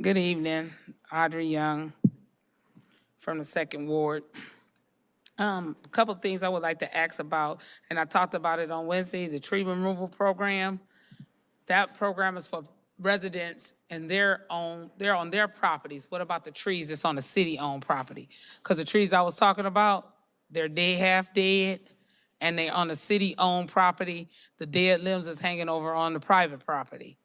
Good evening, Audrey Young from the Second Ward. A couple of things I would like to ask about, and I talked about it on Wednesday, the tree removal program. That program is for residents and they're on their properties. What about the trees that's on the city-owned property? Because the trees I was talking about, they're dead, half dead, and they're on the city-owned property. The dead limbs is hanging over on the private property.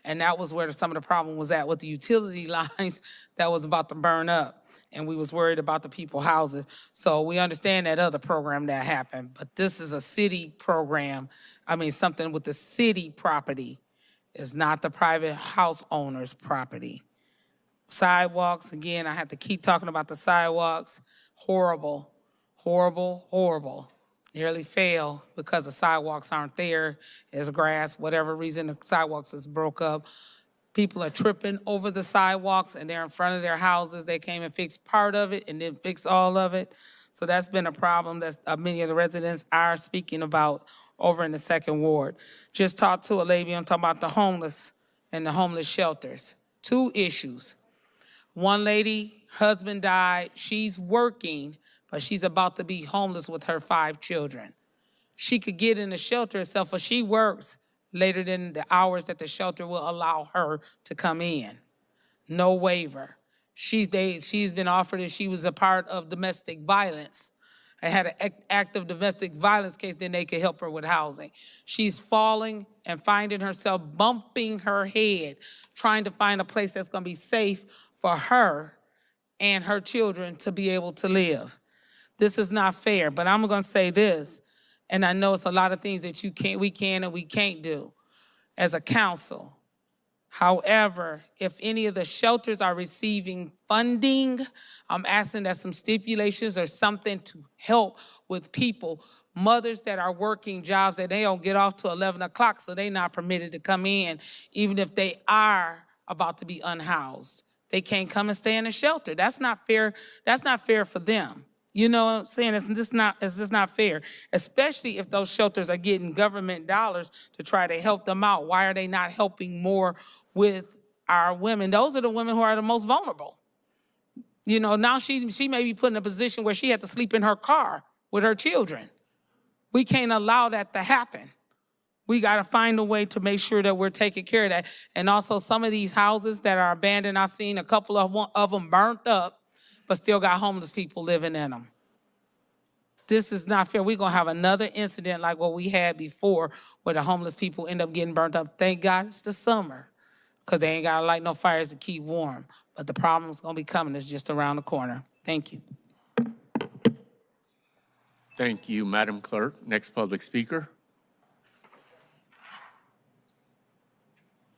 And that was where some of the problem was at with the utility lines that was about to burn up. And we was worried about the people's houses. So we understand that other program that happened, but this is a city program. I mean, something with the city property. It's not the private house owner's property. Sidewalks, again, I have to keep talking about the sidewalks. Horrible, horrible, horrible. Nearly fail because the sidewalks aren't there. There's grass, whatever reason the sidewalks is broke up. People are tripping over the sidewalks and they're in front of their houses. They came and fixed part of it and didn't fix all of it. So that's been a problem that many of the residents are speaking about over in the Second Ward. Just talked to a lady, I'm talking about the homeless and the homeless shelters. 2 issues. One lady, husband died, she's working, but she's about to be homeless with her 5 children. She could get in the shelter herself, but she works later than the hours that the shelter will allow her to come in. No waiver. She's been offered, if she was a part of domestic violence and had an active domestic violence case, then they could help her with housing. She's falling and finding herself bumping her head, trying to find a place that's gonna be safe for her and her children to be able to live. This is not fair, but I'm gonna say this, and I know it's a lot of things that we can and we can't do as a council. However, if any of the shelters are receiving funding, I'm asking that some stipulations or something to help with people, mothers that are working jobs that they don't get off till 11 o'clock, so they're not permitted to come in, even if they are about to be unhoused. They can't come and stay in a shelter. That's not fair. That's not fair for them. You know what I'm saying? It's just not fair, especially if those shelters are getting government dollars to try to help them out. Why are they not helping more with our women? Those are the women who are the most vulnerable. You know, now she may be put in a position where she had to sleep in her car with her children. We can't allow that to happen. We got to find a way to make sure that we're taking care of that. And also some of these houses that are abandoned, I've seen a couple of them burnt up, but still got homeless people living in them. This is not fair. We're gonna have another incident like what we had before where the homeless people end up getting burnt up. Thank God it's the summer, because they ain't gotta light no fires to keep warm. But the problem's gonna be coming, it's just around the corner. Thank you. Thank you, Madam Clerk. Next public speaker.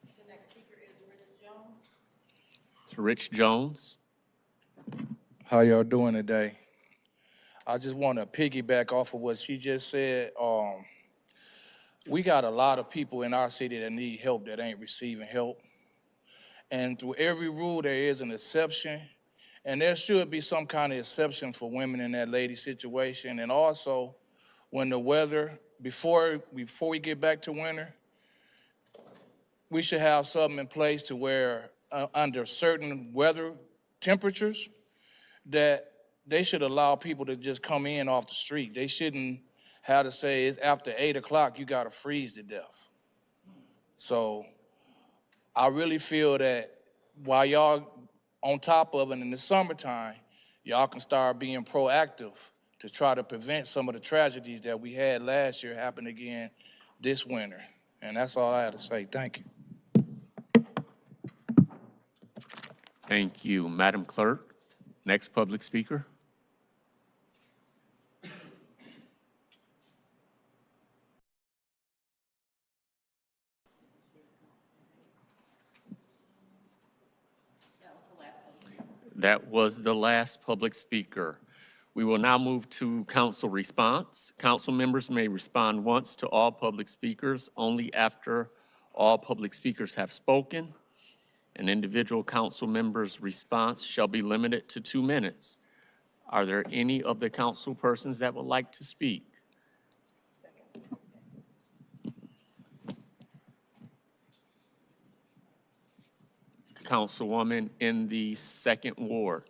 The next speaker is Rich Jones. Rich Jones. How y'all doing today? I just want to piggyback off of what she just said. We got a lot of people in our city that need help that ain't receiving help. And through every rule, there is an exception. And there should be some kind of exception for women in that lady situation. And also, when the weather, before we get back to winter, we should have something in place to where under certain weather temperatures, that they should allow people to just come in off the street. They shouldn't have to say it's after 8 o'clock, you gotta freeze to death. So I really feel that while y'all on top of it in the summertime, y'all can start being proactive to try to prevent some of the tragedies that we had last year happen again this winter. And that's all I have to say. Thank you. Thank you, Madam Clerk. Next public speaker. That was the last public speaker. We will now move to council response. Council members may respond once to all public speakers only after all public speakers have spoken. An individual council member's response shall be limited to 2 minutes. Are there any of the council persons that would like to speak? Councilwoman in the 2nd Ward.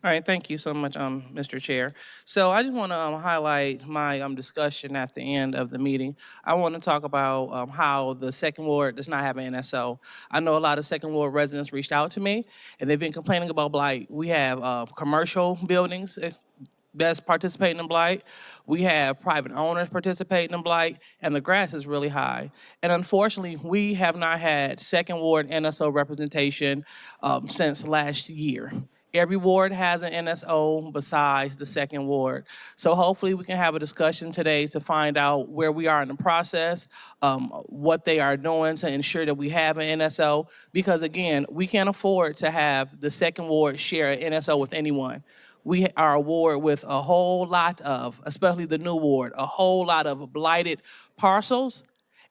All right, thank you so much, Mr. Chair. So I just want to highlight my discussion at the end of the meeting. I want to talk about how the 2nd Ward does not have an NSO. I know a lot of 2nd Ward residents reached out to me, and they've been complaining about blight. We have commercial buildings that's participating in blight. We have private owners participating in blight, and the grass is really high. And unfortunately, we have not had 2nd Ward NSO representation since last year. Every ward has an NSO besides the 2nd Ward. So hopefully we can have a discussion today to find out where we are in the process, what they are doing to ensure that we have an NSO. Because again, we can't afford to have the 2nd Ward share an NSO with anyone. We are a ward with a whole lot of, especially the new ward, a whole lot of blighted parcels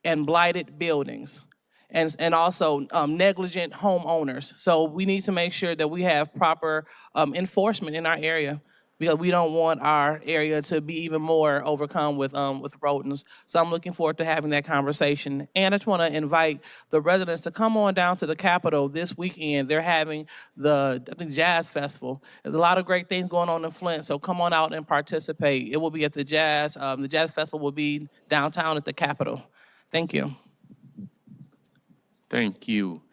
and blighted buildings. And also negligent homeowners. So we need to make sure that we have proper enforcement in our area, because we don't want our area to be even more overcome with rodents. So I'm looking forward to having that conversation. And I just want to invite the residents to come on down to the Capitol this weekend. They're having the Jazz Festival. There's a lot of great things going on in Flint, so come on out and participate. It will be at the Jazz Festival will be downtown at the Capitol. Thank you. Thank you.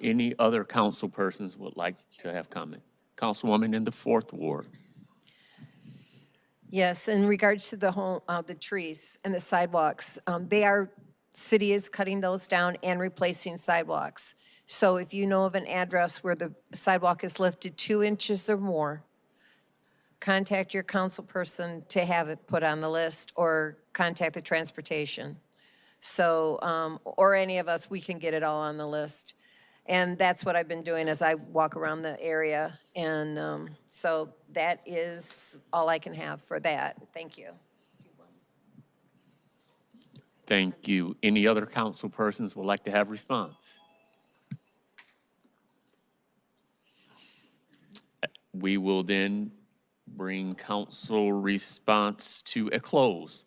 Any other council persons would like to have comment? Councilwoman in the 4th Ward. Yes, in regards to the trees and the sidewalks, city is cutting those down and replacing sidewalks. So if you know of an address where the sidewalk is lifted 2 inches or more, contact your council person to have it put on the list, or contact the transportation. So, or any of us, we can get it all on the list. And that's what I've been doing as I walk around the area. And so that is all I can have for that. Thank you. Thank you. Any other council persons would like to have response? We will then bring council response to a close.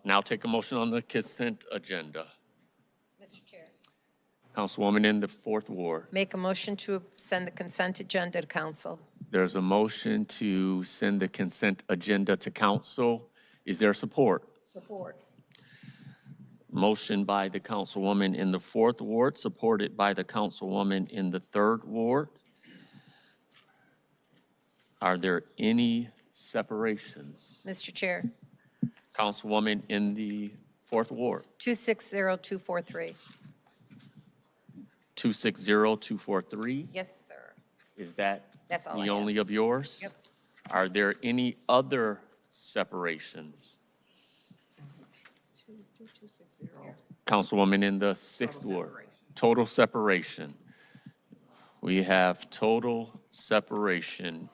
Now take a motion on the consent agenda. Mr. Chair. Councilwoman in the 4th Ward. Make a motion to send the consent agenda to council. There's a motion to send the consent agenda to council. Is there support? Support. Motion by the councilwoman in the 4th Ward, supported by the councilwoman in the 3rd Ward. Are there any separations? Mr. Chair. Councilwoman in the 4th Ward. 260243. 260243. Yes, sir. Is that That's all I the have. only of yours? Yep. Are there any other separations? Councilwoman in the 6th Ward. Total separation. We have total separation.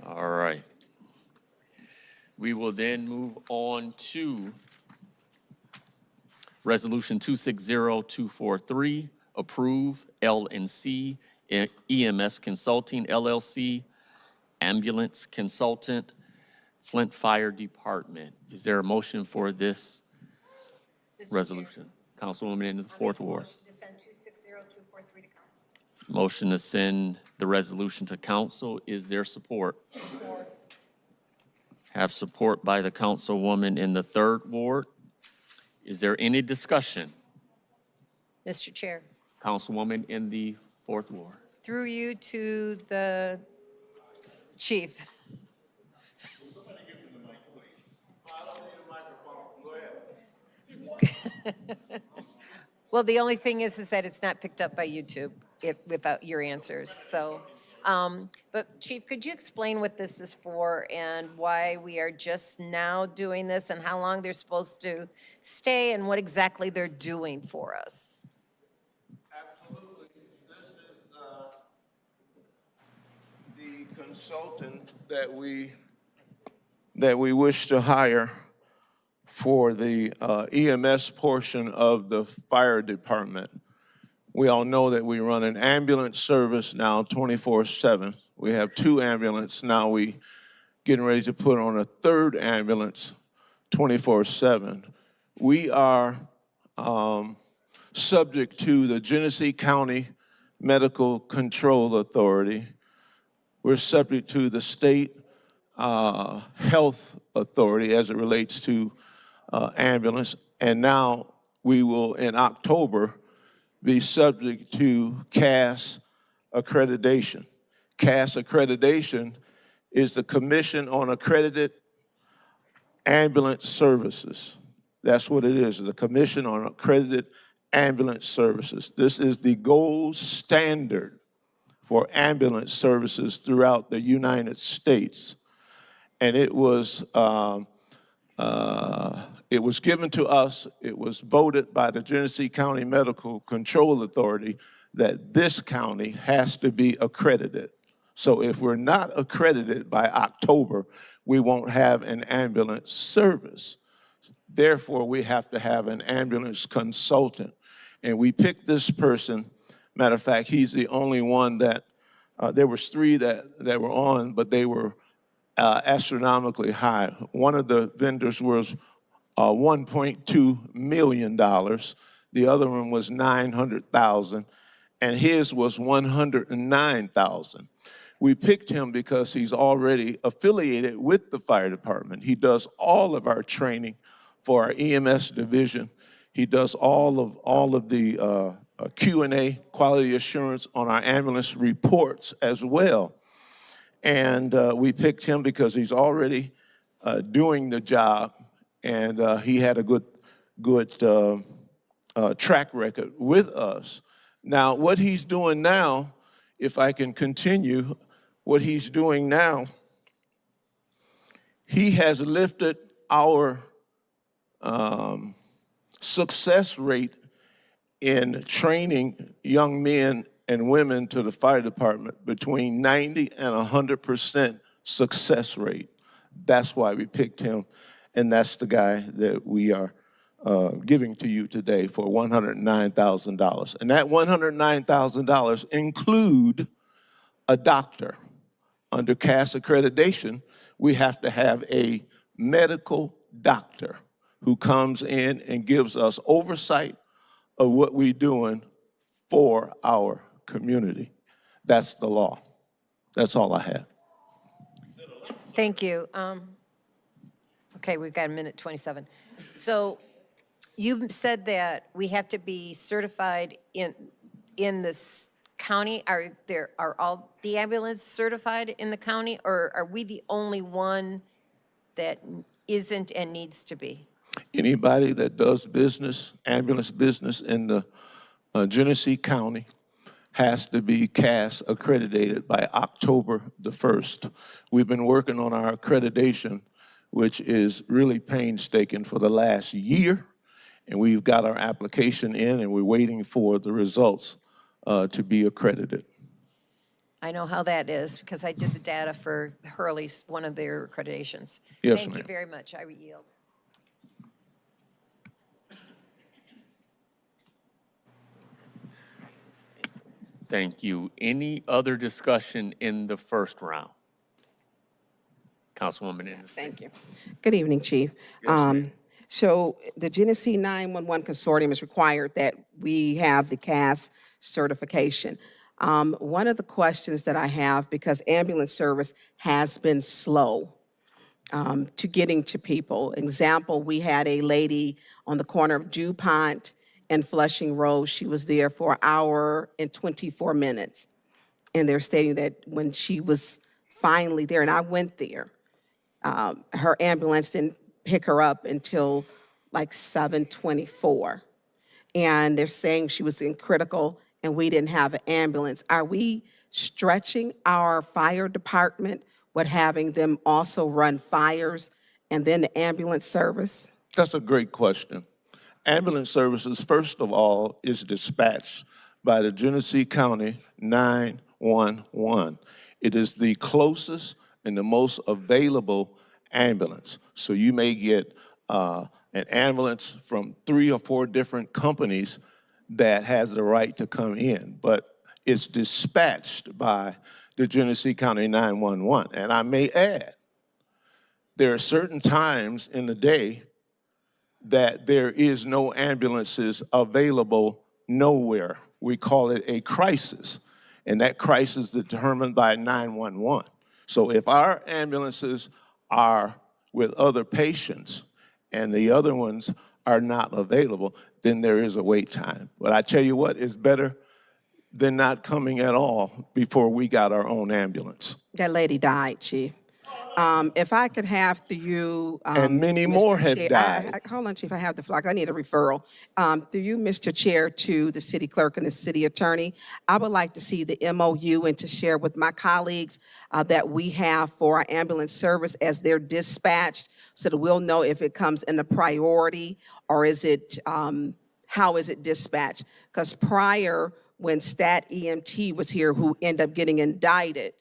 All right. We will then move on to Resolution 260243, approve L&C EMS Consulting LLC, ambulance consultant, Flint Fire Department. Is there a motion for this resolution? Councilwoman in the 4th Ward. To send 260243 to council. Motion to send the resolution to council. Is there support? Support. Have support by the councilwoman in the 3rd Ward. Is there any discussion? Mr. Chair. Councilwoman in the 4th Ward. Through you to the chief. Well, the only thing is that it's not picked up by YouTube without your answers. So, but Chief, could you explain what this is for and why we are just now doing this and how long they're supposed to stay and what exactly they're doing for us? Absolutely. This is the consultant that we wish to hire for the EMS portion of the fire department. We all know that we run an ambulance service now 24/7. We have 2 ambulances. Now we getting ready to put on a 3rd ambulance 24/7. We are subject to the Genesee County Medical Control Authority. We're subject to the state health authority as it relates to ambulance. And now we will, in October, be subject to CAS accreditation. CAS accreditation is the Commission on Accredited Ambulance Services. That's what it is, the Commission on Accredited Ambulance Services. This is the gold standard for ambulance services throughout the United States. And it was given to us, it was voted by the Genesee County Medical Control Authority that this county has to be accredited. So if we're not accredited by October, we won't have an ambulance service. Therefore, we have to have an ambulance consultant. And we picked this person. Matter of fact, he's the only one that, there was 3 that were on, but they were astronomically high. One of the vendors was $1.2 million. The other one was $900,000, and his was $109,000. We picked him because he's already affiliated with the fire department. He does all of our training for our EMS division. He does all of the Q&A, quality assurance on our ambulance reports as well. And we picked him because he's already doing the job, and he had a good track record with us. Now, what he's doing now, if I can continue, what he's doing now, he has lifted our success rate in training young men and women to the fire department between 90 and 100% success rate. That's why we picked him, and that's the guy that we are giving to you today for $109,000. And that $109,000 include a doctor. Under CAS accreditation, we have to have a medical doctor who comes in and gives us oversight of what we're doing for our community. That's the law. That's all I have. Thank you. Okay, we've got a minute 27. So you said that we have to be certified in this county. Are all the ambulance certified in the county, or are we the only one that isn't and needs to be? Anybody that does business, ambulance business in the Genesee County has to be CAS accredited by October the 1st. We've been working on our accreditation, which is really painstaking for the last year, and we've got our application in and we're waiting for the results to be accredited. I know how that is because I did the data for Hurley's, one of their accreditations. Yes, Thank you ma'am. very much. I yield. Thank you. Any other discussion in the first round? Councilwoman Anderson. Thank you. Good evening, Chief. So the Genesee 911 Consortium is required that we have the CAS certification. One of the questions that I have, because ambulance service has been slow to getting to people. Example, we had a lady on the corner of DuPont and Flushing Road. She was there for an hour and 24 minutes. And they're stating that when she was finally there, and I went there, her ambulance didn't pick her up until like 7:24. And they're saying she was in critical and we didn't have an ambulance. Are we stretching our fire department with having them also run fires and then the ambulance service? That's a great question. Ambulance services, first of all, is dispatched by the Genesee County 911. It is the closest and the most available ambulance. So you may get an ambulance from 3 or 4 different companies that has the right to come in, but it's dispatched by the Genesee County 911. And I may add, there are certain times in the day that there is no ambulances available nowhere. We call it a crisis, and that crisis is determined by 911. So if our ambulances are with other patients and the other ones are not available, then there is a wait time. But I tell you what, it's better than not coming at all before we got our own ambulance. That lady died, Chief. If I could have through you. And many Mr. more had Chair- died. Hold on, Chief, I have the flock. I need a referral. Through you, Mr. Chair, to the city clerk and the city attorney, I would like to see the MOU and to share with my colleagues that we have for our ambulance service as they're dispatched, so that we'll know if it comes in a priority or is it, how is it dispatched? Because prior, when Stat EMT was here, who ended up getting indicted,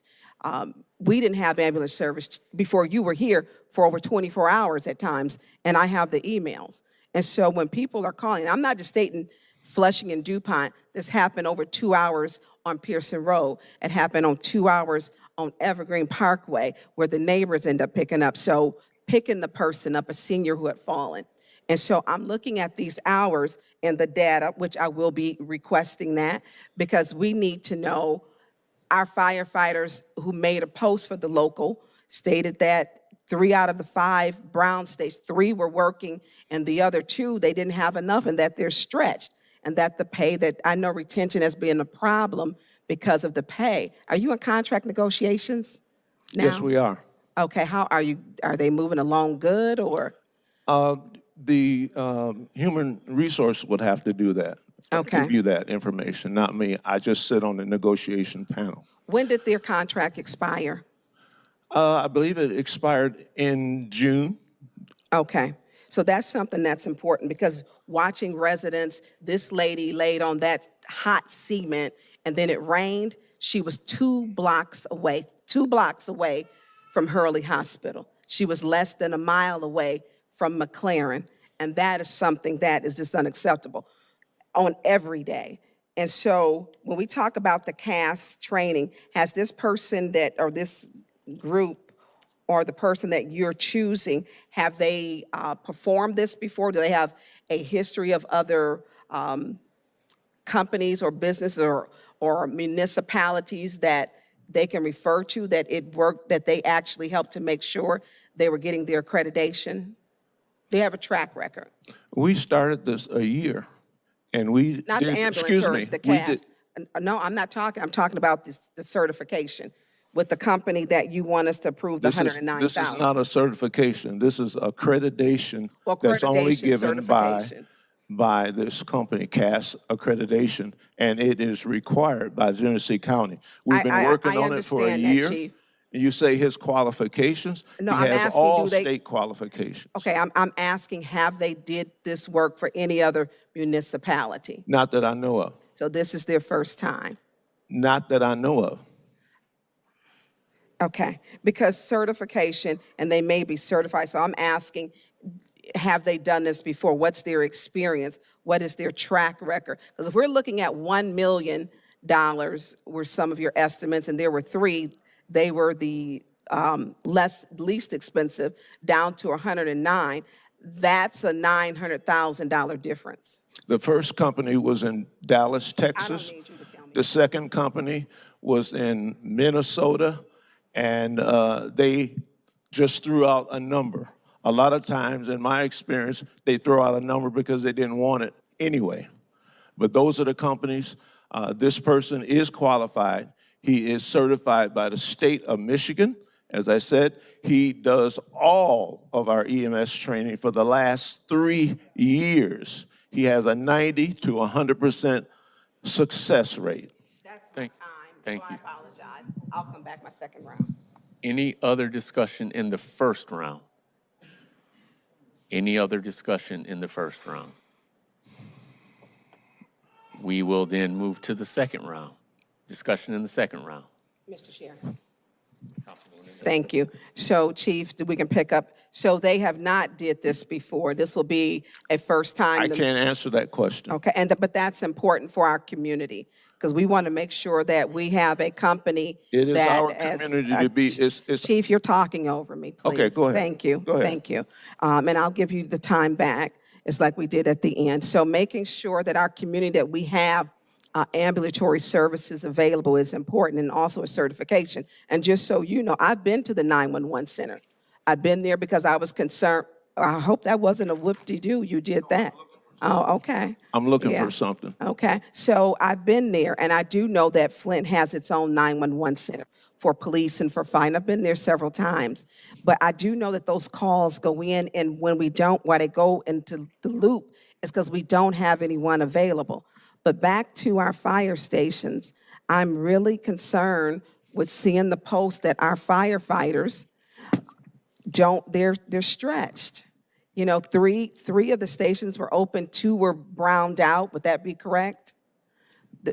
we didn't have ambulance service before you were here for over 24 hours at times, and I have the emails. And so when people are calling, I'm not just stating Flushing and DuPont, this happened over 2 hours on Pearson Road. It happened on 2 hours on Evergreen Parkway, where the neighbors end up picking up. So picking the person up, a senior who had fallen. And so I'm looking at these hours and the data, which I will be requesting that, because we need to know. Our firefighters who made a post for the local stated that 3 out of the 5 Brown states, 3 were working and the other 2, they didn't have enough, and that they're stretched, and that the pay, that I know retention has been a problem because of the pay. Are you in contract negotiations now? Yes, we are. Okay, how are you, are they moving along good, or? The human resource would have to do that. Okay. Give you that information, not me. I just sit on the negotiation panel. When did their contract expire? I believe it expired in June. Okay, so that's something that's important, because watching residents, this lady laid on that hot cement and then it rained. She was 2 blocks away from Hurley Hospital. She was less than a mile away from McLaren, and that is something that is just unacceptable on every day. And so when we talk about the CAS training, has this person that, or this group, or the person that you're choosing, have they performed this before? Do they have a history of other companies or businesses or municipalities that they can refer to, that it worked, that they actually helped to make sure they were getting their accreditation? They have a track record. We started this a year, and we Not did, the ambulance excuse or me, the we CAS. did- No, I'm talking about the certification with the company that you want us to approve the This is $109,000. not a certification. This is accreditation Well, that's only accreditation, given certification. by this company, CAS accreditation, and it is required by Genesee County. We've been working I on it for a understand that, year. Chief. And you say his qualifications? No, He I'm has asking, all do they- state qualifications. Okay, I'm asking, have they did this work for any other municipality? Not that I know of. So this is their first time? Not that I know of. Okay, because certification, and they may be certified, so I'm asking, have they done this before? What's their experience? What is their track record? Because if we're looking at $1 million were some of your estimates, and there were 3, they were the least expensive, down to 109, that's a $900,000 difference. The first company was in Dallas, Texas. need you to tell me. The second company was in Minnesota, and they just threw out a number. A lot of times, in my experience, they throw out a number because they didn't want it anyway. But those are the companies. This person is qualified. He is certified by the state of Michigan. As I said, he does all of our EMS training for the last 3 years. He has a 90 to 100% success rate. That's my Thank- time, thank so you. I apologize. I'll come back my second round. Any other discussion in the first round? Any other discussion in the first round? We will then move to the second round. Discussion in the second round. Mr. Chair. Thank you. So, Chief, we can pick up, so they have not did this before. This will be a first time. I can't answer that question. Okay, but that's important for our community, because we want to make sure that we have a company It is that our community to be, it's, Chief, you're talking over me, please. Okay, go ahead. Thank you. Go ahead. Thank you. And I'll give you the time back. It's like we did at the end. So making sure that our community, that we have ambulatory services available is important, and also a certification. And just so you know, I've been to the 911 center. I've been there because I was concerned. I hope that wasn't a whoop-de-doo. You did that. Oh, okay. I'm looking Yeah. for something. Okay, so I've been there, and I do know that Flint has its own 911 center for police and for fire. I've been there several times, but I do know that those calls go in, and when we don't, why they go into the loop is because we don't have anyone available. But back to our fire stations, I'm really concerned with seeing the post that our firefighters they're stretched. You know, three of the stations were open, two were browned out. Would that be correct?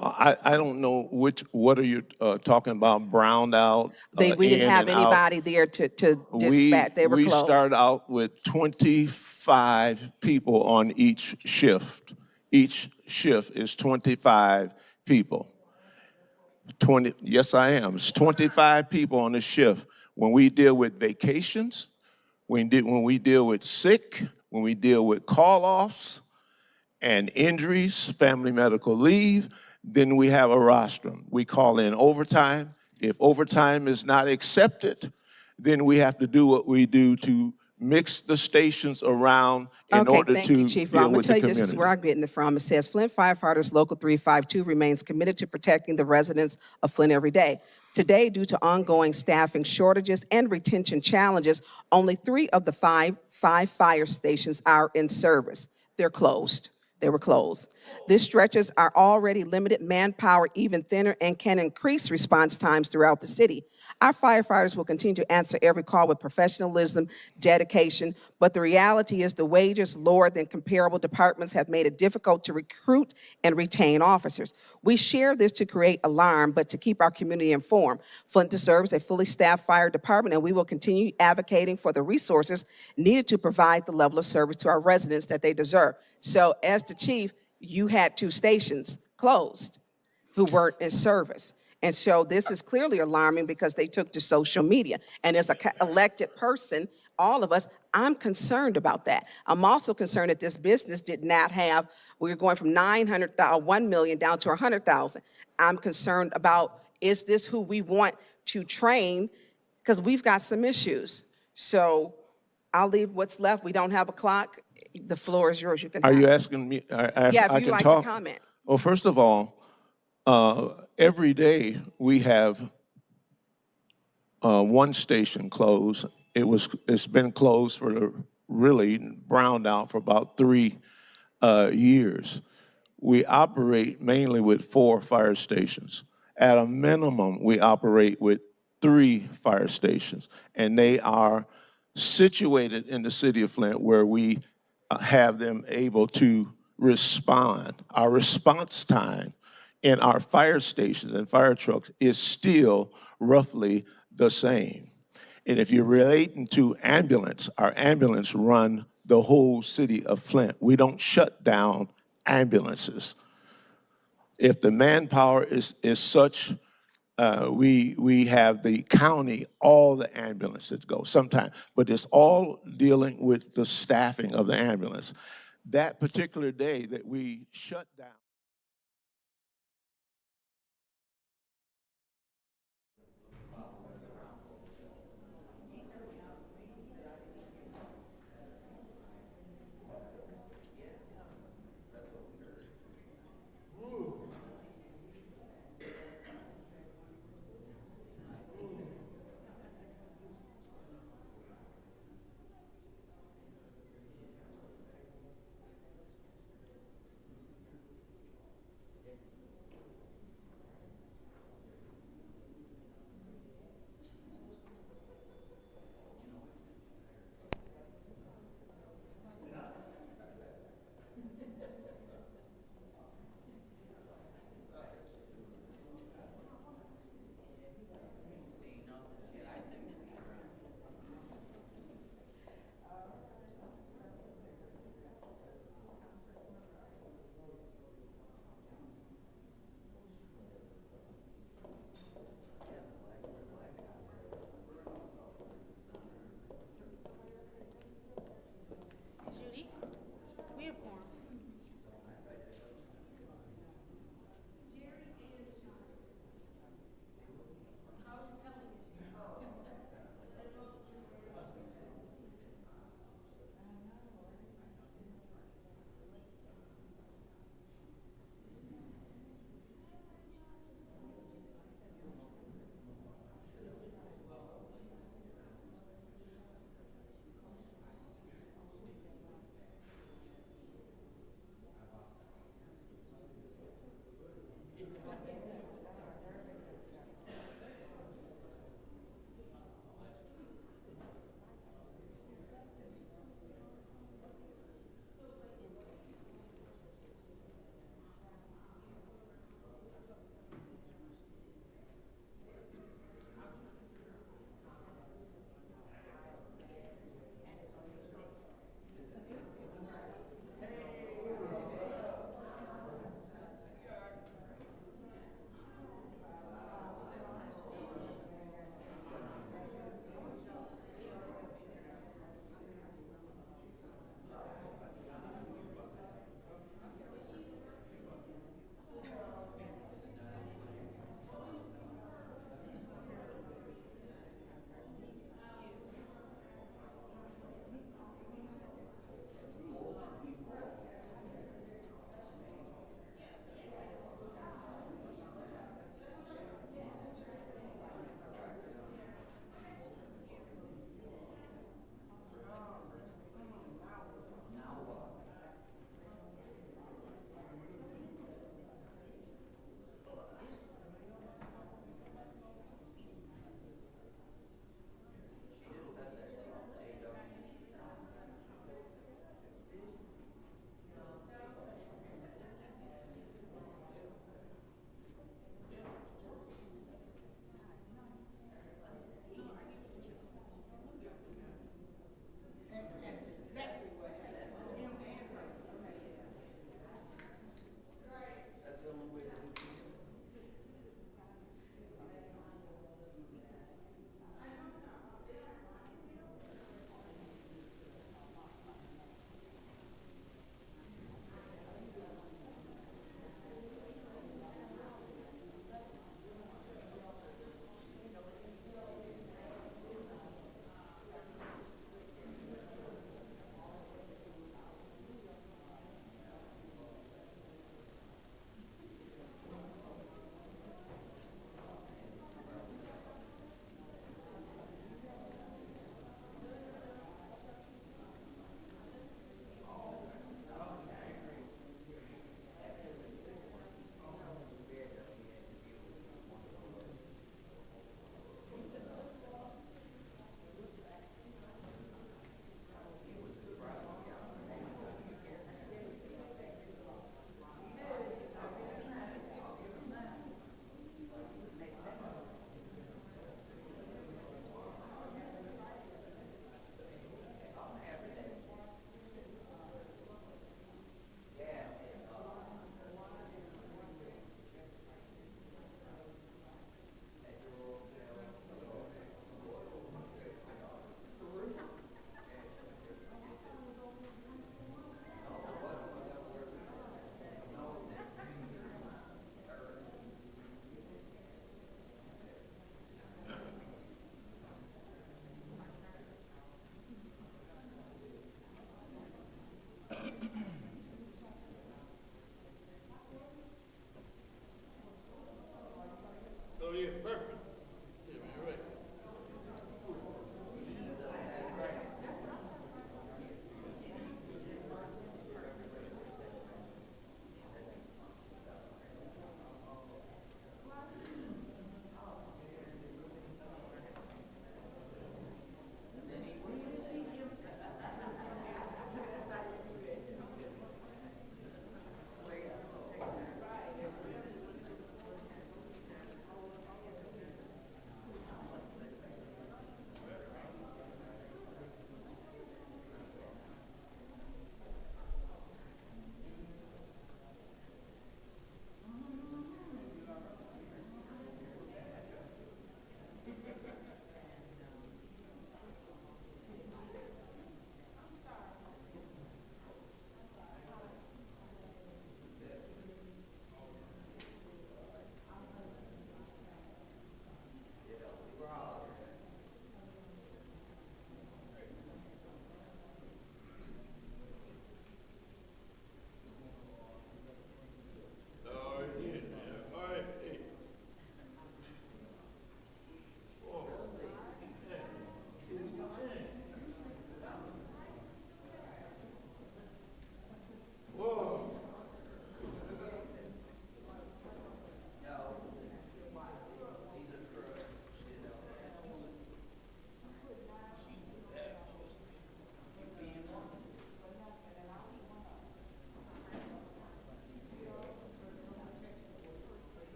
I don't know what are you talking about, browned out, We didn't in have and out? anybody there to dispatch. They were We closed. started out with 25 people on each shift. Each shift is 25 people. 20, yes, I am. It's 25 people on the shift. When we deal with vacations, when we deal with sick, when we deal with call-offs and injuries, family medical leave, then we have a rostrum. We call in overtime. If overtime is not accepted, then we have to do what we do to mix the stations around in Okay, order thank to you, Chief. Well, deal I'm gonna with tell the you, this is where community. I'm getting it from. It says Flint Firefighters Local 352 remains committed to protecting the residents of Flint every day. Today, due to ongoing staffing shortages and retention challenges, only 3 of the five fire stations are in service. They're closed. They were closed. This stretches our already limited manpower even thinner and can increase response times throughout the city. Our firefighters will continue to answer every call with professionalism, dedication, but the reality is the wages lower than comparable departments have made it difficult to recruit and retain officers. We share this to create alarm, but to keep our community informed. Flint deserves a fully staffed fire department, and we will continue advocating for the resources needed to provide the level of service to our residents that they deserve. So as the chief, you had 2 stations closed who weren't in service. And so this is clearly alarming because they took to social media. And as an elected person, all of us, I'm concerned about that. I'm also concerned that this business did not have, we're going from 1 million down to 100,000. I'm concerned about, is this who we want to train? Because we've got some issues. So I'll leave what's left. We don't have a clock. The floor is yours. You can Are have you it. asking me? Yeah, if I you'd can like talk? to comment. Well, first of all, every day we have 1 station closed. It's been closed for really browned out for about 3 years. We operate mainly with 4 fire stations. At a minimum, we operate with 3 fire stations, and they are situated in the city of Flint where we have them able to respond. Our response time in our fire stations and fire trucks is still roughly the same. And if you're relating to ambulance, our ambulance run the whole city of Flint. We don't shut down ambulances. If the manpower is such, we have the county, all the ambulances go sometimes, but it's all dealing with the staffing of the ambulance. That particular day that we shut down.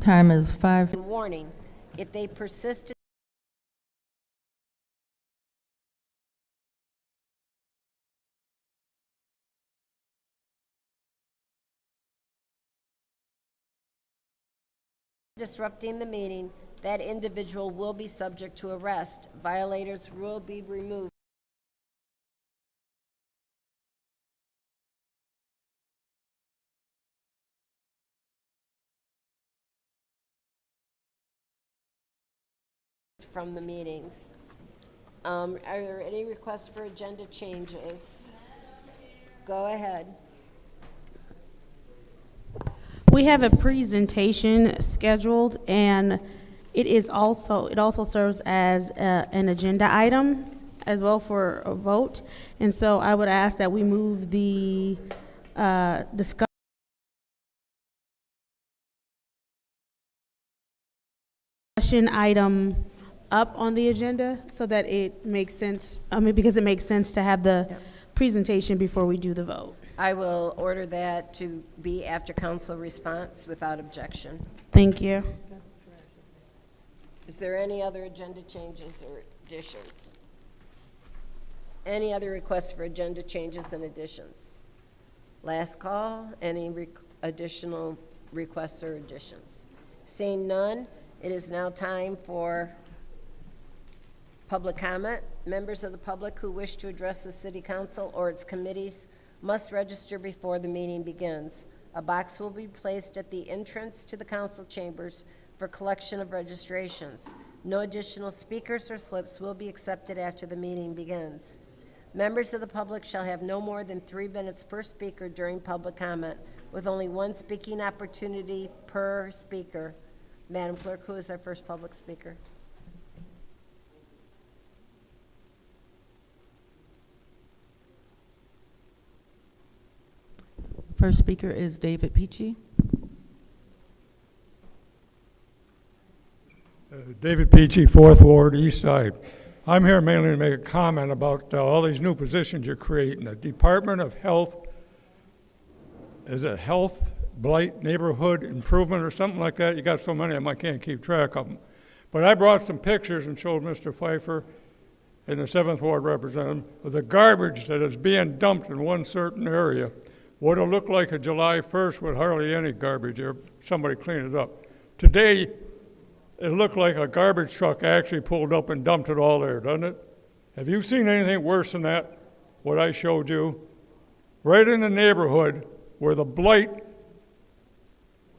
Time is 5. Warning, if they persist in disrupting the meeting, that individual will be subject to arrest. Violators will be removed from the meetings. Are there any requests for agenda changes? Go ahead. We have a presentation scheduled, and it also serves as an agenda item as well for a vote. And so I would ask that we move the discussion item up on the agenda so that it makes sense, because it makes sense to have the presentation before we do the vote. I will order that to be after council response without objection. Thank you. Is there any other agenda changes or additions? Any other requests for agenda changes and additions? Last call, any additional requests or additions? Seeing none, it is now time for public comment. Members of the public who wish to address the City Council or its committees must register before the meeting begins. A box will be placed at the entrance to the council chambers for collection of registrations. No additional speakers or slips will be accepted after the meeting begins. Members of the public shall have no more than 3 minutes per speaker during public comment, with only one speaking opportunity per speaker. Madam Clerk, who is our first public speaker? First speaker is David Peachy. David Peachy, 4th Ward, East Side. I'm here mainly to make a comment about all these new positions you're creating. The Department of Health, is it Health, Blight, Neighborhood Improvement or something like that? You got so many of them I can't keep track of them. But I brought some pictures and showed Mr. Pfeiffer and the 7th Ward representative of the garbage that is being dumped in one certain area. What it'll look like a July 1st with hardly any garbage there, somebody clean it up. Today, it looked like a garbage truck actually pulled up and dumped it all there, doesn't it? Have you seen anything worse than that, what I showed you? Right in the neighborhood where the blight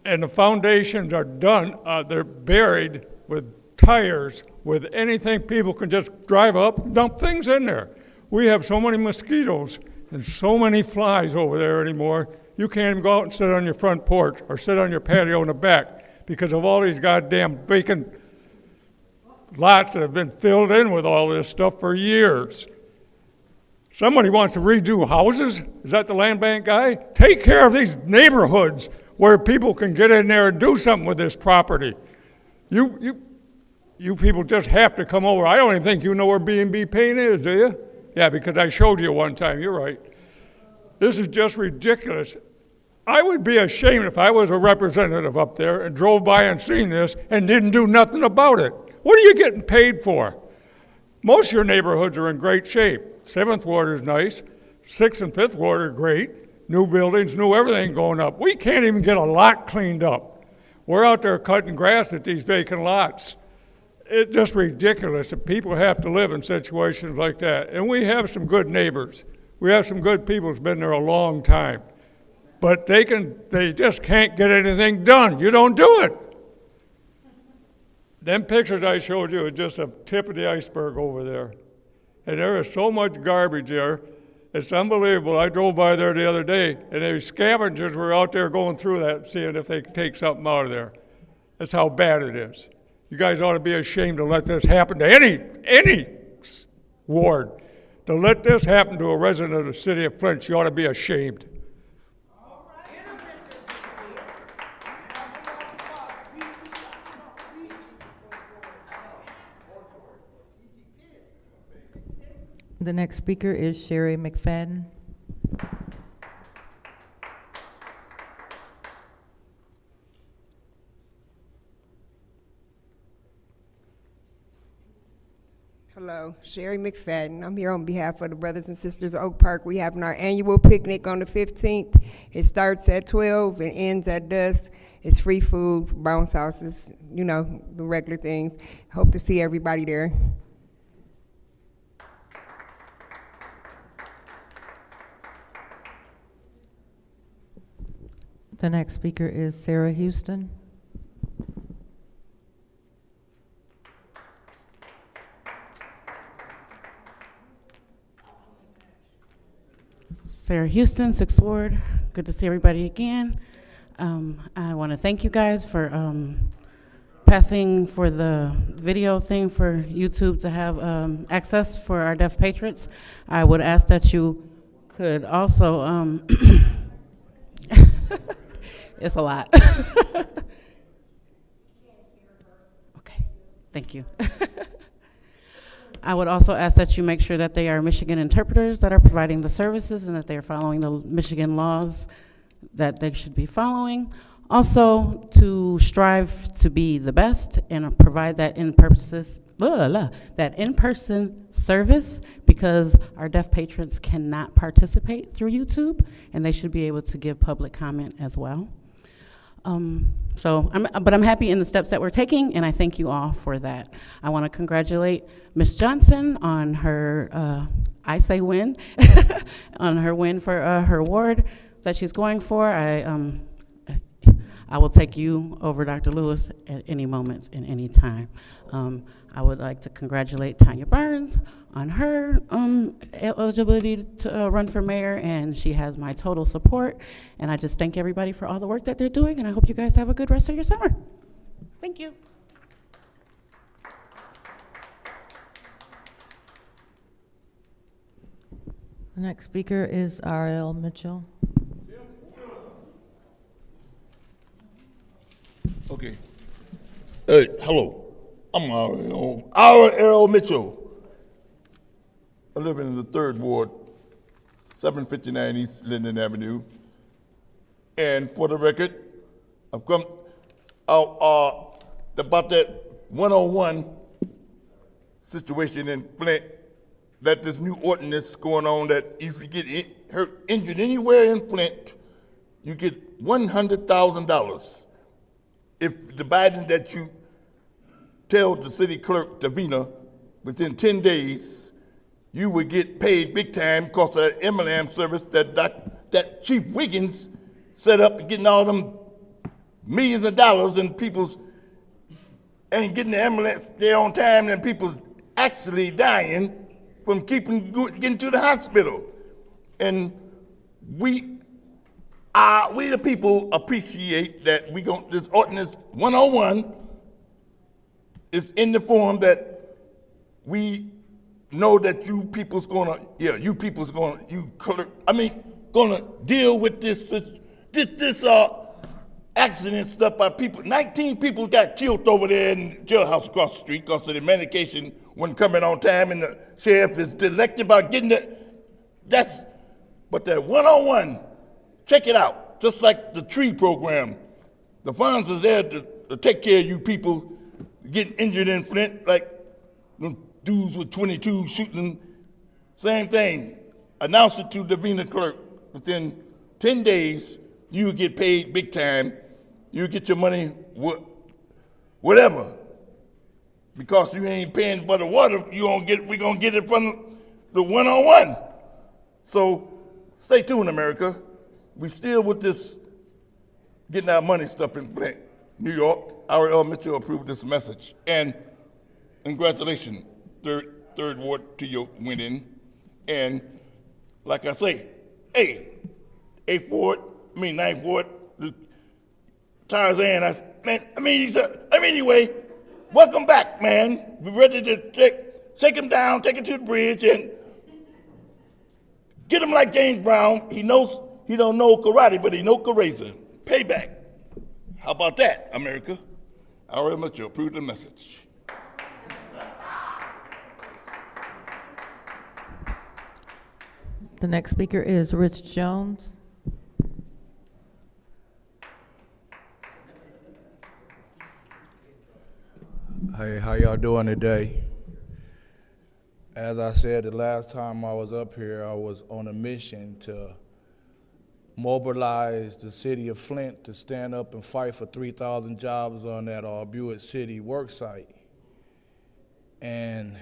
and the foundations are done, they're buried with tires, with anything people can just drive up and dump things in there. We have so many mosquitoes and so many flies over there anymore, you can't even go out and sit on your front porch or sit on your patio in the back because of all these goddamn vacant lots that have been filled in with all this stuff for years. Somebody wants to redo houses? Is that the land bank guy? Take care of these neighborhoods where people can get in there and do something with this property. You people just have to come over. I don't even think you know where B&B Paint is, do you? Yeah, because I showed you one time. You're right. This is just ridiculous. I would be ashamed if I was a representative up there and drove by and seen this and didn't do nothing about it. What are you getting paid for? Most of your neighborhoods are in great shape. 7th Ward is nice. 6th and 5th Ward are great. New buildings, new everything going up. We can't even get a lot cleaned up. We're out there cutting grass at these vacant lots. It's just ridiculous that people have to live in situations like that. And we have some good neighbors. We have some good people who's been there a long time. But they just can't get anything done. You don't do it. Them pictures I showed you are just a tip of the iceberg over there. And there is so much garbage there. It's unbelievable. I drove by there the other day, and the scavengers were out there going through that, seeing if they could take something out of there. That's how bad it is. You guys ought to be ashamed to let this happen to any ward. To let this happen to a resident of the city of Flint, you ought to be ashamed. The next speaker is Sherry McFadden. Hello, Sherry McFadden. I'm here on behalf of the Brothers and Sisters of Oak Park. We're having our annual picnic on the 15th. It starts at 12 and ends at dusk. It's free food, bounce houses, you know, the regular things. Hope to see everybody there. The next speaker is Sarah Houston. Sarah Houston, 6th Ward. Good to see everybody again. I want to thank you guys for passing for the video thing for YouTube to have access for our deaf patrons. I would ask that you could also, it's a lot. Okay, thank you. I would also ask that you make sure that they are Michigan interpreters that are providing the services and that they are following the Michigan laws that they should be following. Also, to strive to be the best and provide that in-person service, because our deaf patrons cannot participate through YouTube, and they should be able to give public comment as well. But I'm happy in the steps that we're taking, and I thank you all for that. I want to congratulate Ms. Johnson on her, I say win, on her win for her award that she's going for. I will take you over Dr. Lewis at any moment and any time. I would like to congratulate Tanya Burns on her eligibility to run for mayor, and she has my total support. And I just thank everybody for all the work that they're doing, and I hope you guys have a good rest of your summer. Thank you. The next speaker is R.L. Mitchell. Okay. Hey, hello. I'm R.L. Mitchell. I live in the 3rd Ward, 759 East Linden Avenue. And for the record, I've come out about that 101 situation in Flint, that this new ordinance going on that if you get hurt, injured anywhere in Flint, you get $100,000. If the Biden that you tell the city clerk, Davina, within 10 days, you would get paid big time because of that MLM service that Chief Wiggins set up, getting all them millions of dollars and people's, and getting the ambulance there on time and people's actually dying from getting to the hospital. And we the people appreciate that this ordinance 101 is in the form that we know that you people's gonna deal with this accident stuff by people. 19 people got killed over there in the jailhouse across the street because of the medication wasn't coming on time, and the sheriff is elected about getting it. But that 101, check it out. Just like the tree program, the funds is there to take care of you people getting injured in Flint, like them dudes with 22 shooting. Same thing. Announce it to the Davina clerk. Within 10 days, you get paid big time. You get your money, whatever. Because you ain't paying for the water, we're gonna get it from the 101. So stay tuned, America. We still with this getting our money stuff in Flint, New York. R.L. Mitchell approved this message. And congratulations, third Ward, to your winning. And like I say, hey, 9th Ward, Tarzan, anyway, welcome back, man. We're ready to take him down, take him to the bridge, and get him like James Brown. He don't know karate, but he know karate. Payback. How about that, America? R.L. Mitchell approved the message. The next speaker is Rich Jones. Hey, how y'all doing today? As I said the last time I was up here, I was on a mission to mobilize the city of Flint to stand up and fight for 3,000 jobs on that Buick City work site. And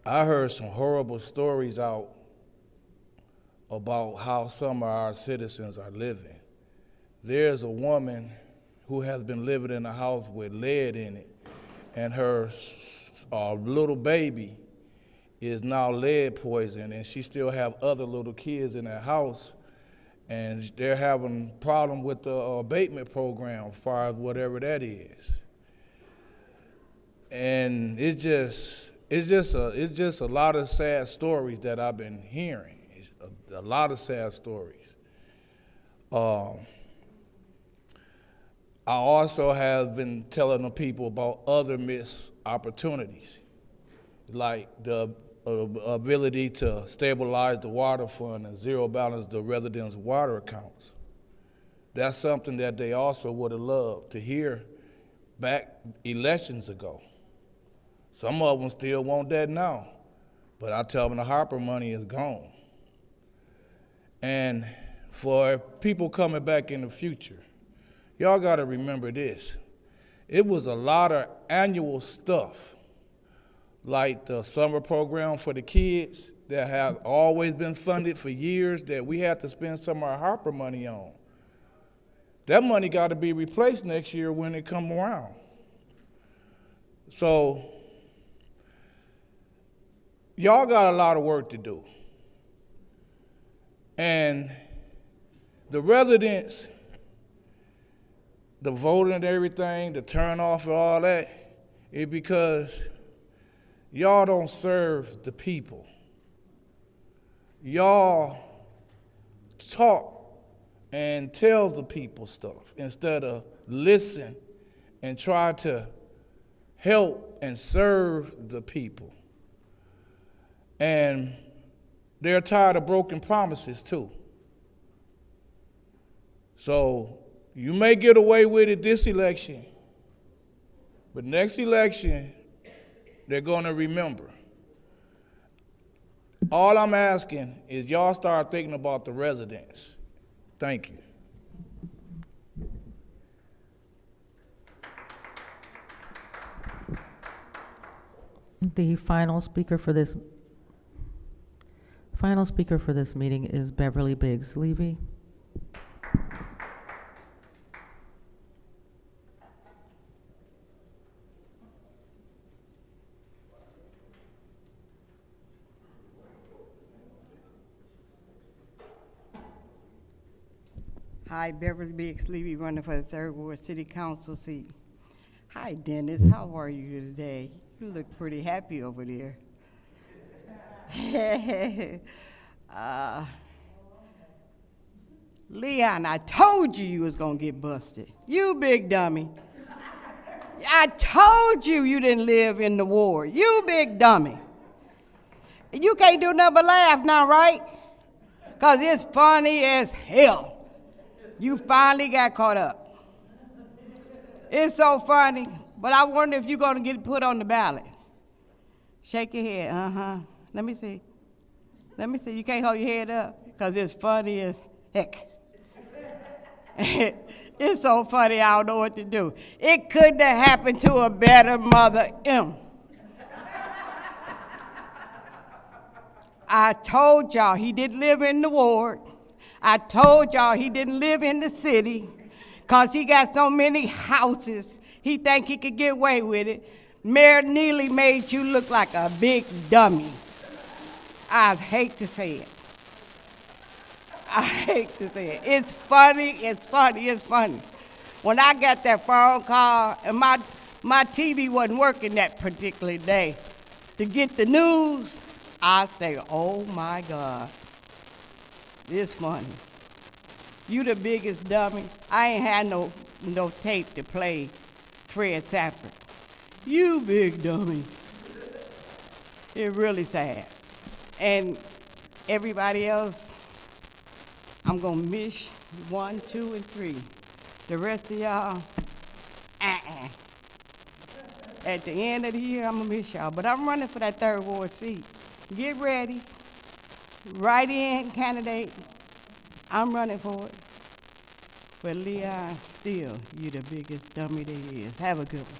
I heard some horrible stories out about how some of our citizens are living. There's a woman who has been living in a house with lead in it, and her little baby is now lead poisoned, and she still have other little kids in that house, and they're having problem with the abatement program as far as whatever that is. And it's just a lot of sad stories that I've been hearing. It's a lot of sad stories. I also have been telling the people about other missed opportunities, like the ability to stabilize the water fund and zero balance the residents' water accounts. That's something that they also would have loved to hear back elections ago. Some of them still want that now, but I tell them the Harper money is gone. And for people coming back in the future, y'all gotta remember this. It was a lot of annual stuff, like the summer program for the kids that have always been funded for years that we had to spend some of our Harper money on. That money gotta be replaced next year when it come around. So, y'all got a lot of work to do. And the residents, the voting and everything, the turnoff and all that, is because y'all don't serve the people. Y'all talk and tell the people stuff instead of listen and try to help and serve the people. And they're tired of broken promises too. So you may get away with it this election, but next election, they're gonna remember. All I'm asking is y'all start thinking about the residents. Thank you. The final speaker for this meeting is Beverly Biggs Levy. Hi, Beverly Biggs Levy, running for the 3rd Ward City Council seat. Hi, Dennis. How are you today? You look pretty happy over there. Leon, I told you was gonna get busted. You big dummy. I told you didn't live in the ward. You big dummy. You can't do nothing but laugh now, right? Because it's funny as hell. You finally got caught up. It's so funny, but I wonder if you're gonna get put on the ballot. Shake your head, uh-huh. Let me see. You can't hold your head up because it's funny as heck. It's so funny, I don't know what to do. It couldn't have happened to a better mother, M. I told y'all he didn't live in the ward. I told y'all he didn't live in the city because he got so many houses, he think he could get away with it. Mayor Neely made you look like a big dummy. I hate to say it. It's funny. When I got that phone call and my TV wasn't working that particular day to get the news, I say, oh my God, it's funny. You the biggest dummy. I ain't had no tape to play Fred Sanford. You big dummy. It's really sad. And everybody else, I'm gonna miss 1, 2, and 3. The rest of y'all, At the end of the year, I'm gonna miss y'all, but I'm running for that 3rd Ward seat. Get ready. Write-in candidate. I'm running for it. But Leon, still, you the biggest dummy there is. Have a good one.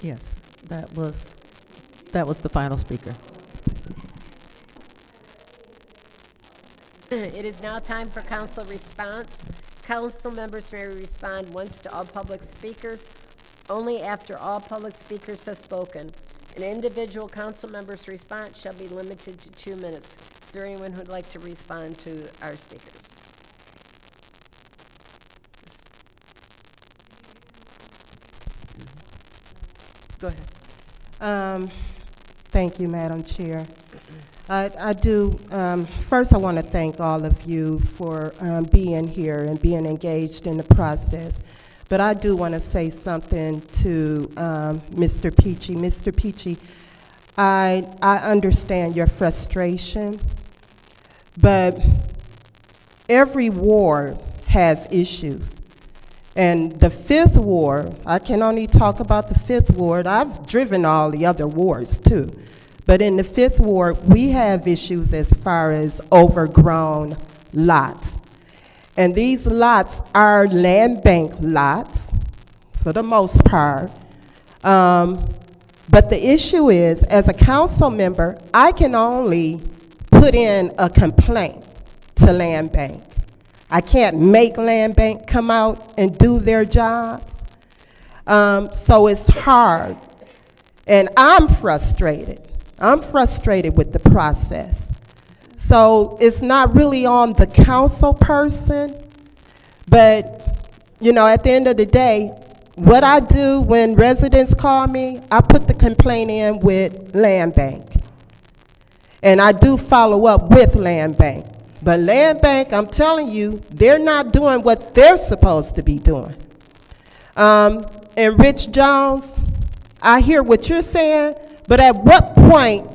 Yes, that was the final speaker. It is now time for council response. Council members may respond once to all public speakers, only after all public speakers have spoken. An individual council member's response shall be limited to 2 minutes. Is there anyone who'd like to respond to our speakers? Go ahead. Thank you, Madam Chair. I do, first I want to thank all of you for being here and being engaged in the process. But I do want to say something to Mr. Peachy. Mr. Peachy, I understand your frustration, but every ward has issues. And the 5th Ward, I can only talk about the 5th Ward. I've driven all the other wards too. But in the 5th Ward, we have issues as far as overgrown lots. And these lots are land bank lots, for the most part. But the issue is, as a council member, I can only put in a complaint to land bank. I can't make land bank come out and do their jobs. So it's hard. And I'm frustrated. I'm frustrated with the process. So it's not really on the council person, but, you know, at the end of the day, what I do when residents call me, I put the complaint in with land bank. And I do follow up with land bank. But land bank, I'm telling you, they're not doing what they're supposed to be doing. And Rich Jones, I hear what you're saying, but at what point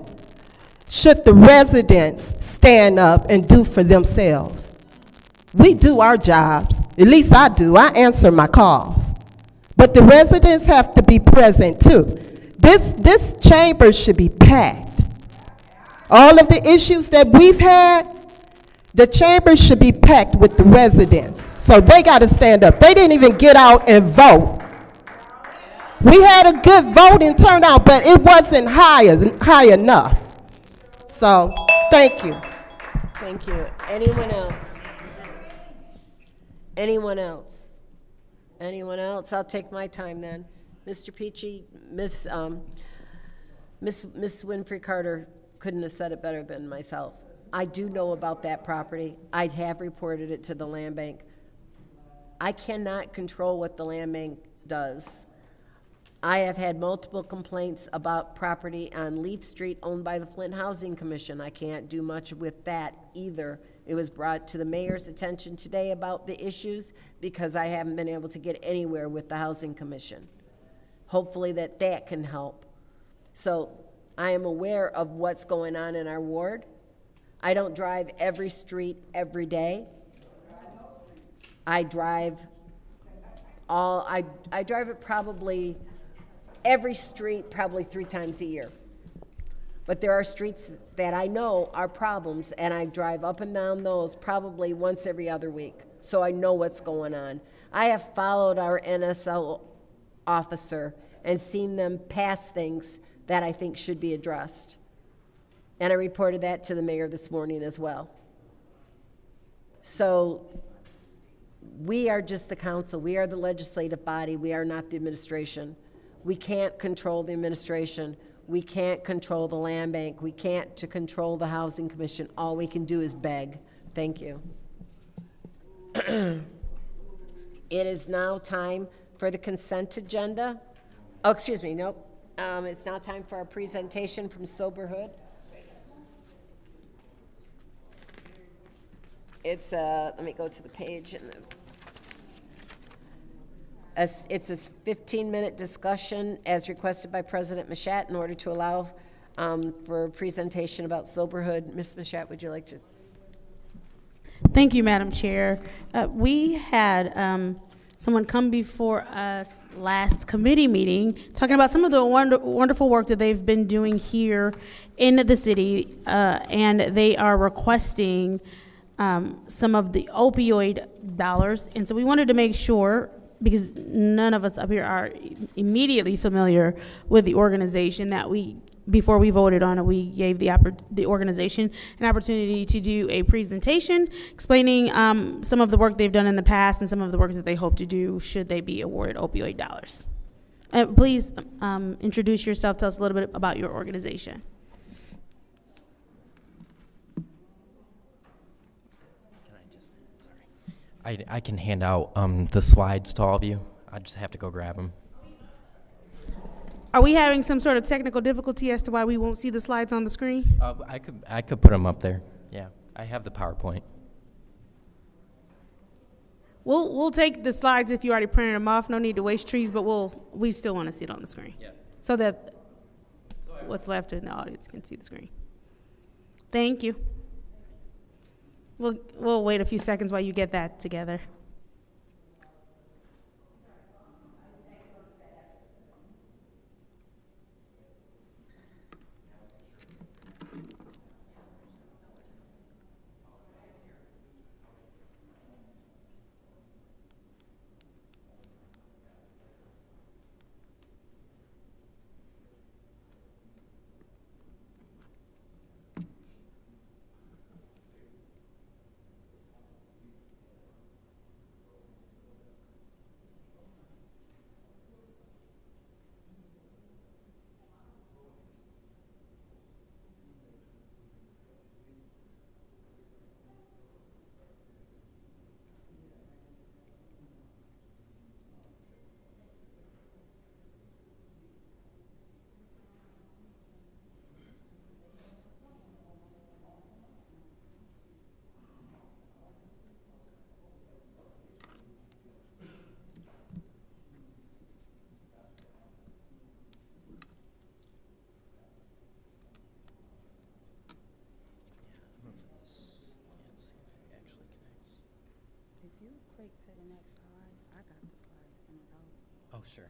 should the residents stand up and do for themselves? We do our jobs, at least I do, I answer my calls. But the residents have to be present too. This chamber should be packed. All of the issues that we've had, the chamber should be packed with the residents. So they got to stand up. They didn't even get out and vote. We had a good voting turnout, but it wasn't high enough. So, thank you. Thank you. Anyone else? Anyone else? Anyone else? I'll take my time then. Mr. Peachy, Miss Winfrey Carter couldn't have said it better than myself. I do know about that property. I have reported it to the land bank. I cannot control what the land bank does. I have had multiple complaints about property on Leaf Street owned by the Flint Housing Commission. I can't do much with that either. It was brought to the mayor's attention today about the issues because I haven't been able to get anywhere with the Housing Commission. Hopefully that can help. So I am aware of what's going on in our ward. I don't drive every street every day. I drive I drive it probably every street probably 3 times a year. But there are streets that I know are problems, and I drive up and down those probably once every other week. So I know what's going on. I have followed our NSL officer and seen them pass things that I think should be addressed. And I reported that to the mayor this morning as well. So we are just the council. We are the legislative body. We are not the administration. We can't control the administration. We can't control the land bank. We can't control the Housing Commission. All we can do is beg. Thank you. It is now time for the consent agenda. Oh, excuse me, nope. It's now time for our presentation from Soberhood. It's let me go to the page. It's a 15-minute discussion as requested by President Mashat in order to allow for a presentation about Soberhood. Ms. Mashat, would you like to? Thank you, Madam Chair. We had someone come before us last committee meeting talking about some of the wonderful work that they've been doing here in the city, and they are requesting some of the opioid dollars. And so we wanted to make sure, because none of us up here are immediately familiar with the organization, that before we voted on it, we gave the organization an opportunity to do a presentation explaining some of the work they've done in the past and some of the work that they hope to do should they be awarded opioid dollars. Please introduce yourself. Tell us a little bit about your organization. I can hand out the slides to all of you. I just have to go grab them. Are we having some sort of technical difficulty as to why we won't see the slides on the screen? I could put them up there. Yeah, I have the PowerPoint. We'll take the slides if you already printed them off. No need to waste trees, but we still want to see it on the screen. Yeah. So that what's left in the audience can see the screen. Thank you. We'll wait a few seconds while you get that together. Oh, sure.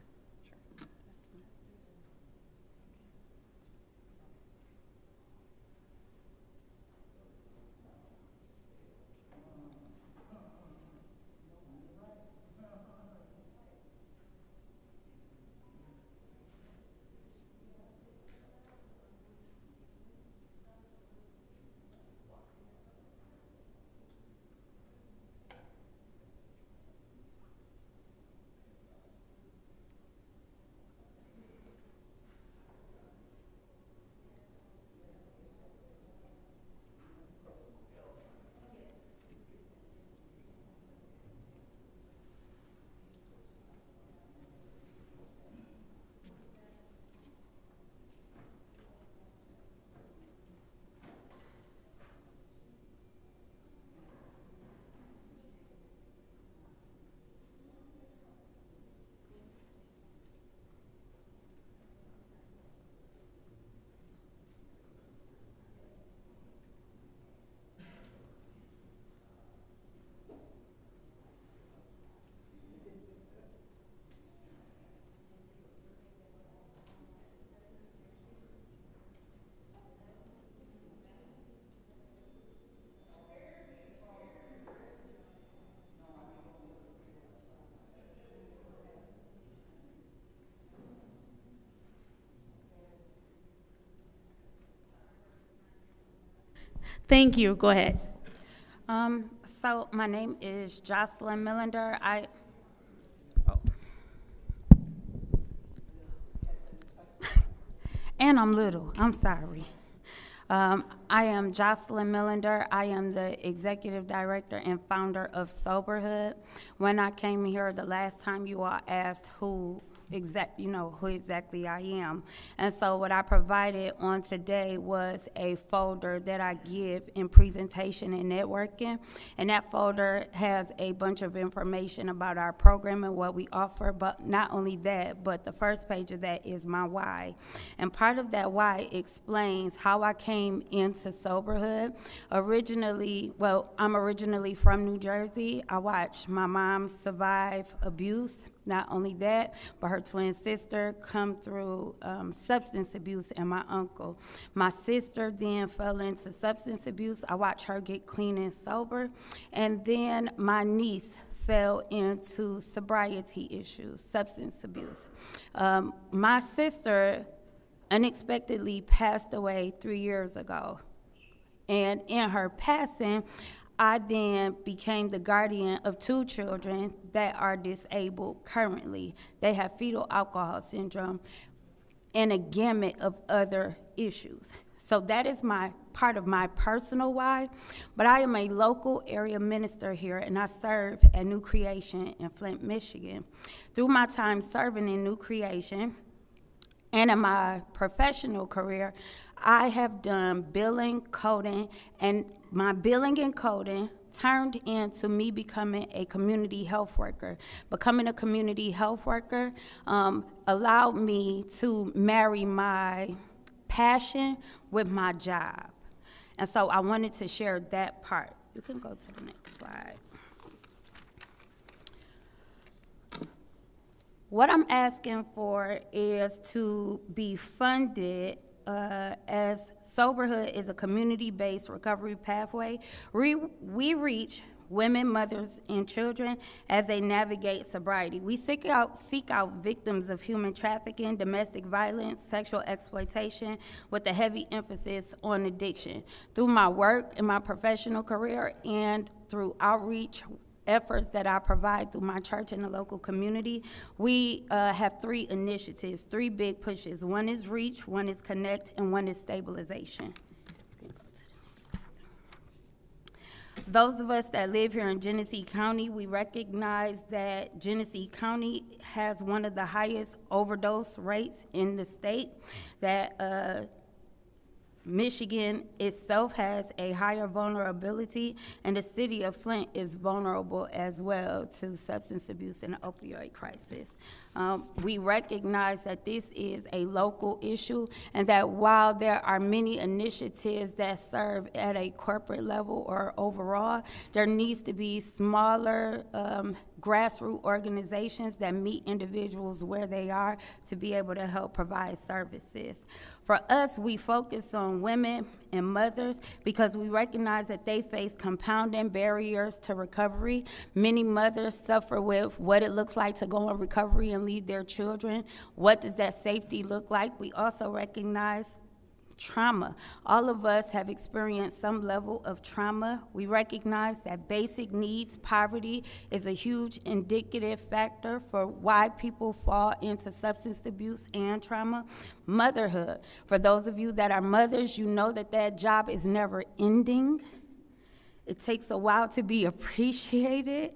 Thank you. Go ahead. So my name is Jocelyn Millender. And I'm little. I'm sorry. I am Jocelyn Millender. I am the executive director and founder of Soberhood. When I came here the last time, you all asked who who exactly I am. And so what I provided on today was a folder that I give in presentation and networking. And that folder has a bunch of information about our program and what we offer, but not only that, but the first page of that is my why. And part of that why explains how I came into soberhood. I'm originally from New Jersey. I watched my mom survive abuse. Not only that, but her twin sister come through substance abuse, and my uncle. My sister then fell into substance abuse. I watched her get clean and sober. And then my niece fell into sobriety issues, substance abuse. My sister unexpectedly passed away 3 years ago. And in her passing, I then became the guardian of 2 children that are disabled currently. They have fetal alcohol syndrome and a gamut of other issues. So that is part of my personal why, but I am a local area minister here, and I serve at New Creation in Flint, Michigan. Through my time serving in New Creation and in my professional career, I have done billing, coding, and my billing and coding turned into me becoming a community health worker. Becoming a community health worker allowed me to marry my passion with my job. And so I wanted to share that part. You can go to the next slide. What I'm asking for is to be funded as Soberhood is a community-based recovery pathway. We reach women, mothers, and children as they navigate sobriety. We seek out victims of human trafficking, domestic violence, sexual exploitation, with a heavy emphasis on addiction. Through my work in my professional career and through outreach efforts that I provide through my church and the local community, we have 3 initiatives, 3 big pushes. One is reach, one is connect, and one is stabilization. Those of us that live here in Genesee County, we recognize that Genesee County has one of the highest overdose rates in the state, that Michigan itself has a higher vulnerability, and the city of Flint is vulnerable as well to substance abuse and the opioid crisis. We recognize that this is a local issue, and that while there are many initiatives that serve at a corporate level or overall, there needs to be smaller grassroots organizations that meet individuals where they are to be able to help provide services. For us, we focus on women and mothers because we recognize that they face compounding barriers to recovery. Many mothers suffer with what it looks like to go in recovery and leave their children. What does that safety look like? We also recognize trauma. All of us have experienced some level of trauma. We recognize that basic needs, poverty, is a huge indicative factor for why people fall into substance abuse and trauma. Motherhood. For those of you that are mothers, you know that that job is never ending. It takes a while to be appreciated,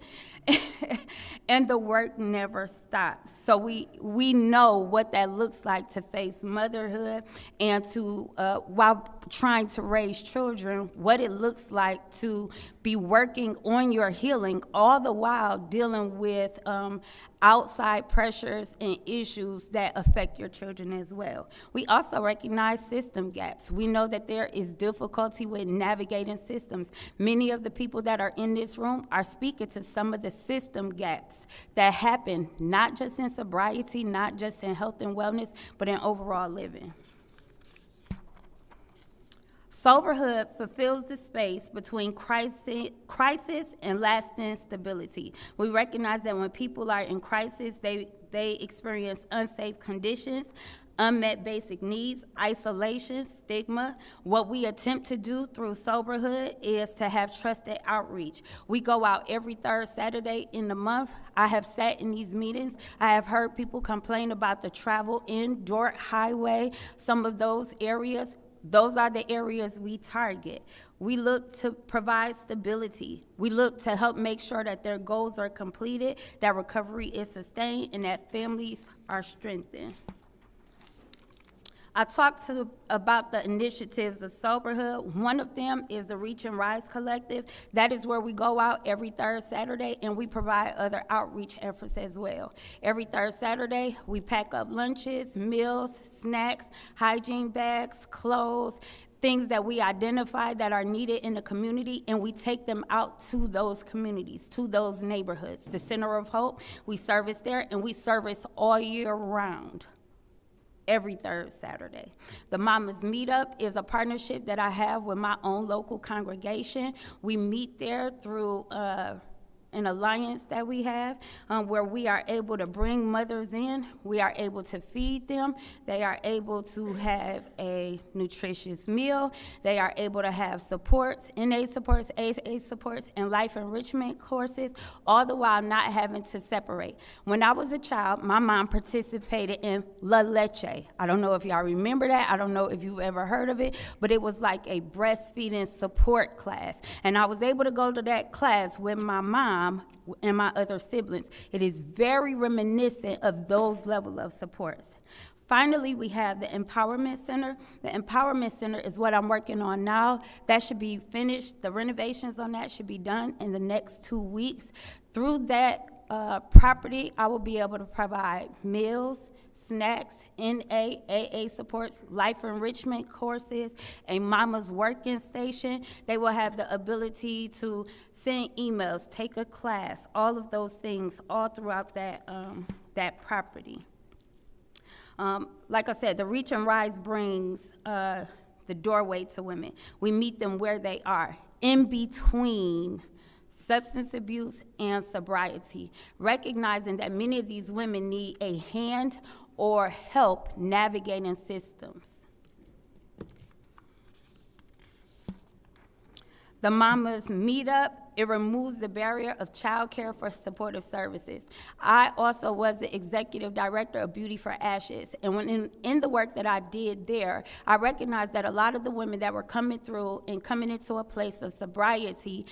and the work never stops. So we know what that looks like to face motherhood and to, while trying to raise children, what it looks like to be working on your healing, all the while dealing with outside pressures and issues that affect your children as well. We also recognize system gaps. We know that there is difficulty with navigating systems. Many of the people that are in this room are speaking to some of the system gaps that happen, not just in sobriety, not just in health and wellness, but in overall living. Soberhood fulfills the space between crisis and lasting stability. We recognize that when people are in crisis, they experience unsafe conditions, unmet basic needs, isolation, stigma. What we attempt to do through Soberhood is to have trusted outreach. We go out every 3rd Saturday in the month. I have sat in these meetings. I have heard people complain about the travel in Dordt Highway, some of those areas. those are the areas we target. We look to provide stability. We look to help make sure that their goals are completed, that recovery is sustained, and that families are strengthened. I talked about the initiatives of Soberhood. One of them is the Reach and Rise Collective. That is where we go out every third Saturday, and we provide other outreach efforts as well. Every third Saturday, we pack up lunches, meals, snacks, hygiene bags, clothes, things that we identify that are needed in the community, and we take them out to those communities, to those neighborhoods. The Center of Hope, we service there, and we service all year round, every third Saturday. The Mamas Meetup is a partnership that I have with my own local congregation. We meet there through an alliance that we have, where we are able to bring mothers in, we are able to feed them, they are able to have a nutritious meal, they are able to have supports, NA supports, AA supports, and life enrichment courses, all the while not having to separate. When I was a child, my mom participated in La Leche. I don't know if y'all remember that, I don't know if you've ever heard of it, but it was like a breastfeeding support class, and I was able to go to that class with my mom and my other siblings. It is very reminiscent of those level of supports. Finally, we have the Empowerment Center. The Empowerment Center is what I'm working on now. That should be finished. The renovations on that should be done in the next 2 weeks. Through that property, I will be able to provide meals, snacks, NA, AA supports, life enrichment courses, a mama's working station. They will have the ability to send emails, take a class, all of those things all throughout that, that property. Like I said, the Reach and Rise brings the doorway to women. We meet them where they are, in between substance abuse and sobriety, recognizing that many of these women need a hand or help navigating systems. The Mamas Meetup, it removes the barrier of childcare for supportive services. I also was the executive director of Beauty for Ashes, and when in the work that I did there, I recognized that a lot of the women that were coming through and coming into a place of sobriety,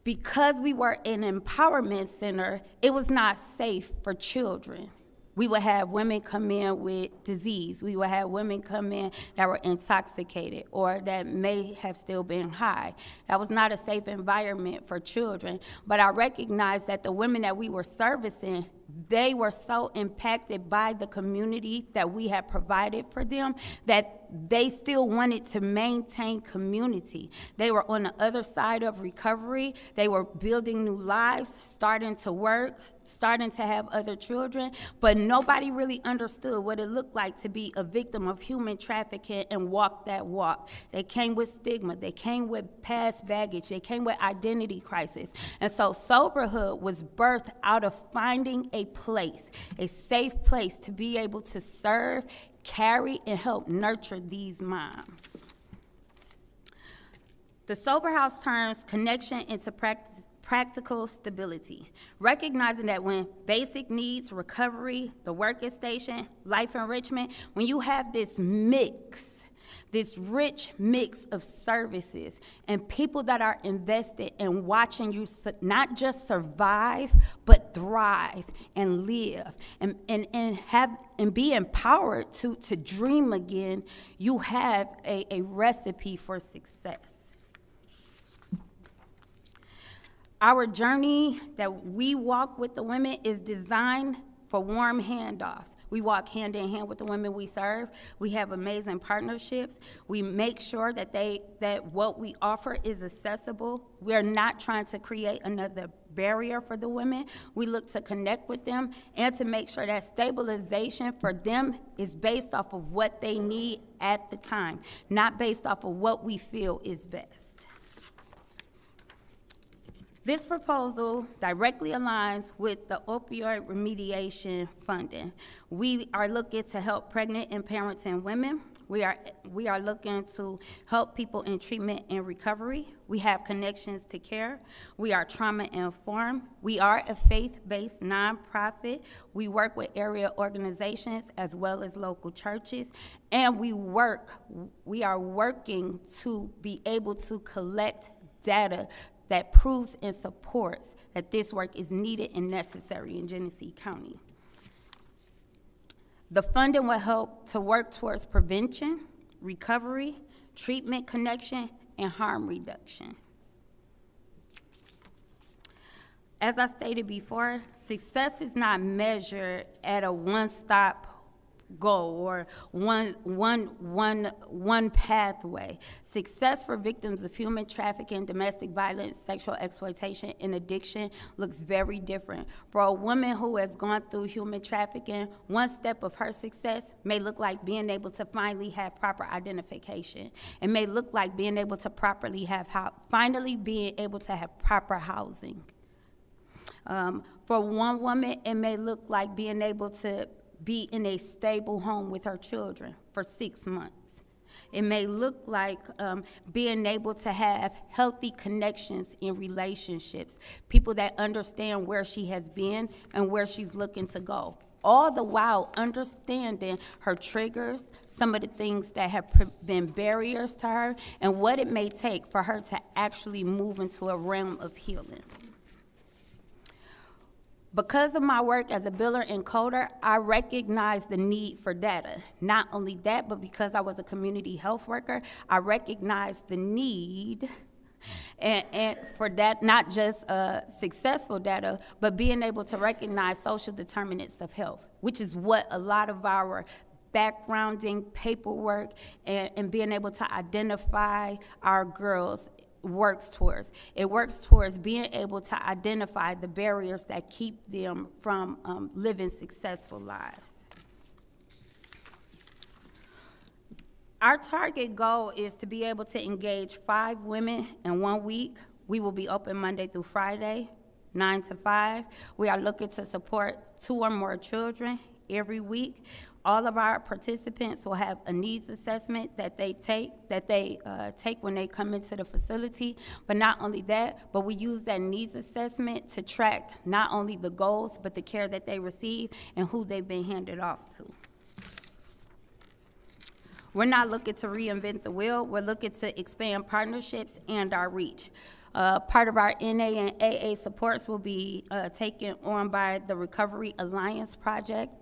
because we were an empowerment center, it was not safe for children. We would have women come in with disease. We would have women come in that were intoxicated or that may have still been high. That was not a safe environment for children. But I recognized that the women that we were servicing, they were so impacted by the community that we had provided for them that they still wanted to maintain community. They were on the other side of recovery. They were building new lives, starting to work, starting to have other children, but nobody really understood what it looked like to be a victim of human trafficking and walk that walk. They came with stigma. They came with past baggage. They came with identity crisis. And so Soberhood was birthed out of finding a place, a safe place to be able to serve, carry, and help nurture these moms. The Sober House turns connection into practical stability, recognizing that when basic needs, recovery, the working station, life enrichment, when you have this mix, this rich mix of services and people that are invested in watching you not just survive, but thrive and live and be empowered to dream again, you have a recipe for success. Our journey that we walk with the women is designed for warm handoffs. We walk hand in hand with the women we serve. We have amazing partnerships. We make sure that what we offer is accessible. We're not trying to create another barrier for the women. We look to connect with them and to make sure that stabilization for them is based off of what they need at the time, not based off of what we feel is best. This proposal directly aligns with the opioid remediation funding. We are looking to help pregnant and parenting women. We are looking to help people in treatment and recovery. We have connections to care. We are trauma informed. We are a faith-based nonprofit. We work with area organizations as well as local churches. And we are working to be able to collect data that proves and supports that this work is needed and necessary in Genesee County. The funding will help to work towards prevention, recovery, treatment connection, and harm reduction. As I stated before, success is not measured at a one-stop goal or one pathway. Success for victims of human trafficking, domestic violence, sexual exploitation, and addiction looks very different. For a woman who has gone through human trafficking, one step of her success may look like being able to finally have proper identification. It may look like being able to finally being able to have proper housing. For one woman, it may look like being able to be in a stable home with her children for 6 months. It may look like being able to have healthy connections in relationships, people that understand where she has been and where she's looking to go. All the while understanding her triggers, some of the things that have been barriers to her, and what it may take for her to actually move into a realm of healing. Because of my work as a biller and coder, I recognize the need for data. Not only that, but because I was a community health worker, I recognize the need and for that, not just successful data, but being able to recognize social determinants of health, which is what a lot of our backgrounding, paperwork, and being able to identify our girls works towards. It works towards being able to identify the barriers that keep them from living successful lives. Our target goal is to be able to engage 5 women in 1 week. We will be open Monday through Friday, 9 to 5. We are looking to support 2 or more children every week. All of our participants will have a needs assessment that they take when they come into the facility. But not only that, but we use that needs assessment to track not only the goals, but the care that they receive and who they've been handed off to. We're not looking to reinvent the wheel. We're looking to expand partnerships and our reach. Part of our NA and AA supports will be taken on by the Recovery Alliance Project.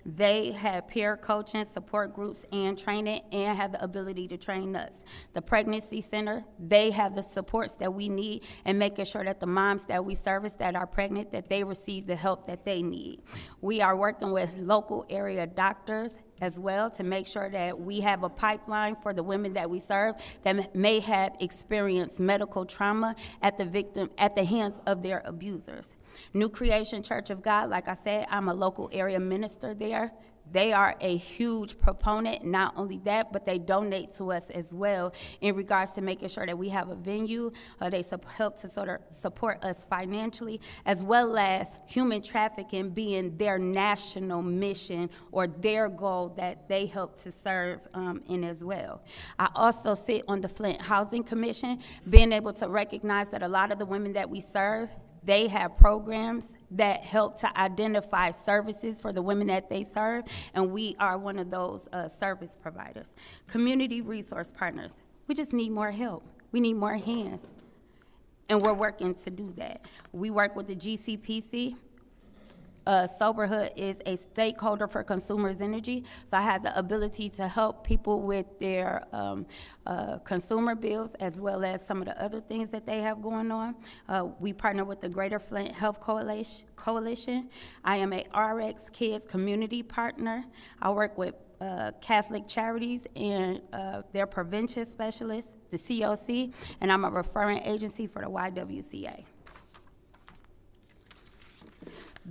They have peer coaching, support groups, and training, and have the ability to train us. The Pregnancy Center, they have the supports that we need and making sure that the moms that we service that are pregnant, that they receive the help that they need. We are working with local area doctors as well to make sure that we have a pipeline for the women that we serve that may have experienced medical trauma at the hands of their abusers. New Creation Church of God, like I said, I'm a local area minister there. They are a huge proponent. Not only that, but they donate to us as well in regards to making sure that we have a venue. They help to sort of support us financially, as well as human trafficking being their national mission or their goal that they help to serve in as well. I also sit on the Flint Housing Commission, being able to recognize that a lot of the women that we serve, they have programs that help to identify services for the women that they serve, and we are one of those service providers. Community resource partners, we just need more help. We need more hands, and we're working to do that. We work with the GCPC. Soberhood is a stakeholder for consumers' energy, so I have the ability to help people with their consumer bills as well as some of the other things that they have going on. We partner with the Greater Flint Health Coalition. I am a RX Kids community partner. I work with Catholic Charities and their prevention specialists, the COC, and I'm a referring agency for the YWCA.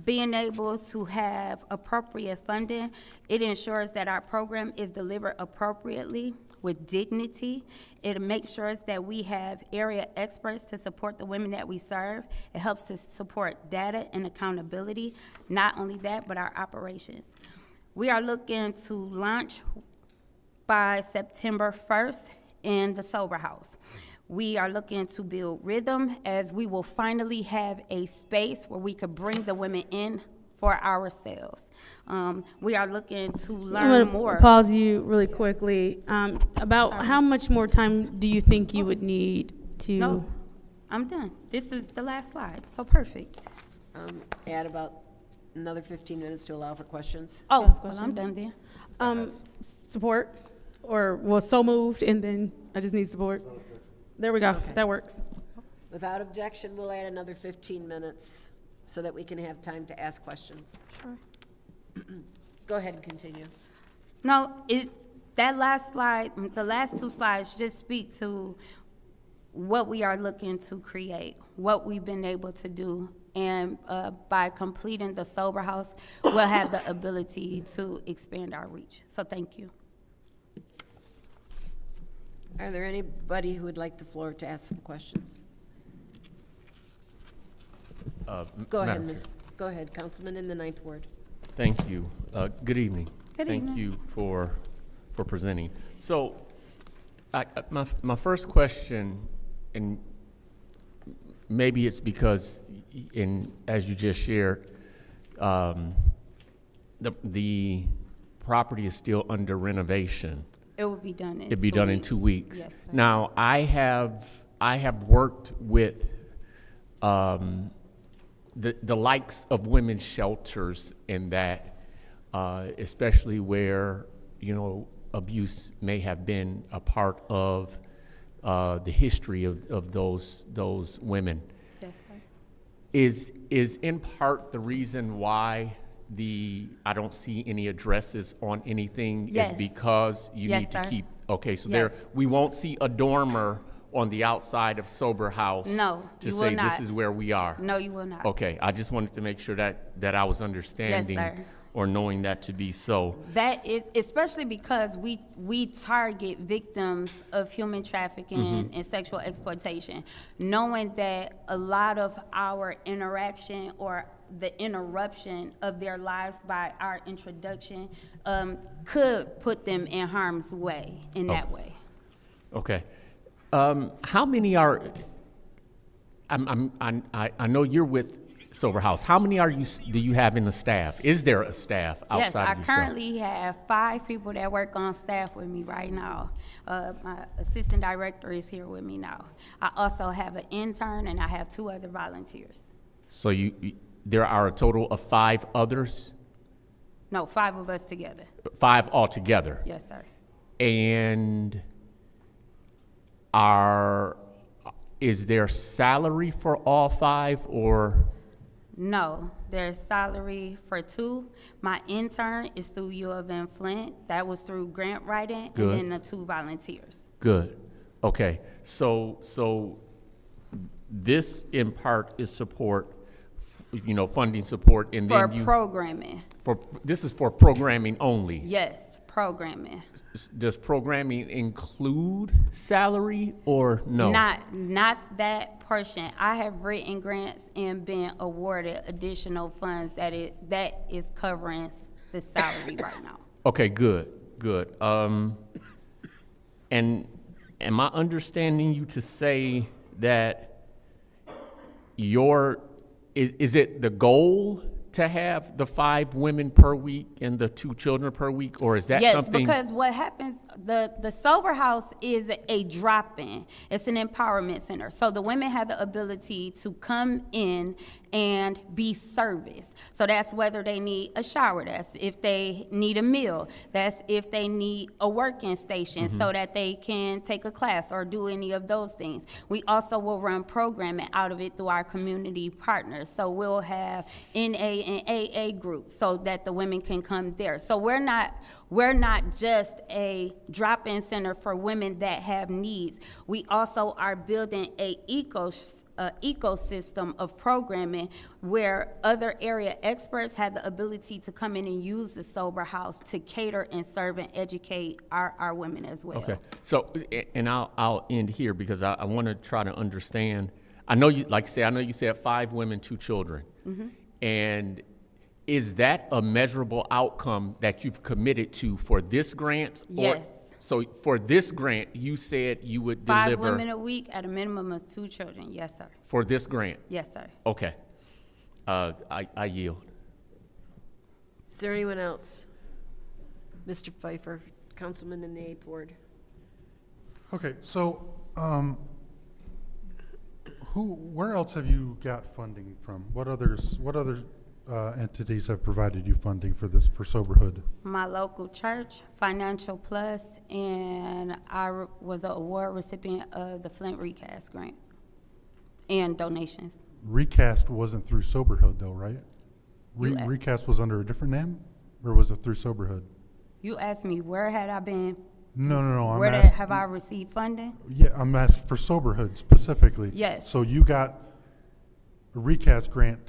Being able to have appropriate funding, it ensures that our program is delivered appropriately with dignity. It makes sure that we have area experts to support the women that we serve. It helps to support data and accountability. Not only that, but our operations. We are looking to launch by September 1st in the Sober House. We are looking to build rhythm as we will finally have a space where we could bring the women in for ourselves. We are looking to I'm learn gonna more. pause you really quickly. About how much more time do you think you would need to? No, I'm done. This is the last slide, so perfect. Add about another 15 minutes to allow for questions. Oh, well, I'm done then. Support, or, well, so moved, and then I just need support. There we go, that works. Without objection, we'll add another 15 minutes so that we can have time to ask questions. Sure. Go ahead and continue. No, that last slide, the last two slides just speak to what we are looking to create, what we've been able to do. And by completing the Sober House, we'll have the ability to expand our reach. So thank you. Are there anybody who would like the floor to ask some questions? Go ahead, Go ahead, Councilman in the 9th Ward. Thank you. Good evening. Good evening. Thank you for presenting. So, my first question, and maybe it's because, as you just shared, the property is still under renovation. It will be done in 2 weeks. It'd be done in 2 weeks. Yes, sir. Now, I have worked with the likes of women's shelters in that, especially where, abuse may have been a part of the history of those women. Yes, sir. Is in part the reason why I don't see any addresses on anything Yes. is because you Yes, need to sir. keep, okay, so Yes. we won't see a dormer on the outside of Sober House. No, to you will say not. this is where we are. No, you will not. Okay, I just wanted to make sure that I was understanding sir. or knowing that to be so. That is, especially because we target victims of human trafficking and sexual exploitation, knowing that a lot of our interaction or the interruption of their lives by our introduction could put them in harm's way in that way. Okay. How many are, I know you're with Sober House. How many do you have in the staff? Is there a staff outside Yes, I of yourself? currently have 5 people that work on staff with me right now. My assistant director is here with me now. I also have an intern and I have 2 other volunteers. So there are a total of 5 others? No, 5 of us together. 5 altogether? Yes, sir. And is there salary for all 5 or? No, there's salary for 2. My intern is through U of M Flint. That was through grant writing. Good. And then the 2 volunteers. Good. Okay. So this in part is support, funding support, and For then programming. This is for programming only. Yes, programming. Does programming include salary or no? Not that portion. I have written grants and been awarded additional funds that is covering the salary right now. Okay, good. And am I understanding you to say that is it the goal to have the 5 women per week and the 2 children per week, or is that something? Yes, because what happens, the Sober House is a drop-in. It's an empowerment center. So the women have the ability to come in and be serviced. So that's whether they need a shower, that's if they need a meal, that's if they need a working station so that they can take a class or do any of those things. We also will run programming out of it through our community partners. So we'll have NA and AA groups so that the women can come there. So we're not just a drop-in center for women that have needs. We also are building a ecosystem of programming where other area experts have the ability to come in and use the Sober House to cater and serve and educate our women as well. Okay, so, and I'll end here because I want to try to understand. I know you said 5 women, 2 children. And is that a measurable outcome that you've committed to for this grant? Yes. So for this grant, you said you would 5 deliver women a week at a minimum of 2 children. Yes, sir. for this grant? Yes, sir. Okay. I yield. Is there anyone else? Mr. Pfeiffer, Councilman in the 8th Ward. Okay, so, where else have you got funding from? What other entities have provided you funding for this, for Soberhood? My local church, Financial Plus, and I was an award recipient of the Flint Recast Grant and donations. Recast wasn't through Soberhood though, right? Recast was under a different name, or was it through Soberhood? You asked me where had I been, No, where have I received funding? Yeah, I'm asking for Soberhood specifically. Yes. So you got a recast grant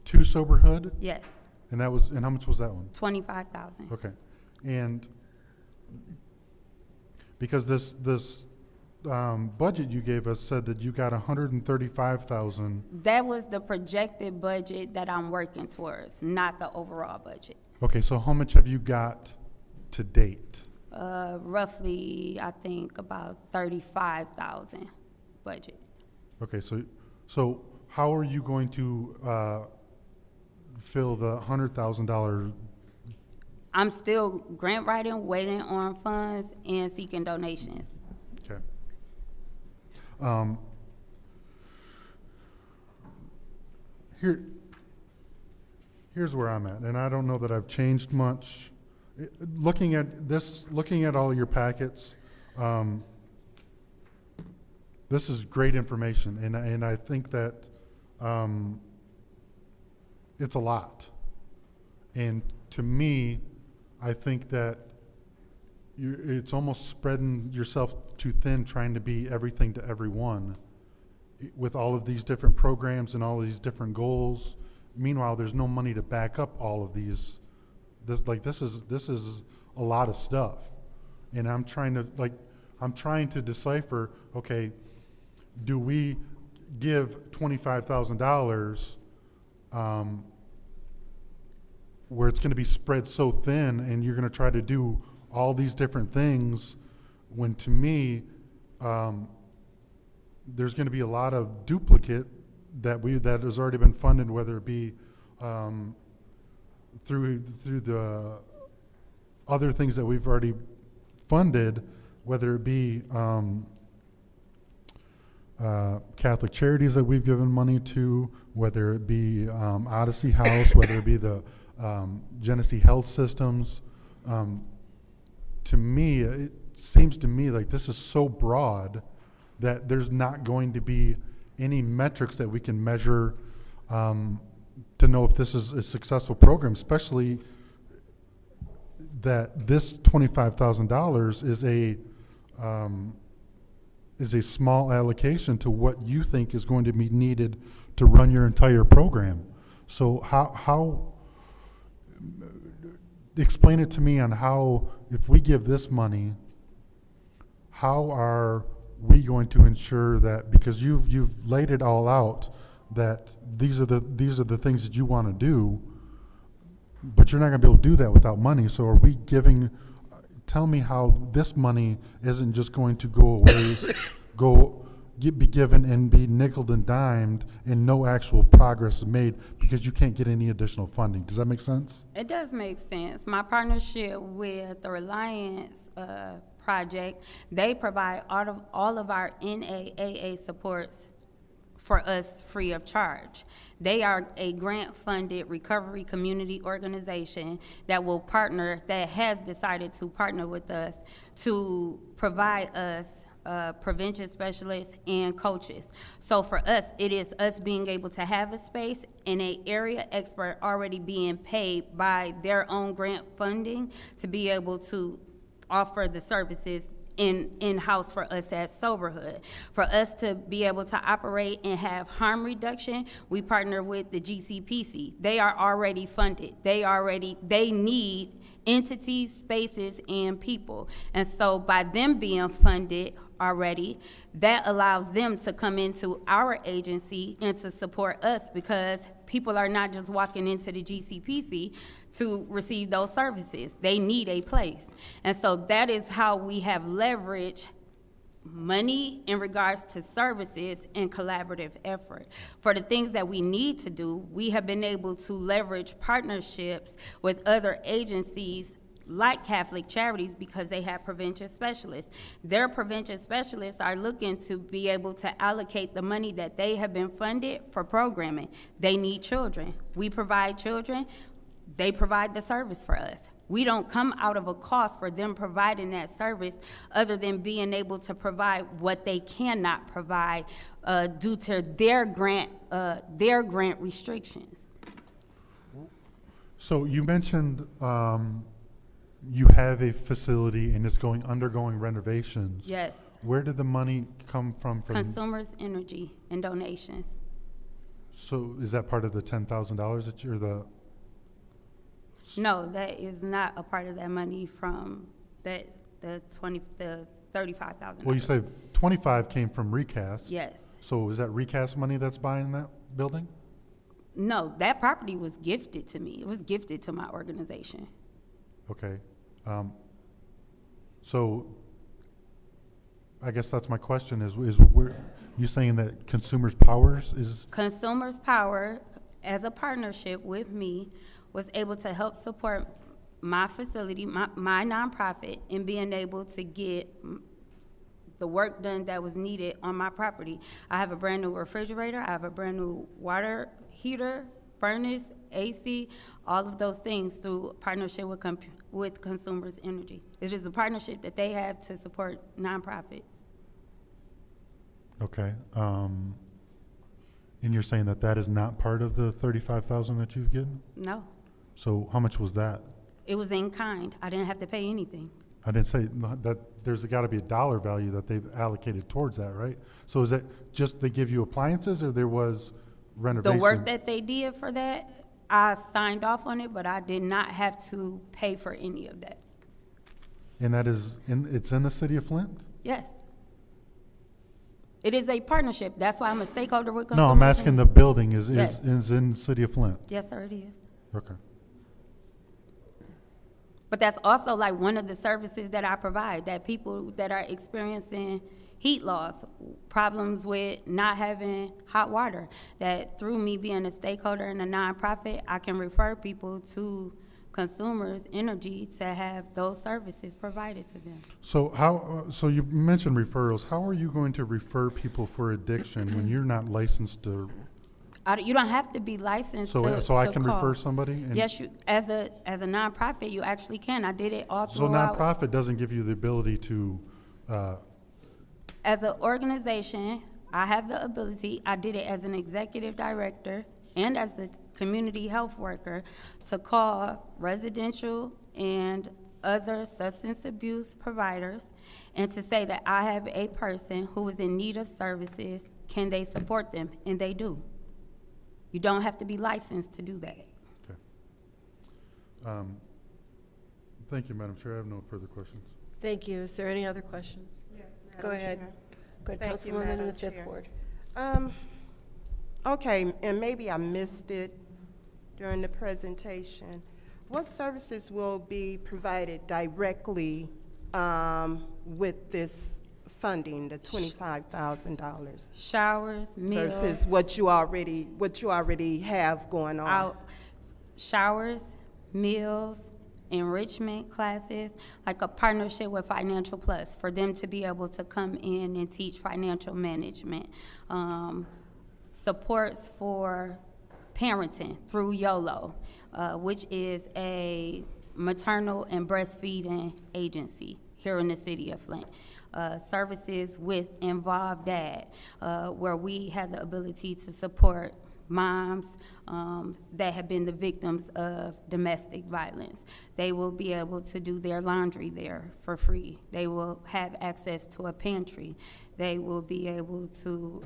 to Soberhood? Yes. And how much was that one? $25,000. Okay. And because this budget you gave us said that you got $135,000. That was the projected budget that I'm working towards, not the overall budget. Okay, so how much have you got to date? Roughly, I think about 35,000 budget. Okay, so how are you going to fill the $100,000? I'm still grant writing, waiting on funds, and seeking donations. Okay. Here's where I'm at, and I don't know that I've changed much. Looking at all your packets, this is great information, and I think that it's a lot. And to me, I think that it's almost spreading yourself too thin trying to be everything to everyone with all of these different programs and all of these different goals. Meanwhile, there's no money to back up all of these. This is a lot of stuff. And I'm trying to decipher, okay, do we give $25,000 where it's going to be spread so thin and you're going to try to do all these different things when, to me, there's going to be a lot of duplicate that has already been funded, whether it be through the other things that we've already funded, whether it be Catholic Charities that we've given money to, whether it be Odyssey House, whether it be the Genesee Health Systems. To me, it seems to me like this is so broad that there's not going to be any metrics that we can measure to know if this is a successful program, especially that this $25,000 is a small allocation to what you think is going to be needed to run your entire program. So how explain it to me on how, if we give this money, how are we going to ensure that, because you've laid it all out, that these are the things that you want to do, but you're not going to be able to do that without money. So are we giving? Tell me how this money isn't just going to go away, be given and be nickeled and dimed, and no actual progress is made because you can't get any additional funding. Does that make sense? It does make sense. My partnership with the Reliance Project, they provide all of our NAAA supports for us free of charge. They are a grant-funded recovery community organization that has decided to partner with us to provide us prevention specialists and coaches. So for us, it is us being able to have a space and an area expert already being paid by their own grant funding to be able to offer the services in-house for us at Soberhood. For us to be able to operate and have harm reduction, we partner with the GCPC. They are already funded. They need entities, spaces, and people. And so by them being funded already, that allows them to come into our agency and to support us, because people are not just walking into the GCPC to receive those services. They need a place. And so that is how we have leveraged money in regards to services and collaborative effort. For the things that we need to do, we have been able to leverage partnerships with other agencies like Catholic Charities because they have prevention specialists. Their prevention specialists are looking to be able to allocate the money that they have been funded for programming. They need children. We provide children. They provide the service for us. We don't come out of a cost for them providing that service other than being able to provide what they cannot provide due to their grant restrictions. So you mentioned you have a facility and it's undergoing renovations. Yes. Where did the money come from? Consumers Energy and donations. So is that part of the $10,000 that you're the? No, that is not a part of that money from the $35,000. Well, you say 25 came from recast. Yes. So is that recast money that's buying that building? No, that property was gifted to me. It was gifted to my organization. Okay. So I guess that's my question is where you saying that Consumers Powers is? Consumers Power, as a partnership with me, was able to help support my facility, my nonprofit, in being able to get the work done that was needed on my property. I have a brand new refrigerator, I have a brand new water heater, furnace, AC, all of those things through partnership with Consumers Energy. It is a partnership that they have to support nonprofits. Okay. And you're saying that is not part of the $35,000 that you've given? No, So how much was that? it was in kind. I didn't have to pay anything. I didn't say that there's got to be a dollar value that they've allocated towards that, right? So is that just they give you appliances or there was renovation? The work that they did for that, I signed off on it, but I did not have to pay for any of that. And that is, it's in the city of Flint? Yes. It is a partnership. That's why I'm a stakeholder with No, Consumers. I'm asking the building is Yes. in the city of Flint? Yes, sir, it is. Okay. But that's also like one of the services that I provide, that people that are experiencing heat loss, problems with not having hot water, that through me being a stakeholder in a nonprofit, I can refer people to Consumers Energy to have those services provided to them. So so you mentioned referrals. How are you going to refer people for addiction when you're not licensed to? You don't have to be licensed So to I can call. refer somebody? And Yes, as a nonprofit, you actually can. I did it all So throughout. nonprofit doesn't give you the ability to, As an organization, I have the ability, I did it as an executive director and as a community health worker, to call residential and other substance abuse providers and to say that I have a person who is in need of services, can they support them? And they do. You don't have to be licensed to do that. okay. Thank you, Madam Chair. I have no further questions. Thank you. Is there any other questions? Yes, Go ahead. Go ahead, Thank you, Councilwoman in Madam the Fifth Chair. Ward. Okay, and maybe I missed it during the presentation. What services will be provided directly with this funding, the $25,000? Showers, meals. Versus what you already have going on? Showers, meals, enrichment classes, like a partnership with Financial Plus for them to be able to come in and teach financial management. Supports for parenting through YOLO, which is a maternal and breastfeeding agency here in the city of Flint. Services with Involved Dad, where we have the ability to support moms that have been the victims of domestic violence. They will be able to do their laundry there for free. They will have access to a pantry. They will be able to,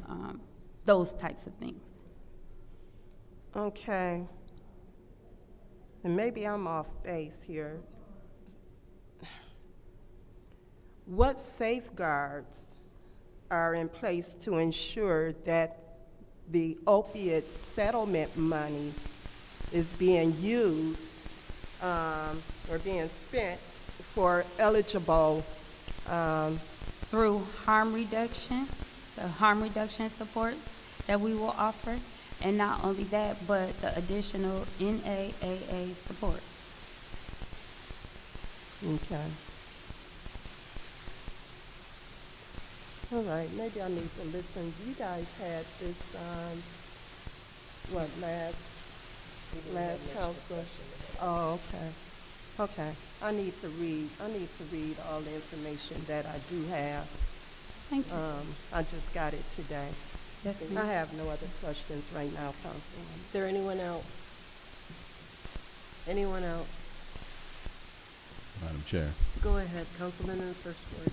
those types of things. Okay. And maybe I'm off base here. What safeguards are in place to ensure that the opiate settlement money is being used or being spent for eligible Through harm reduction, the harm reduction supports that we will offer. And not only that, but the additional NAAA supports. Okay. All right, maybe I need to listen. You guys had this, last council? Oh, okay. Okay. I need to read all the information that I do have. Thank you. I just got it today. Yes, I ma'am. have no other questions right now, Councilwoman. Is there anyone else? Anyone else? Madam Chair, Go ahead, Councilman in the first ward.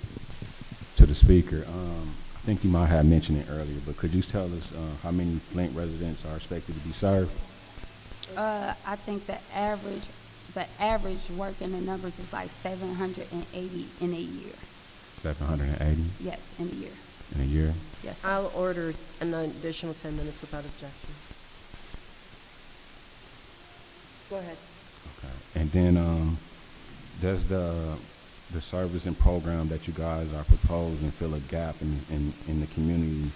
to the speaker, I think you might have mentioned it earlier, but could you tell us how many Flint residents are expected to be served? I think the average work in the numbers is like 780 in a year. 780 Yes, in a year. in a year? Yes. I'll order an additional 10 minutes without objection. Go ahead. Okay. And then, does the service and program that you guys are proposing fill a gap in the community?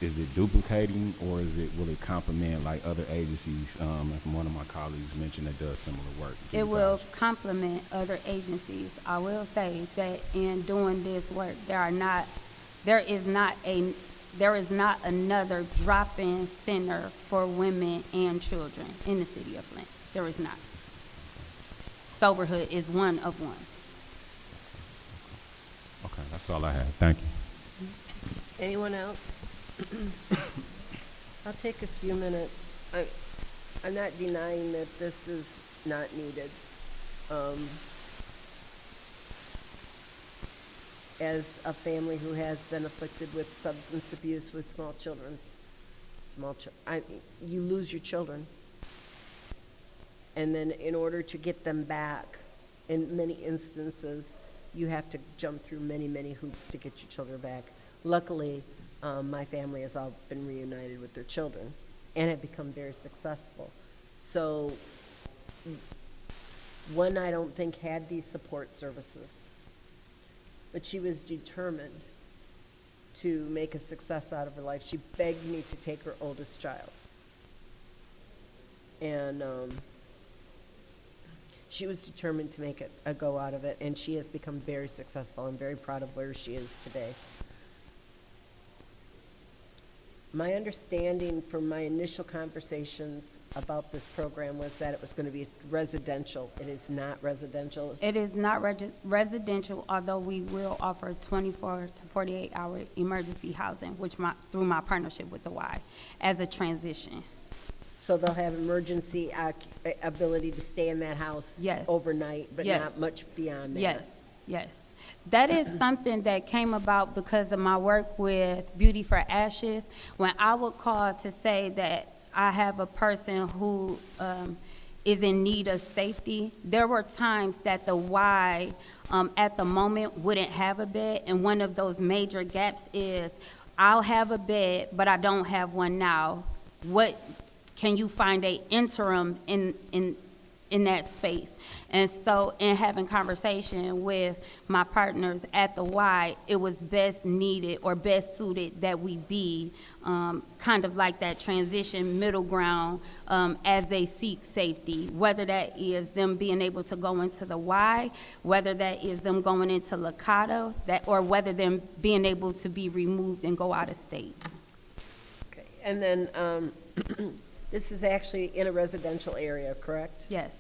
Is it duplicating, or will it complement like other agencies, as one of my colleagues mentioned that does similar work? to It you will guys? complement other agencies. I will say that in doing this work, there is not another drop-in center for women and children in the city of Flint. There is not. Soberhood is one of one. Okay, that's all I had. Thank you. Anyone else? I'll take a few minutes. I'm not denying that this is not needed. As a family who has been afflicted with substance abuse with you lose your children. And then in order to get them back, in many instances, you have to jump through many, many hoops to get your children back. Luckily, my family has all been reunited with their children and have become very successful. So one I don't think had these support services, but she was determined to make a success out of her life. She begged me to take her oldest child. And she was determined to make a go out of it, and she has become very successful. I'm very proud of where she is today. My understanding from my initial conversations about this program was that it was going to be residential. It is not residential. It is not residential, although we will offer 24 to 48-hour emergency housing, which through my partnership with the Y, as a transition. So they'll have emergency ability to stay in that house Yes. overnight, but Yes. not much beyond that. Yes, yes. That is something that came about because of my work with Beauty for Ashes. When I would call to say that I have a person who is in need of safety, there were times that the Y at the moment wouldn't have a bed, and one of those major gaps is, I'll have a bed, but I don't have one now. What can you find a interim in that space? And so in having conversation with my partners at the Y, it was best needed or best suited that we be kind of like that transition middle ground as they seek safety, whether that is them being able to go into the Y, whether that is them going into Licata, or whether them being able to be removed and go out of state. Okay. And then this is actually in a residential area, correct? Yes.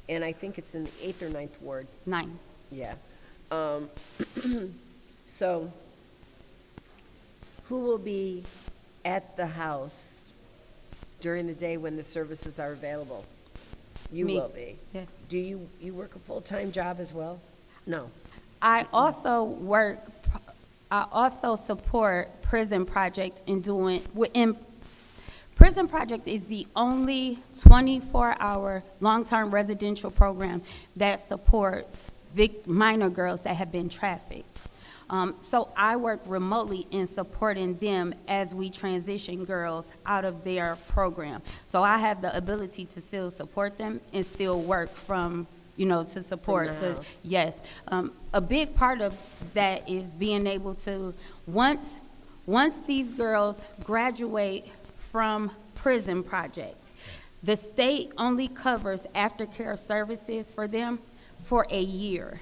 And I think it's in the 8th or 9th ward. 9. Yeah. So who will be at the house during the day when the services are available? You Me. will be. Yes. Do you work a full-time job as well? No. I also support Prison Project Prison Project is the only 24-hour long-term residential program that supports minor girls that have been trafficked. So I work remotely in supporting them as we transition girls out of their program. So I have the ability to still support them and still work from, to support From the the, house. yes. A big part of that is being able to, once these girls graduate from prison project, the state only covers aftercare services for them for a year.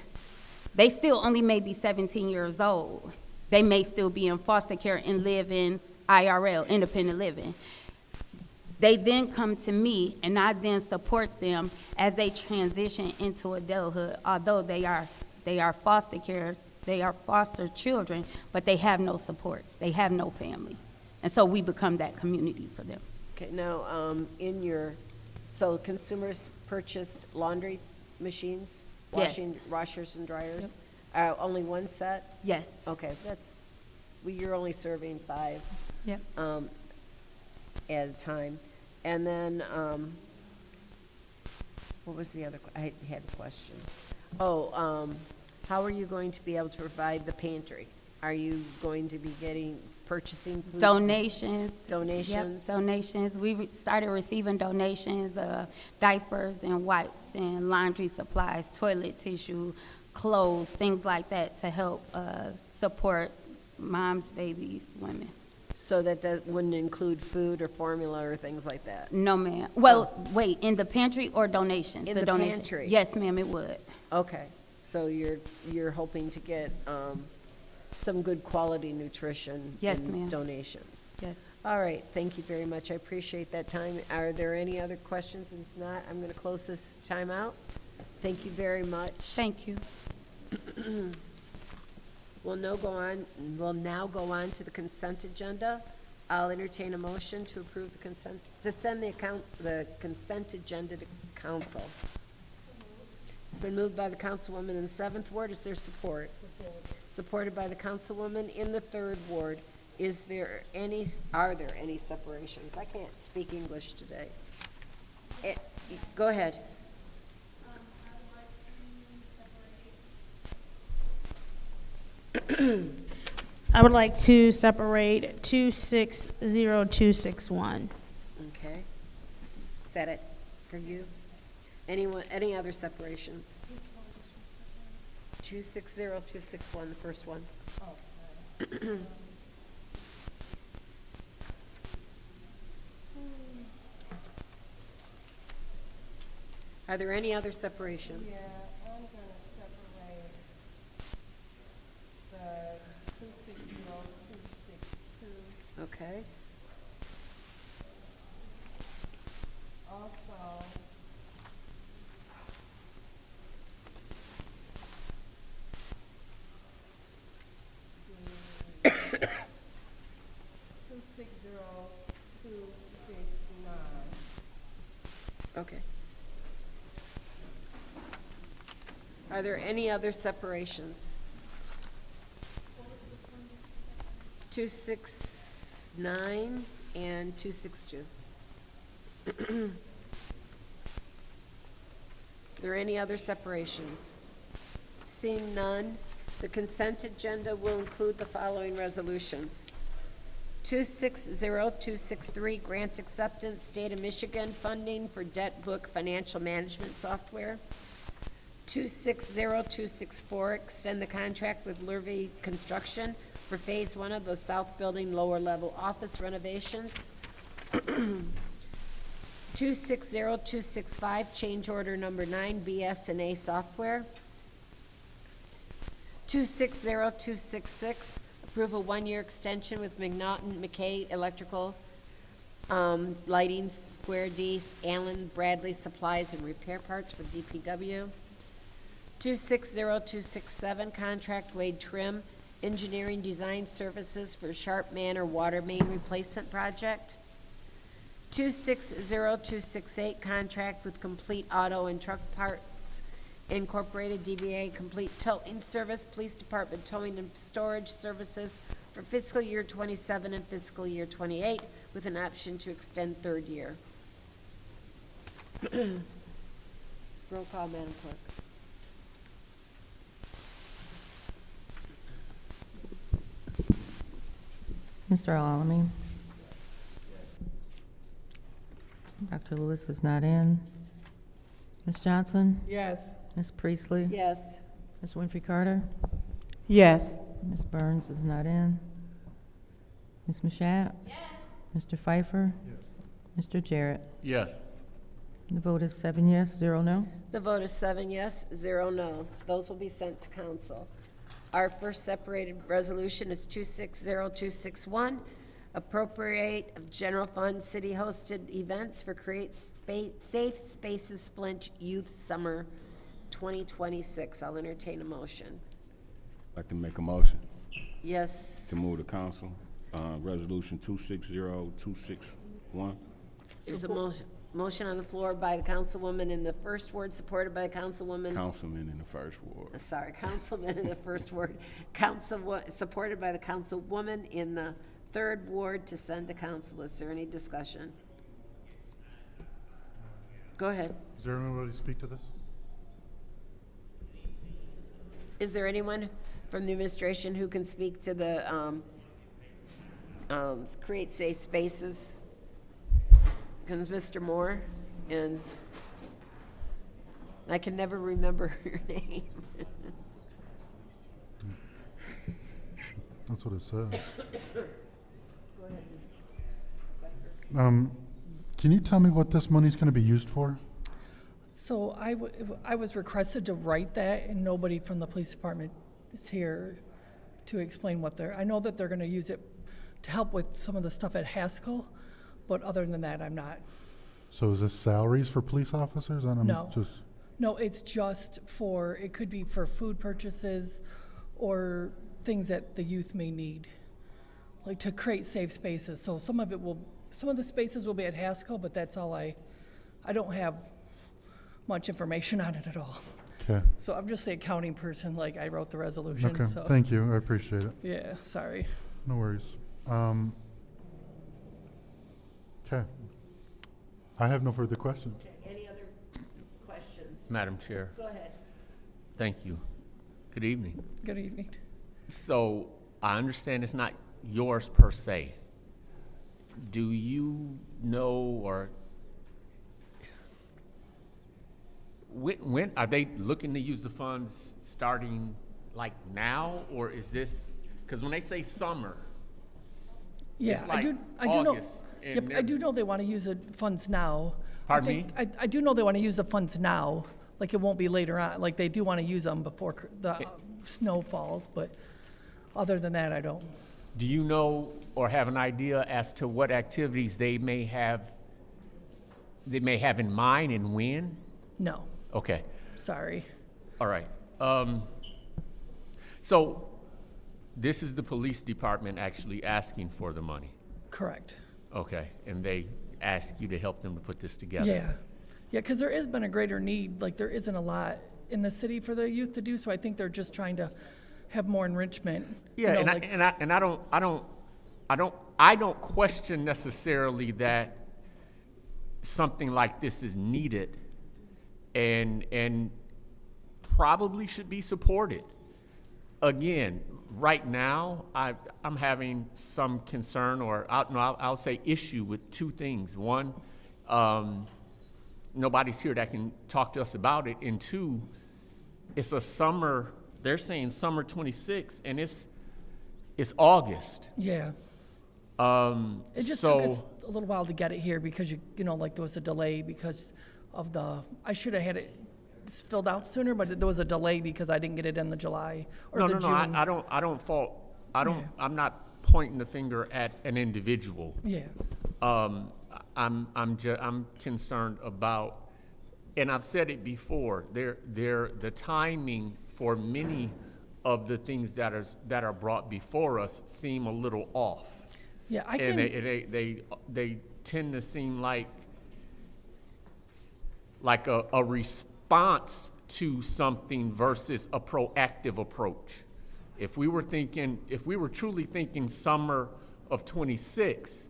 They still only may be 17 years old. They may still be in foster care and live in IRL, independent living. They then come to me, and I then support them as they transition into adulthood, although they are foster care, they are foster children, but they have no supports. They have no family. And so we become that community for them. Okay, now, so consumers purchased laundry machines, Yes. washers and dryers? Yep. Only one set? Yes. Okay, you're only serving 5. Yep. At a time. And then, what was the other, I had a question. How are you going to be able to provide the pantry? Are you going to be purchasing food? Donations. Donations? Yep, donations. We started receiving donations of diapers and wipes and laundry supplies, toilet tissue, clothes, things like that to help support moms, babies, women. So that wouldn't include food or formula or things like that? No, ma'am. Well, wait, in the pantry or donations? In the donation. pantry? Yes, ma'am, it would. Okay, so you're hoping to get some good quality nutrition Yes, in ma'am. donations? Yes. All right, thank you very much. I appreciate that time. Are there any other questions? And if not, I'm going to close this time out. Thank you very much. Thank you. We'll now go on to the consent agenda. I'll entertain a motion to approve to send the consent agenda to council. It's been moved by the councilwoman in the 7th ward. Is there support? Supported by the councilwoman in the 3rd ward. Are there any separations? I can't speak English today. Go ahead. I would like to separate 260261. Okay. Is that it for you? Any other separations? 260261, the first one. Are there any other separations? Yeah, I'm gonna separate the 260262. Okay. Also, the 260269. Okay. Are there any other separations? 269 and 262. Are there any other separations? Seeing none, the consent agenda will include the following resolutions. 260263, grant acceptance, State of Michigan funding for debt book financial management software. 260264, extend the contract with Lurvy Construction for Phase 1 of the South Building lower level office renovations. 260265, change order number 9, BS&A software. 260266, approve a 1-year extension with McNaughton McKay Electrical, Lighting, Square D, Allen Bradley Supplies and Repair Parts for DPW. 260267, contract Wade Trim, Engineering Design Services for Sharp Manor Water Main Replacement Project. 260268, contract with Complete Auto and Truck Parts Incorporated, DBA Complete Towing Service, Police Department Towing and Storage Services for fiscal year 27 and fiscal year 28, with an option to extend 3rd year. Roll call, Madam Clerk. Mr. Alamin? Dr. Lewis is not in. Ms. Johnson? Yes. Ms. Priestley? Yes. Ms. Winfrey Carter? Yes. Ms. Burns is not in. Ms. Mashat? Yes. Mr. Pfeiffer? Yes. Mr. Jarrett? Yes. The vote is 7 yes, 0 no. The vote is 7 yes, 0 no. Those will be sent to council. Our first separated resolution is 260261, appropriate of general fund city-hosted events for Safe Spaces Flint Youth Summer 2026. I'll entertain a motion. I'd like to make a motion Yes. to move to council, resolution 260261. There's a motion on the floor by the councilwoman in the first ward, supported by the councilwoman. Councilman in the first ward. Sorry, councilman in the first ward, supported by the councilwoman in the third ward to send to council. Is there any discussion? Go ahead. Is there anyone ready to speak to this? Is there anyone from the administration who can speak to the Create Safe Spaces? Comes Mr. Moore, and I can never remember your name. That's what it says. Go ahead, Can you tell me what this money's going to be used for? So I was requested to write that, and nobody from the police department is here to explain what I know that they're gonna use it to help with some of the stuff at Haskell, but other than that, I'm not. So is this salaries for police officers? No. No, it's just it could be for food purchases or things that the youth may need, like to create safe spaces. So some of the spaces will be at Haskell, but that's all I don't have much information on it at all. Okay. So I'm just the accounting person, like I wrote the resolution, Okay, so. thank you, I appreciate it. Yeah, sorry. No worries. Okay. I have no further questions. Okay, any other questions? Madam Chair. Go ahead. Thank you. Good evening. Good evening. So I understand it's not yours per se. Do you know, or when are they looking to use the funds, starting like now, or is this, because when they say summer, Yeah, it's like I do know. August, and Yep, I they're- do know they want to use the funds now. Pardon me? I do know they want to use the funds now, like it won't be later on, like they do want to use them before the snow falls, but other than that, I don't. Do you know or have an idea as to what activities they may have in mind and when? No, Okay, sorry. all right. So this is the police department actually asking for the money? Correct. Okay, and they ask you to help them to put this together? Yeah, because there has been a greater need, like there isn't a lot in the city for the youth to do, so I think they're just trying to have more enrichment. you Yeah, know, and like- I don't question necessarily that something like this is needed and probably should be supported. Again, right now, I'm having some concern, or I'll say issue with two things. One, nobody's here that can talk to us about it, and two, it's a summer. They're saying summer 26, and it's August. Yeah. It just so, took us a little while to get it here because like there was a delay because of I should have had it filled out sooner, but there was a delay because I didn't get it in the July or June. I'm not pointing the finger at an individual. Yeah. I'm concerned about, and I've said it before, the timing for many of the things that are brought before us seem a little off. Yeah, And they tend to seem like a response to something versus a proactive approach. If we were truly thinking summer of 26,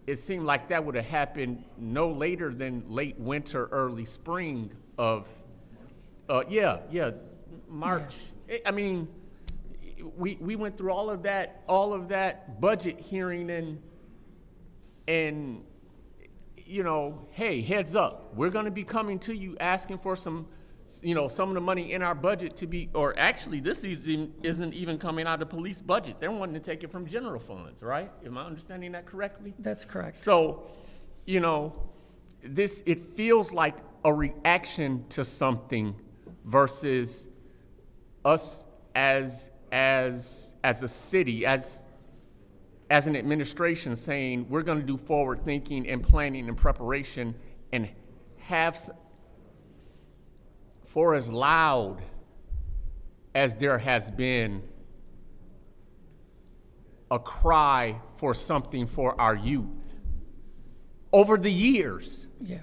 it seemed like that would have happened no later than late winter, early spring of, March. I mean, we went through all of that budget hearing and, you know, hey, heads up, we're gonna be coming to you asking for some of the money in our budget to be, or actually, this isn't even coming out of the police budget. They're wanting to take it from general funds, right? Am I understanding that correctly? That's correct. So, it feels like a reaction to something versus us as a city, as an administration saying, we're gonna do forward thinking and planning and preparation and have, for as loud as there has been a cry for something for our youth over the years. Yeah.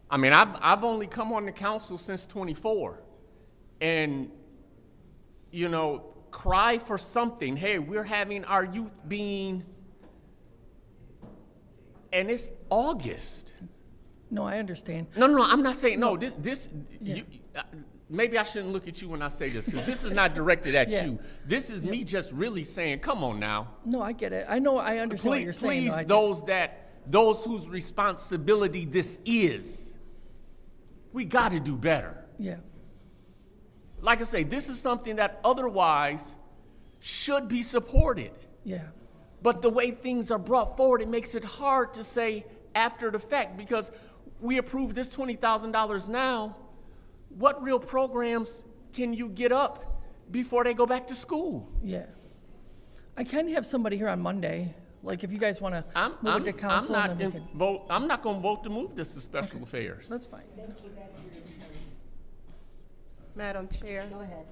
I mean, I've only come on the council since 24, and cry for something. Hey, we're having our youth being, and it's August. No, I understand. No, I'm not saying, no, this Yeah. maybe I shouldn't look at you when I say this, because this is not directed at Yeah. you. This is me just really saying, come on now. No, I get it. I know, I understand what you're saying. Please, though. those whose responsibility this is, we got to do better. Yeah. Like I say, this is something that otherwise should be supported. Yeah. But the way things are brought forward, it makes it hard to say after the fact, because we approve this $20,000 now. What real programs can you get up before they go back to school? Yeah. I can have somebody here on Monday, like if you guys want to move it to council. I'm and then we can. not going to vote to move this to special affairs. That's fine. Madam Chair. Go ahead.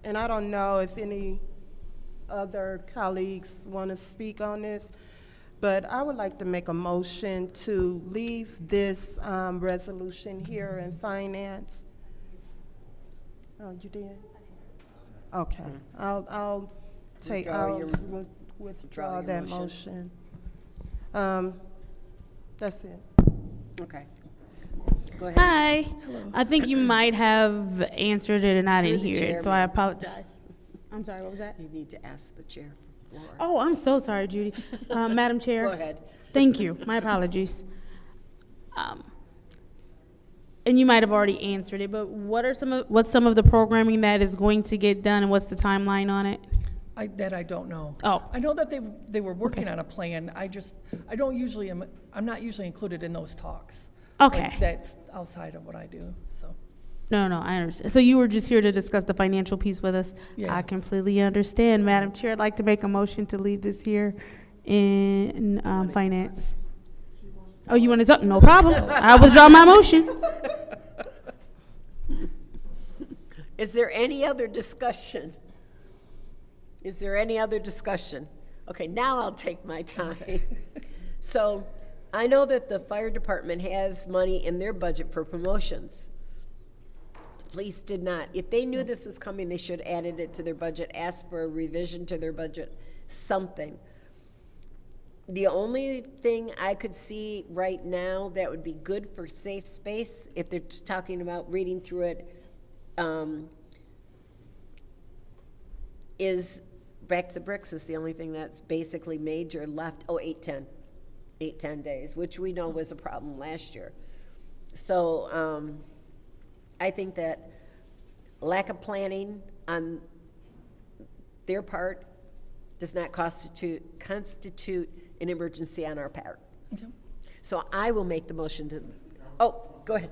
And I don't know if any other colleagues want to speak on this, but I would like to make a motion to leave this resolution here in finance. Oh, you did? Okay. I'll withdraw your that motion. motion. That's it. Okay. Go ahead. Hi. I think you might have answered it and I You're didn't the hear it, so I chairman. apologize. I'm sorry, what was that? You need to ask the chair for the floor. Oh, I'm so sorry, Judy. Madam Chair. Go ahead. Thank you. My apologies. And you might have already answered it, but what's some of the programming that is going to get done, and what's the timeline on it? I don't know. Oh. I know that they were working on a plan. I'm not usually included in those talks. Okay. Like, that's outside of what I do, so. No, I understand. So you were just here to discuss the financial piece with us? Yeah. I completely understand. Madam Chair, I'd like to make a motion to leave this here in finance. Oh, you want to talk? No problem. I withdraw my motion. Is there any other discussion? Is there any other discussion? Okay, now I'll take my time. So I know that the fire department has money in their budget for promotions. The police did not. If they knew this was coming, they should have added it to their budget, asked for a revision to their budget, something. The only thing I could see right now that would be good for safe space, if they're talking about reading through it, is Back to the Bricks is the only thing that's basically major left. Oh, 8-10 days, which we know was a problem last year. So I think that lack of planning on their part does not constitute an emergency on our part. Okay. So I will make the motion to, oh, go ahead.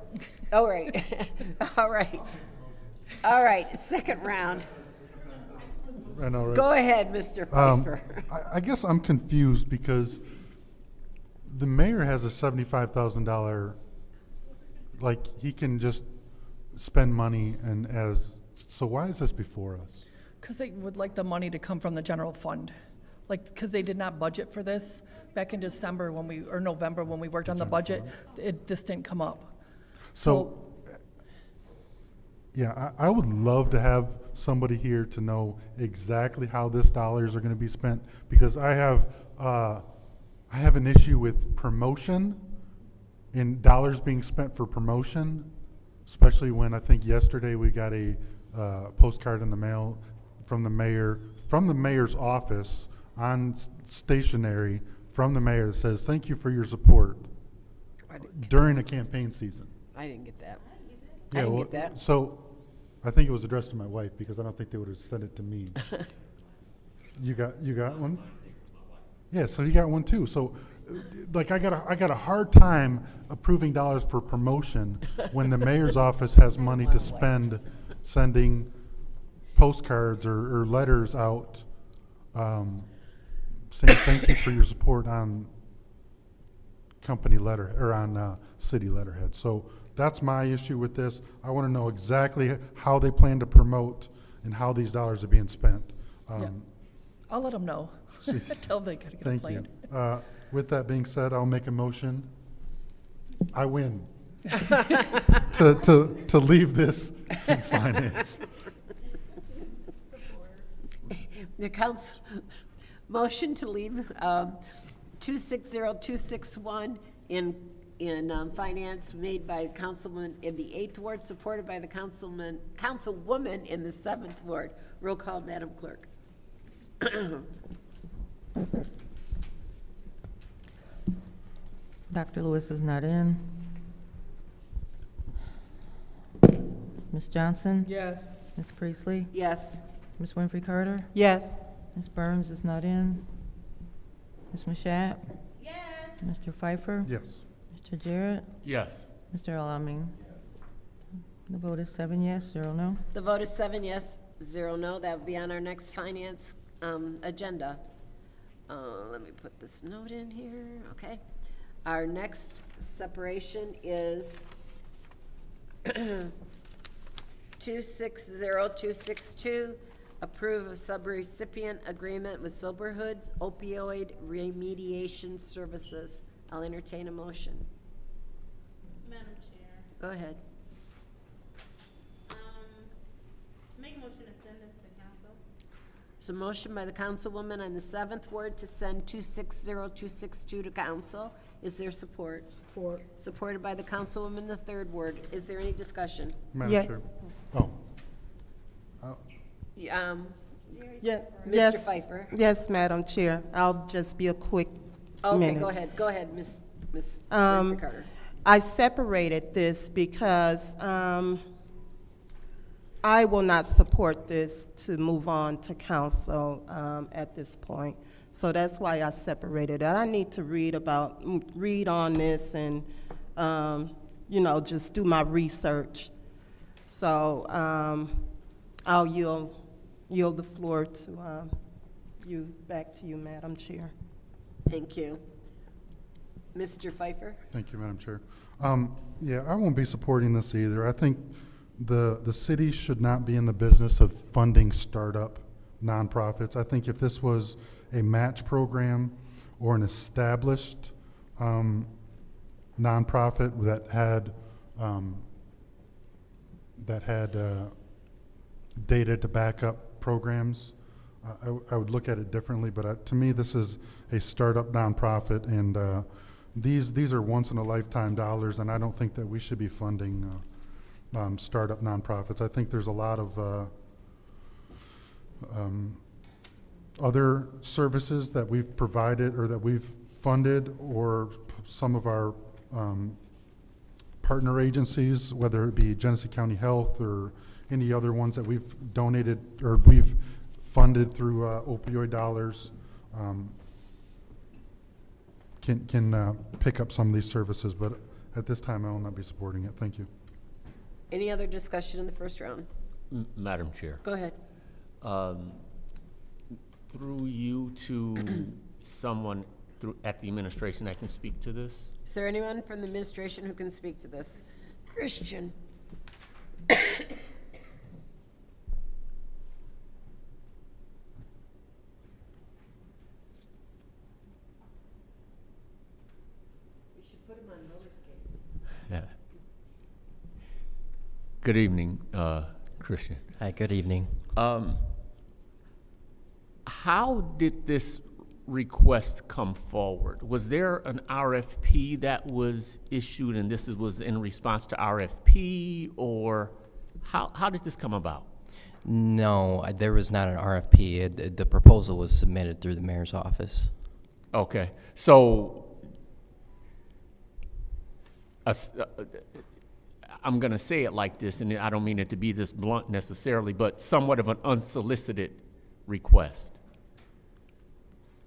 All right. All right, second round. I know, right? Go ahead, Mr. Pfeiffer. I guess I'm confused because the mayor has a $75,000, like, he can just spend money so why is this before us? Because they would like the money to come from the general fund. Like, because they did not budget for this back in December or November when we worked on the budget, this didn't come up. So, yeah, I would love to have somebody here to know exactly how this dollars are going to be spent, because I have an issue with promotion and dollars being spent for promotion, especially when I think yesterday we got a postcard in the mail from the mayor's office on stationery from the mayor that says, "Thank you for your support," during a campaign season. I didn't get that. Yeah, I didn't well, get that. So, I think it was addressed to my wife, because I don't think they would have sent it to me. You got one? Yeah, so you got one too. So, like, I got a hard time approving dollars for promotion when the mayor's office has money to spend sending postcards or letters out, saying thank you for your support on company letter, or on city letterhead. So that's my issue with this. I want to know exactly how they plan to promote and how these dollars are being spent. I'll let them know. Tell them they gotta get a Thank plan. you. With that being said, I'll make a motion. I win. to leave this in finance. The council, motion to leave 260261 in finance made by Councilman in the 8th Ward, supported by the Councilwoman in the 7th Ward. Roll call, Madam Clerk. Dr. Lewis is not in. Ms. Johnson? Yes. Ms. Priestley? Yes. Ms. Winfrey Carter? Yes. Ms. Burns is not in. Ms. Mashat? Yes. Mr. Pfeiffer? Yes. Mr. Jarrett? Yes. Mr. Alaming? The vote is 7 yes, 0 no. The vote is 7 yes, 0 no. That will be on our next finance agenda. Let me put this note in here, okay. Our next separation is 260262, approve a subrecipient agreement with Soberhood's opioid remediation services. I'll entertain a motion. Madam Chair, Go ahead. make a motion to send this to council. There's a motion by the councilwoman on the 7th ward to send 260262 to council. Is there support? Support. Supported by the councilwoman in the 3rd ward. Is there any discussion? Madam Yeah. Chair. Oh. Yeah. Mr. Yes. Pfeiffer? Yes, Madam Chair. I'll just be a quick Okay, minute. go ahead, Ms. Um, Carter. I separated this because I will not support this to move on to council at this point. So that's why I separated it. I need to read on this and, just do my research. So I'll yield the floor to back to you, Madam Chair. Thank you. Mr. Pfeiffer? Thank you, Madam Chair. Yeah, I won't be supporting this either. I think the city should not be in the business of funding startup nonprofits. I think if this was a match program or an established nonprofit that had data to back up programs, I would look at it differently. But to me, this is a startup nonprofit, and these are once in a lifetime dollars, and I don't think that we should be funding startup nonprofits. I think there's a lot of other services that we've provided or that we've funded, or some of our partner agencies, whether it be Genesee County Health or any other ones that we've donated or we've funded through opioid dollars, can pick up some of these services. But at this time, I will not be supporting it. Thank you. Any other discussion in the first round? Madam Chair. Go ahead. Through you to someone at the administration that can speak to this? Is there anyone from the administration who can speak to this? Christian? We should put him on roller skates. Yeah. Good evening, Christian. Hi, good evening. How did this request come forward? Was there an RFP that was issued and this was in response to RFP, or how did this come about? No, there was not an RFP. The proposal was submitted through the mayor's office. Okay, so I'm going to say it like this, and I don't mean it to be this blunt necessarily, but somewhat of an unsolicited request.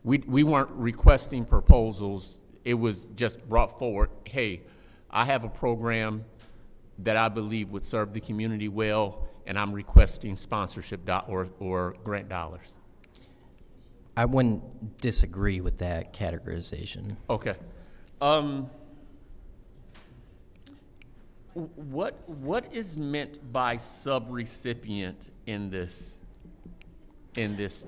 We weren't requesting proposals. It was just brought forward, hey, I have a program that I believe would serve the community well, and I'm requesting sponsorship or grant dollars. I wouldn't disagree with that categorization. Okay. What is meant by subrecipient in this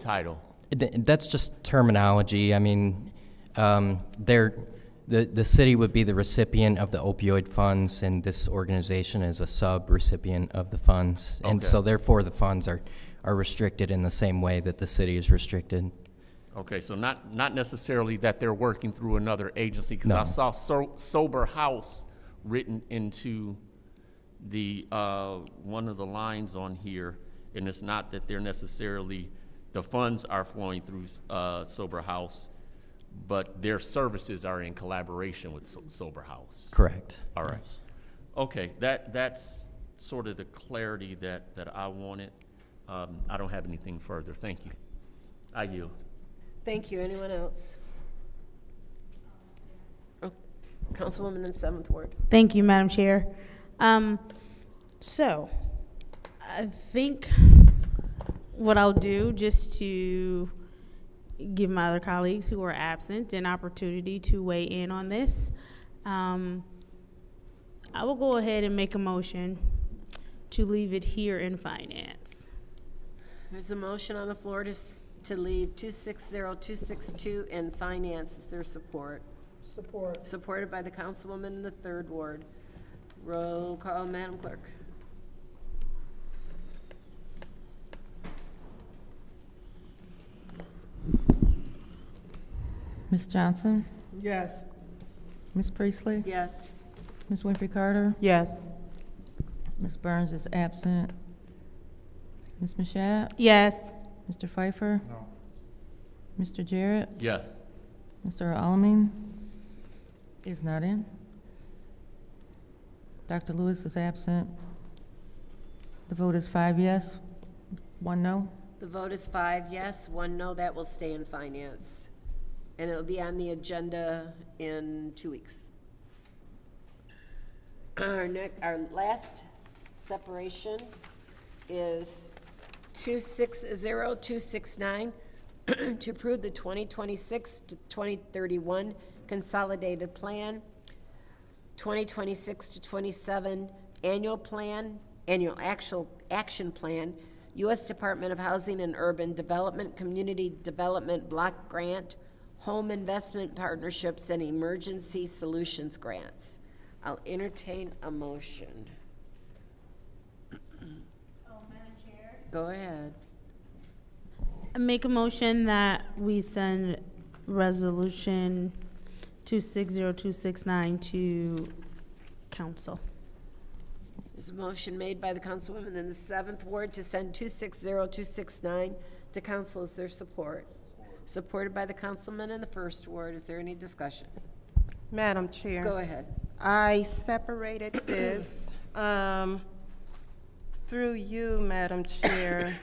title? That's just terminology. I mean, the city would be the recipient of the opioid funds, and this organization is a sub-recipient of the funds. And Okay. so therefore the funds are restricted in the same way that the city is restricted. Okay, so not necessarily that they're working through another agency, because No. I saw sober house written into the one of the lines on here, and it's not that they're necessarily, the funds are flowing through sober house, but their services are in collaboration with sober house. Correct. All right. Yes. Okay, that's sort of the clarity that I wanted. I don't have anything further. Thank you. I yield. Thank you. Anyone else? Oh, Councilwoman in 7th Ward. Thank you, Madam Chair. So, I think what I'll do, just to give my other colleagues who are absent an opportunity to weigh in on this, I will go ahead and make a motion to leave it here in finance. There's a motion on the floor to leave 260262 in finance. Is there support? Support. Supported by the councilwoman in the 3rd Ward. Roll call, Madam Clerk. Ms. Johnson? Yes. Ms. Priestley? Yes. Ms. Winfrey Carter? Yes. Ms. Burns is absent. Ms. Mashat? Yes. Mr. Pfeiffer? No. Mr. Jarrett? Yes. Mr. Alamin is not in. Dr. Lewis is absent. The vote is 5 yes, 1 no. The vote is 5 yes, 1 no. That will stay in finance. And it will be on the agenda in 2 weeks. Our last separation is 260269 to approve the 2026 to 2031 Consolidated Plan, 2026 to 27 Annual Action Plan, U.S. Department of Housing and Urban Development, Community Development Block Grant, Home Investment Partnerships, and Emergency Solutions Grants. I'll entertain a motion. Go ahead. I make a motion that we send resolution 260269 to council. There's a motion made by the councilwoman in the 7th Ward to send 260269 to council. Is there support? Supported by the councilman in the 1st Ward. Is there any discussion? Madam Chair. Go ahead. I separated this through you, Madam Chair,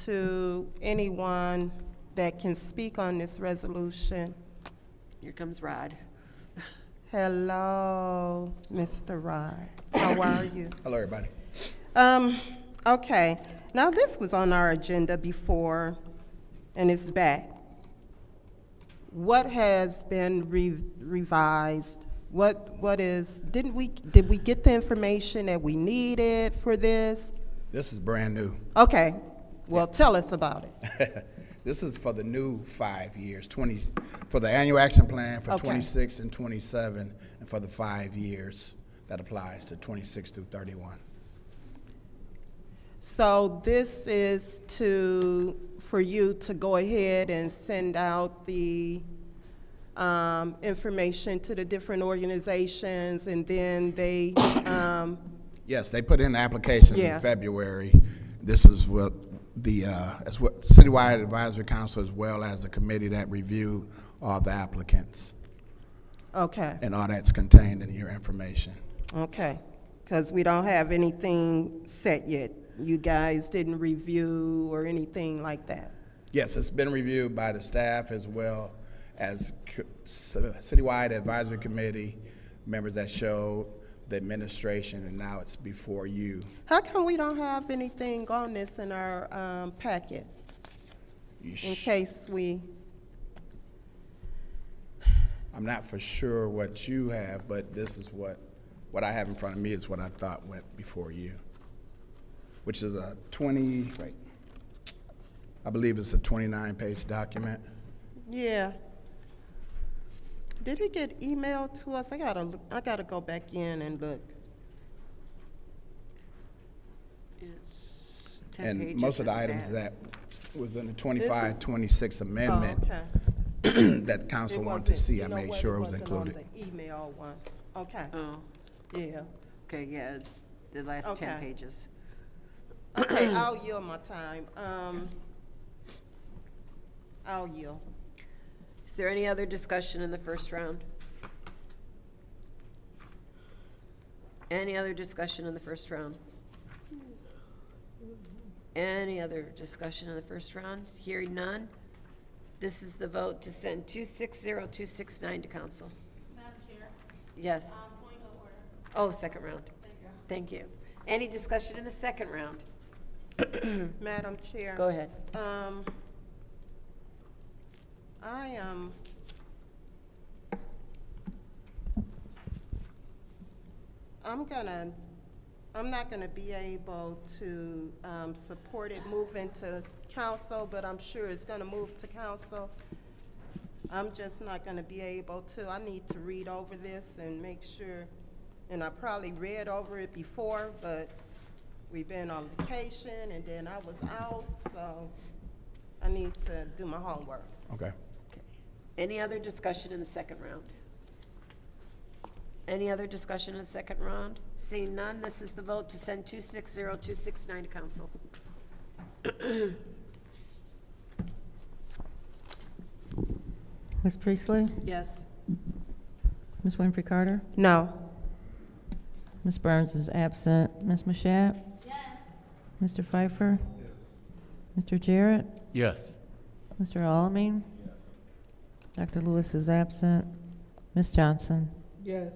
to anyone that can speak on this resolution. Here comes Rod. Hello, Mr. Rod. How are you? Hello, everybody. Okay. Now, this was on our agenda before, and it's back. What has been revised? Did we get the information that we needed for this? This is brand new. Okay. Well, tell us about it. This is for the new 5 years, for the annual action plan for Okay. 26 and 27, and for the 5 years that applies to 26 through 31. So this is for you to go ahead and send out the information to the different organizations, and then they, Yes, they put in the applications Yeah. in February This is what the, as what Citywide Advisory Council, as well as the committee that reviewed all the applicants. Okay, And all that's contained in your information. okay. Because we don't have anything set yet. You guys didn't review or anything like that? Yes, it's been reviewed by the staff as well as Citywide Advisory Committee members that showed the administration, and now it's before you. How come we don't have anything on this in our packet? In case we, I'm not for sure what you have, but this is what I have in front of me is what I thought went before you, which is a 20, right, I believe it's a 29-page document. yeah. Did it get emailed to us? I gotta go back in and look. It's 10 And pages most of the of items that. that was in the 25-26 amendment Oh, okay. that council It wanted to wasn't- see, you I know made what, sure it was wasn't on included. the email one. Okay, Oh, yeah. okay, yeah, it's the last 10 Okay. pages. Okay, I'll yield my time. I'll yield. Is there any other discussion in the first round? Any other discussion in the first round? Any other discussion in the first round? Hearing none. This is the vote to send 260269 to council. Madam Chair, Yes. point of order. Oh, second round. Thank you. Any discussion in the second round? Madam Chair. Go ahead. I'm not gonna be able to, support it moving to council, but I'm sure it's gonna move to council. I'm just not gonna be able to. I need to read over this and make sure, and I probably read over it before, but we've been on vacation and then I was out, so I need to do my homework. Okay. Any other discussion in the second round? Any other discussion in the second round? Seeing none, this is the vote to send 260269 to council. Ms. Priestley? Yes. Ms. Winfrey Carter? No. Ms. Burns is absent. Ms. Mashat? Yes. Mr. Pfeiffer? Mr. Jarrett? Yes. Mr. Alamin? Dr. Lewis is absent. Ms. Johnson? Yes.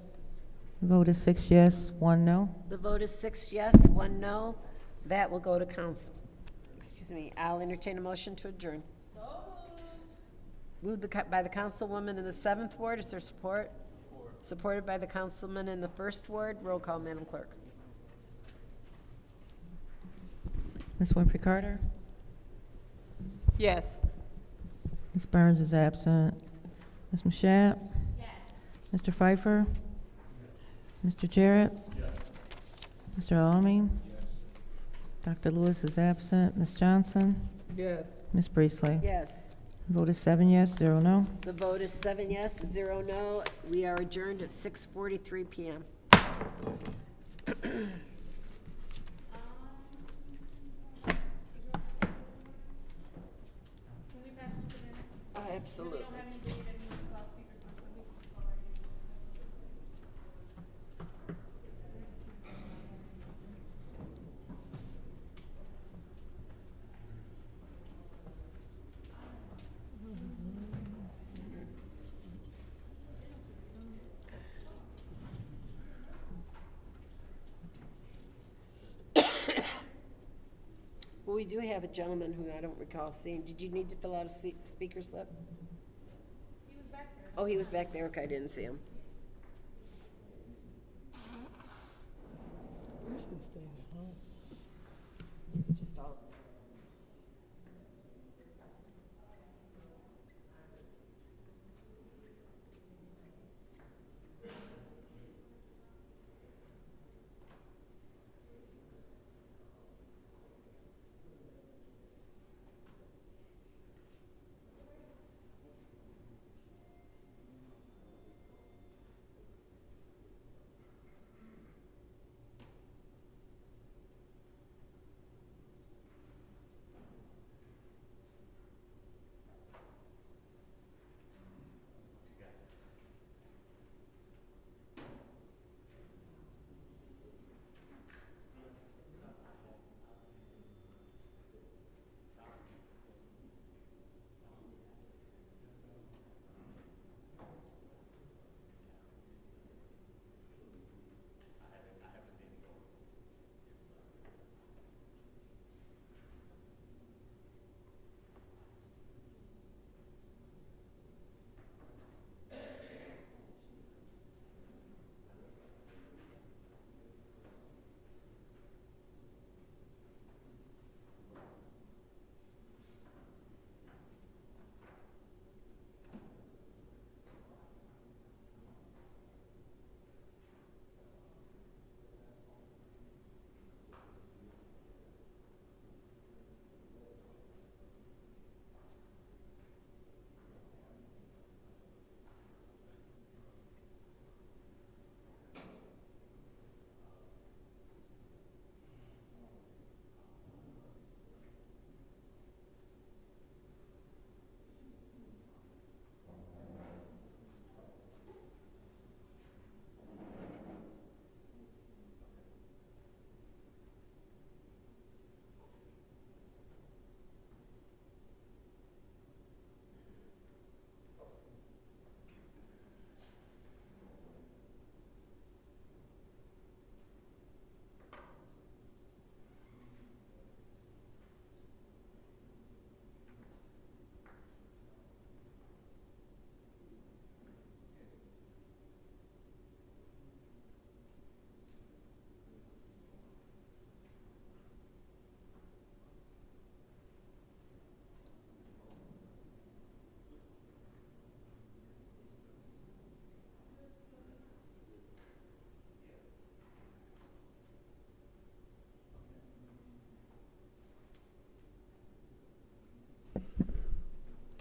The vote is 6 yes, 1 no. The vote is 6 yes, 1 no. That will go to council. Excuse me, I'll entertain a motion to adjourn. Moved by the councilwoman in the 7th ward. Is there support? Supported by the councilman in the 1st ward. Roll call, Madam Clerk. Ms. Winfrey Carter? Yes. Ms. Burns is absent. Ms. Mashat? Yes. Mr. Pfeiffer? Mr. Jarrett? Mr. Alamin? Dr. Lewis is absent. Ms. Johnson? Yes. Ms. Priestley? Yes. Vote is 7 yes, 0 no. The vote is 7 yes, 0 no. We are adjourned at 6:43 PM. Absolutely. Well, we do have a gentleman who I don't recall seeing. Did you need to fill out a speaker slip? He was back there. Oh, he was back there. Okay, I didn't see him. It's just all.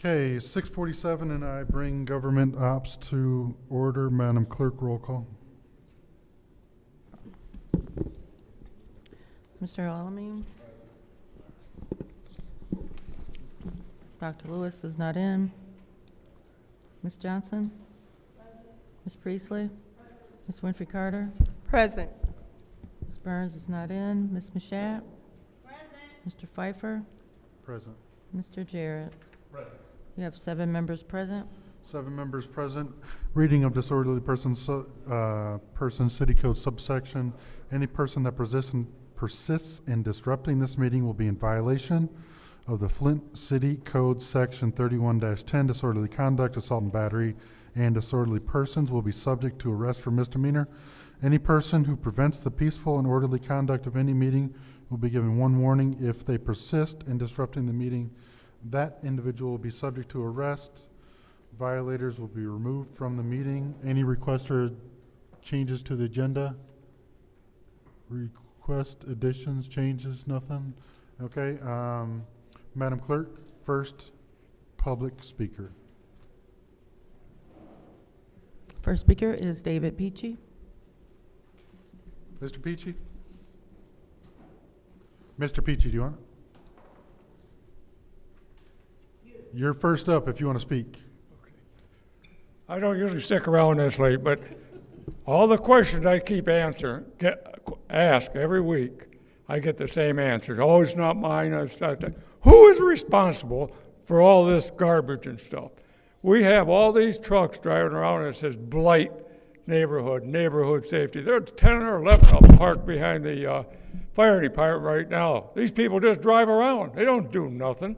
Okay, 6:47, and I bring government ops to order. Madam Clerk, roll call. Mr. Alamin? Dr. Lewis is not in. Ms. Johnson? Ms. Priestley? Ms. Winfrey Carter? Present. Ms. Burns is not in. Ms. Mashat? Mr. Pfeiffer? Present. Mr. Jarrett? Present. We have 7 members present. 7 members present. Reading of disorderly persons, City Code subsection. Any person that persists in disrupting this meeting will be in violation of the Flint City Code Section 31-10, disorderly conduct, assault and battery, and disorderly persons will be subject to arrest for misdemeanor. Any person who prevents the peaceful and orderly conduct of any meeting will be given 1 warning. If they persist in disrupting the meeting, that individual will be subject to arrest. Violators will be removed from the meeting. Any requests or changes to the agenda? Request additions, changes, nothing? Okay, Madam Clerk, first public speaker. First speaker is David Peachy. Mr. Peachy? Mr. Peachy, do you want it? You're first up if you want to speak. I don't usually stick around this late, but all the questions I keep ask every week, I get the same answers. Oh, it's not mine, it's not that. Who is responsible for all this garbage and stuff? We have all these trucks driving around and it says blight neighborhood safety. There's 10 or 11 of them parked behind the fire department right now. These people just drive around. They don't do nothing.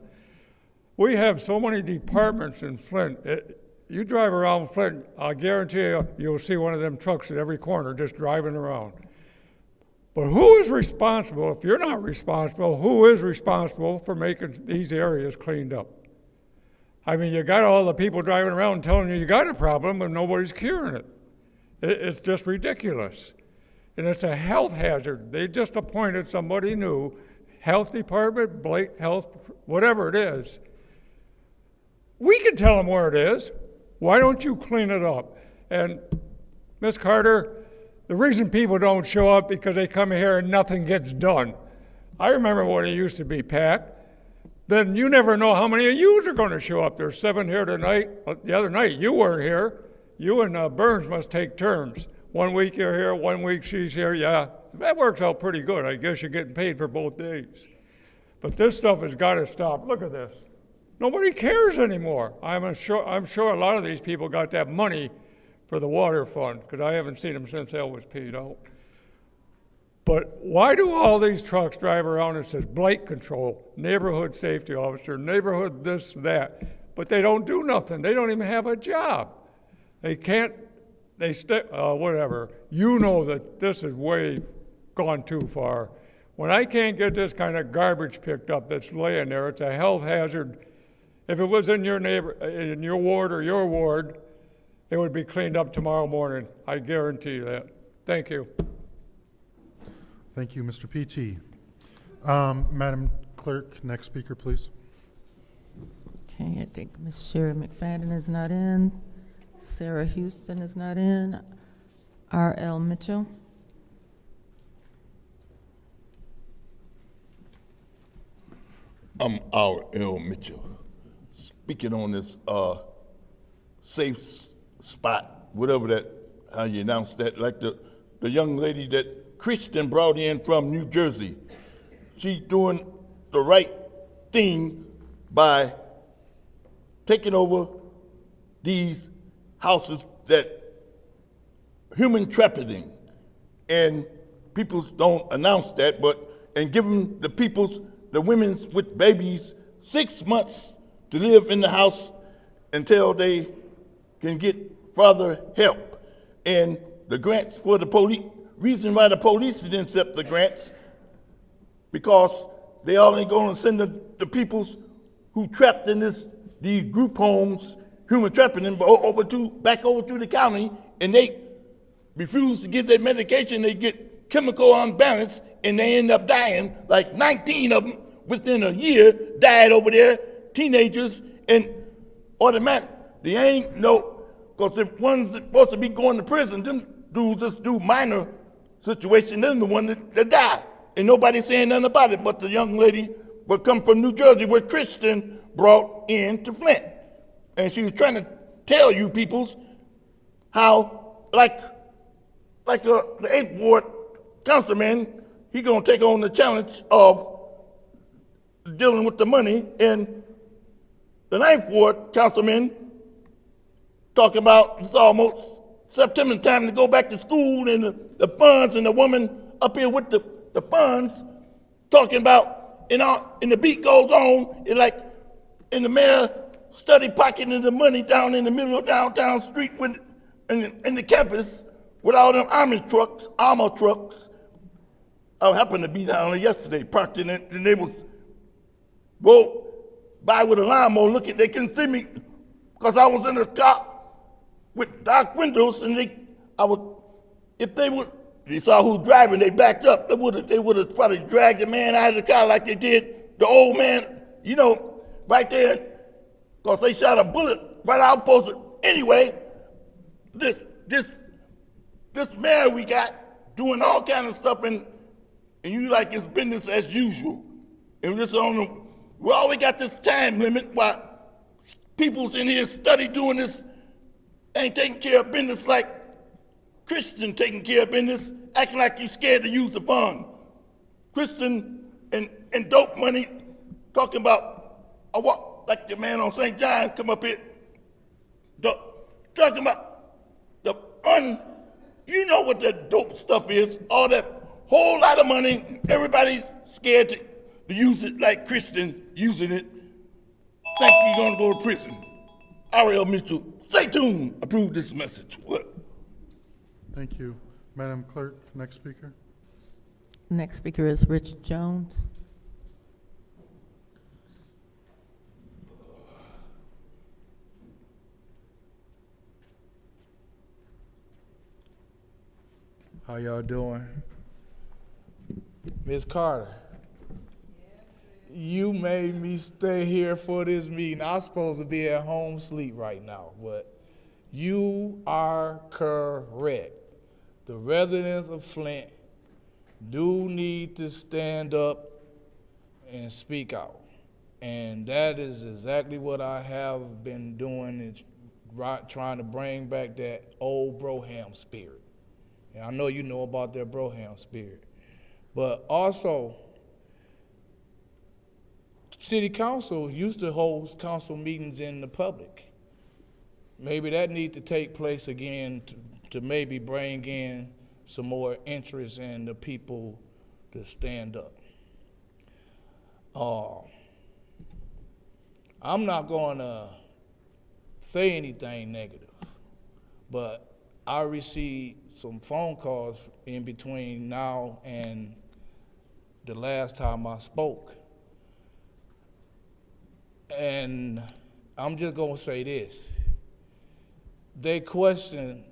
We have so many departments in Flint. You drive around Flint, I guarantee you, you'll see one of them trucks at every corner just driving around. But who is responsible? If you're not responsible, who is responsible for making these areas cleaned up? I mean, you got all the people driving around telling you got a problem and nobody's curing it. It's just ridiculous. And it's a health hazard. They just appointed somebody new, health department, Blake Health, whatever it is. We can tell them where it is. Why don't you clean it up? And Ms. Carter, the reason people don't show up because they come here and nothing gets done. I remember when it used to be packed. Then you never know how many of yous are going to show up. There's 7 here tonight. The other night, you weren't here. You and Burns must take turns. 1 week you're here, 1 week she's here. Yeah, that works out pretty good. I guess you're getting paid for both days. But this stuff has got to stop. Look at this. Nobody cares anymore. I'm sure a lot of these people got that money for the water fund, because I haven't seen them since that was paid out. But why do all these trucks drive around and says blight control, neighborhood safety officer, neighborhood this, that, but they don't do nothing. They don't even have a job. Whatever. You know that this is way gone too far. When I can't get this kind of garbage picked up that's laying there, it's a health hazard. If it was in your ward or your ward, it would be cleaned up tomorrow morning. I guarantee that. Thank you. Thank you, Mr. Peachy. Madam Clerk, next speaker, please. Okay, I think Ms. Sherry McFadden is not in. Sarah Houston is not in. R.L. Mitchell. I'm R.L. Mitchell, speaking on this safe spot, whatever that, how you announce that, like the young lady that Christian brought in from New Jersey. She's doing the right thing by taking over these houses that human trafficking, and people don't announce that, and giving the women with babies 6 months to live in the house until they can get further help. And the grants for the police, reason why the police didn't accept the grants, because they only going to send the peoples who trapped in these group homes, human trafficking, back over to the county, and they refuse to get their medication. They get chemical unbalance, and they end up dying. Like 19 of them within a year died over there, teenagers, and automatic. They ain't no, because the ones that supposed to be going to prison, them dudes just do minor situation, them the one that die. And nobody saying nothing about it, but the young lady would come from New Jersey where Christian brought in to Flint. And she was trying to tell you peoples how, like the 8th Ward councilman, he gonna take on the challenge of dealing with the money, and the 9th Ward councilman talking about it's almost September time to go back to school, and the funds, and the woman up here with the funds talking about, and the beat goes on, and like, and the mayor study pocketing the money down in the middle of downtown street in the campus with all them armor trucks. I happened to be down there yesterday, parked in it, and they was go by with a lawnmower looking, they couldn't see me because I was in a car with dark windows, and if they saw who was driving, they backed up. They would have probably dragged the man out of the car like they did the old man, right there, because they shot a bullet right out post. Anyway, this mayor we got doing all kind of stuff, and you like it's business as usual. And this we always got this time limit while people's in here study doing this, ain't taking care of business like Christian taking care of business, acting like you scared to use the fund. Christian and dope money, talking about like the man on St. John come up here, talking about the fund. You know what that dope stuff is, all that whole lot of money, everybody scared to use it like Christian using it. Think you're gonna go to prison. Ariel Mitchell, stay tuned, approve this message. What? Thank you. Madam Clerk, next speaker. Next speaker is Rich Jones. How y'all doing? Ms. Carter, you made me stay here for this meeting. I was supposed to be at home sleep right now, but you are correct. The residents of Flint do need to stand up and speak out. And that is exactly what I have been doing, is trying to bring back that old Broham spirit. And I know you know about that Broham spirit. But also, City Council used to hold council meetings in the public. Maybe that needs to take place again to maybe bring in some more interest in the people to stand up. I'm not going to say anything negative, but I received some phone calls in between now and the last time I spoke. And I'm just going to say this. They question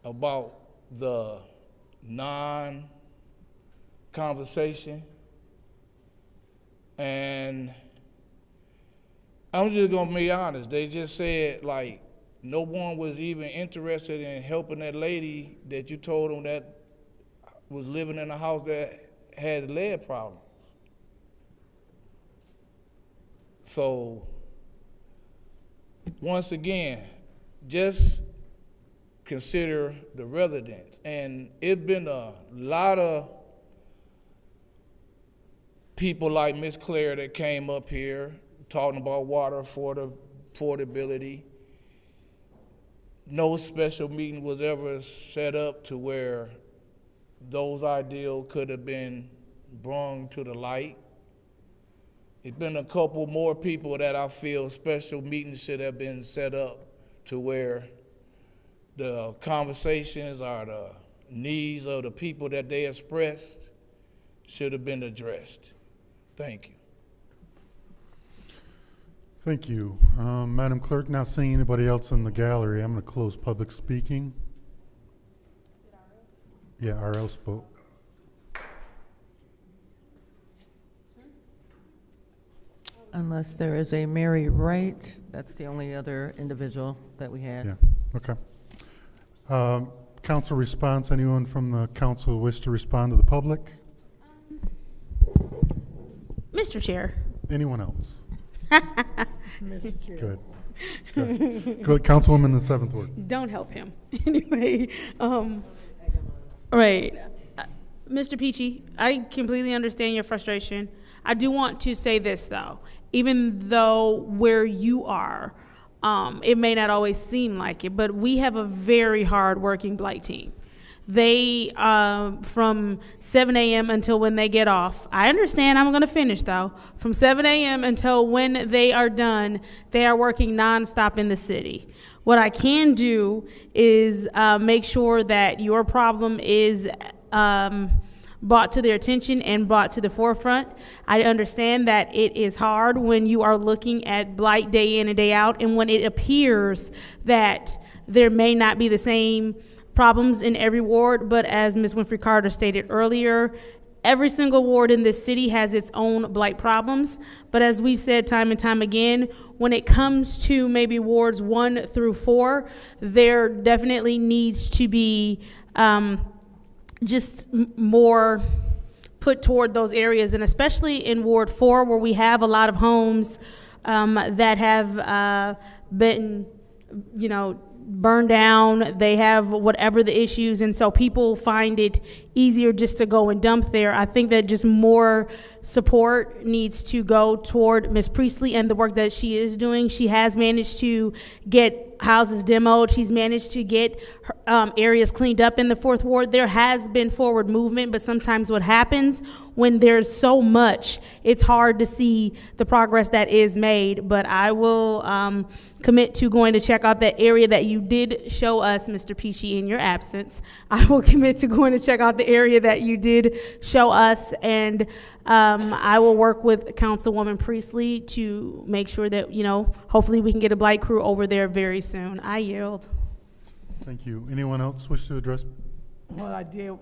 about the non-conversation, and I'm just going to be honest. They just said, like, no one was even interested in helping that lady that you told them that was living in a house that had lead problems. So, once again, just consider the residents. And it's been a lot of people like Miss Claire that came up here talking about water affordability. No special meeting was ever set up to where those ideals could have been brought to the light. It's been a couple more people that I feel special meetings should have been set up to where the conversations or the needs of the people that they expressed should have been addressed. Thank you. Thank you. Madam Clerk, not seeing anybody else in the gallery, I'm going to close public speaking. Yeah, RL spoke. Unless there is a Mary Wright, that's the only other individual that we had. Yeah, okay. Council response, anyone from the council wish to respond to the public? Mr. Chair. Anyone else? Mr. Chair. Good. Good. Good. Councilwoman in the 7th Ward. Don't help him. Anyway, right. Mr. Peachy, I completely understand your frustration. I do want to say this, though. Even though where you are, it may not always seem like it, but we have a very hard-working Blight team. They, from 7 a.m. until when they get off, I understand, I'm going to finish, though. From 7 a.m. until when they are done, they are working nonstop in the city. What I can do is make sure that your problem is brought to their attention and brought to the forefront. I understand that it is hard when you are looking at blight day in and day out, and when it appears that there may not be the same problems in every ward, but as Ms. Winfrey Carter stated earlier, every single ward in this city has its own blight problems. But as we've said time and time again, when it comes to maybe wards 1 through 4, there definitely needs to be just more put toward those areas, and especially in Ward 4, where we have a lot of homes that have been, burned down. They have whatever the issues, and so people find it easier just to go and dump there. I think that just more support needs to go toward Ms. Priestley and the work that she is doing. She has managed to get houses demoed. She's managed to get areas cleaned up in the 4th Ward. There has been forward movement, but sometimes what happens when there's so much, it's hard to see the progress that is made. But I will commit to going to check out that area that you did show us, Mr. Peachy, in your absence. I will commit to going to check out the area that you did show us, and I will work with Councilwoman Priestley to make sure that, hopefully we can get a blight crew over there very soon. I yield. Thank you. Anyone else wish to address? Well, I did,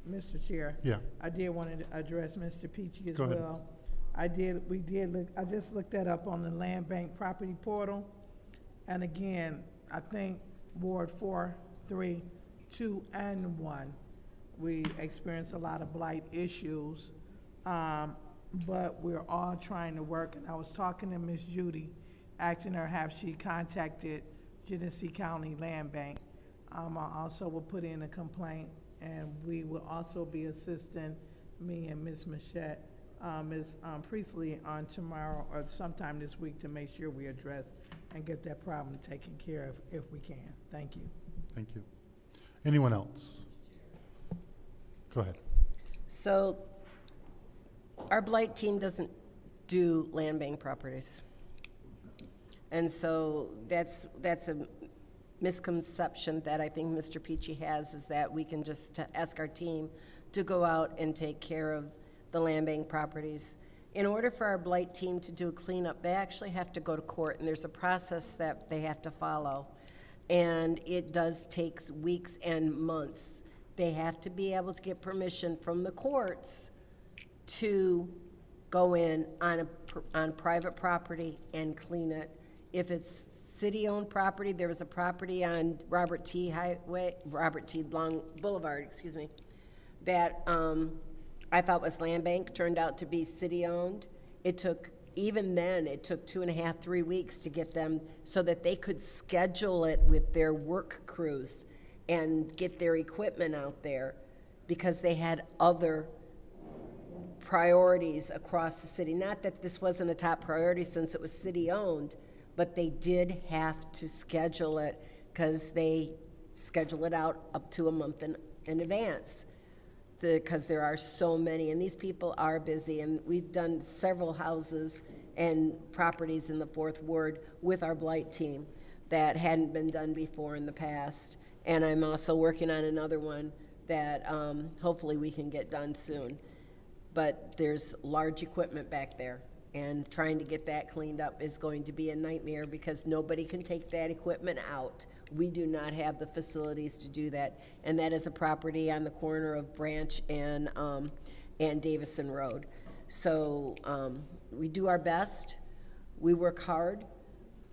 Mr. Chair. Yeah. I did want to address Mr. Peachy as Go ahead. well. I just looked that up on the Land Bank Property Portal. And again, I think Ward 4, 3, 2, and 1, we experienced a lot of blight issues. But we're all trying to work, and I was talking to Miss Judy, asking her have she contacted Genesee County Land Bank. I also will put in a complaint, and we will also be assisting me and Ms. Machette, Ms. Priestley on tomorrow or sometime this week to make sure we address and get that problem taken care of if we can. Thank you. Thank you. Anyone else? Go ahead. So our blight team doesn't do land bank properties. And so that's a misconception that I think Mr. Peachy has, is that we can just ask our team to go out and take care of the land bank properties. In order for our blight team to do a cleanup, they actually have to go to court, and there's a process that they have to follow. And it does take weeks and months. They have to be able to get permission from the courts to go in on private property and clean it. If it's city-owned property, there was a property on Robert T. Long Boulevard, that I thought was land bank, turned out to be city-owned. Even then, it took 2.5, 3 weeks to get them so that they could schedule it with their work crews and get their equipment out there, because they had other priorities across the city. Not that this wasn't a top priority since it was city-owned, but they did have to schedule it because they schedule it out up to a month in advance, because there are so many, and these people are busy. And we've done several houses and properties in the 4th Ward with our blight team that hadn't been done before in the past. And I'm also working on another one that hopefully we can get done soon. But there's large equipment back there, and trying to get that cleaned up is going to be a nightmare because nobody can take that equipment out. We do not have the facilities to do that, and that is a property on the corner of Branch and Davison Road. So we do our best, we work hard,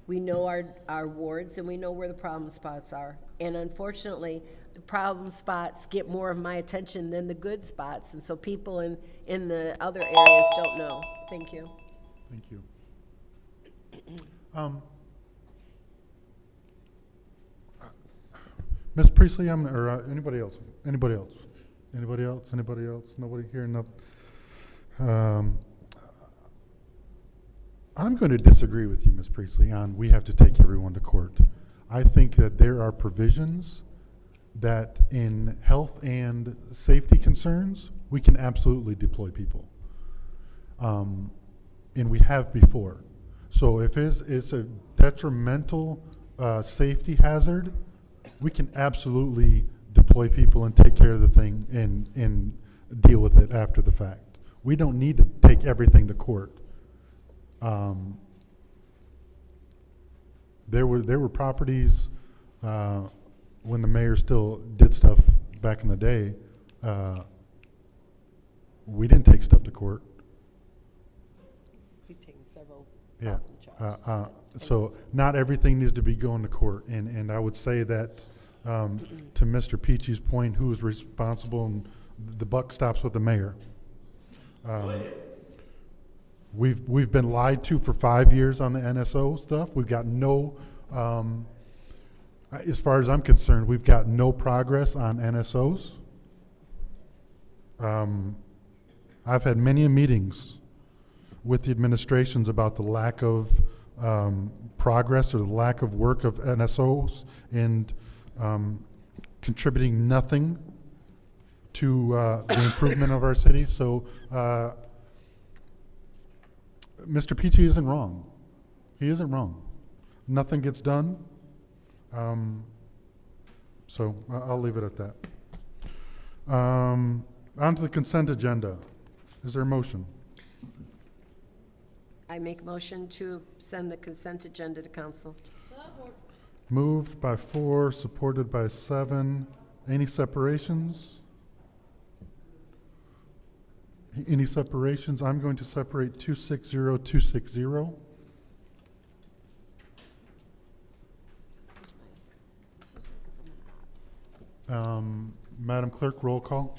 we know our wards, and we know where the problem spots are. And unfortunately, the problem spots get more of my attention than the good spots, and so people in the other areas don't know. Thank you. Thank you. Ms. Priestley, or anybody else? Anybody else? Anybody else? Anybody else? Nobody here? No. I'm going to disagree with you, Ms. Priestley, on we have to take everyone to court. I think that there are provisions that in health and safety concerns, we can absolutely deploy people. And we have before. So if it's a detrimental safety hazard, we can absolutely deploy people and take care of the thing and deal with it after the fact. We don't need to take everything to court. There were properties when the mayor still did stuff back in the day. We didn't take stuff to court. We've taken several Yeah. problem charges. So not everything needs to be going to court, and I would say that to Mr. Peachy's point, who is responsible, and the buck stops with the mayor. We've been lied to for 5 years on the NSO stuff. We've got no, as far as I'm concerned, we've got no progress on NSOs. I've had many meetings with the administrations about the lack of progress or the lack of work of NSOs and contributing nothing to the improvement of our city. So Mr. Peachy isn't wrong. He isn't wrong. Nothing gets done. So I'll leave it at that. On to the consent agenda. Is there a motion? I make a motion to send the consent agenda to council. Moved by 4, supported by 7. Any separations? Any separations? I'm going to separate 260, 260. Madam Clerk, roll call.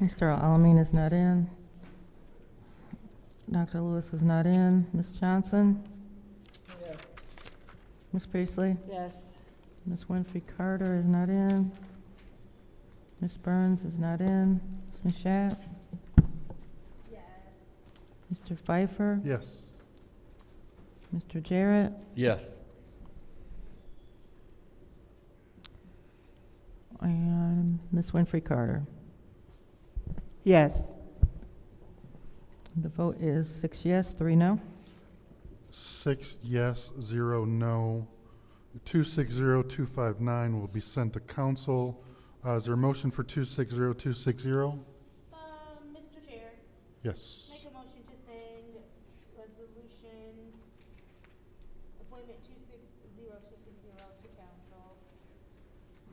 Mr. Alamin is not in. Dr. Lewis is not in. Ms. Johnson? Yes. Ms. Priestley? Yes. Ms. Winfrey Carter is not in. Ms. Burns is not in. Ms. Mashat? Yes. Mr. Pfeiffer? Yes. Mr. Jarrett? Yes. And Ms. Winfrey Carter. Yes. The vote is 6 yes, 3 no. 6 yes, 0 no. 260, 259 will be sent to council. Is there a motion for 260, 260? Mr. Chair, Yes. make a motion to send resolution appointment 260260 to council.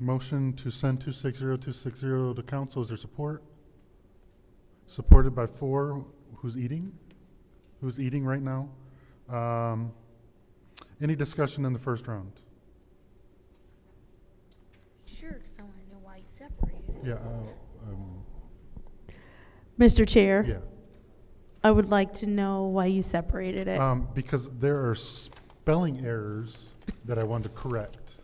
Motion to send 260, 260 to council. Is there support? Supported by 4. Who's eating? Who's eating right now? Any discussion in the first round? Sure, because I want to know why you separated. Yeah. Mr. Chair, Yeah. I would like to know why you separated it. Because there are spelling errors that I want to correct.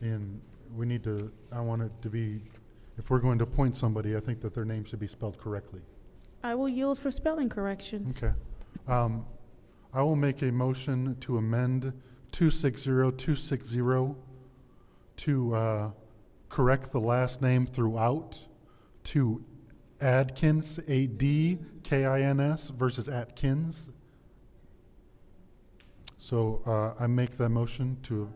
And we need to, I want it to be, if we're going to appoint somebody, I think that their name should be spelled correctly. I will yield for spelling corrections. Okay. I will make a motion to amend 260, 260 to correct the last name throughout to Adkins, Adkins versus Atkins. So I make that motion to have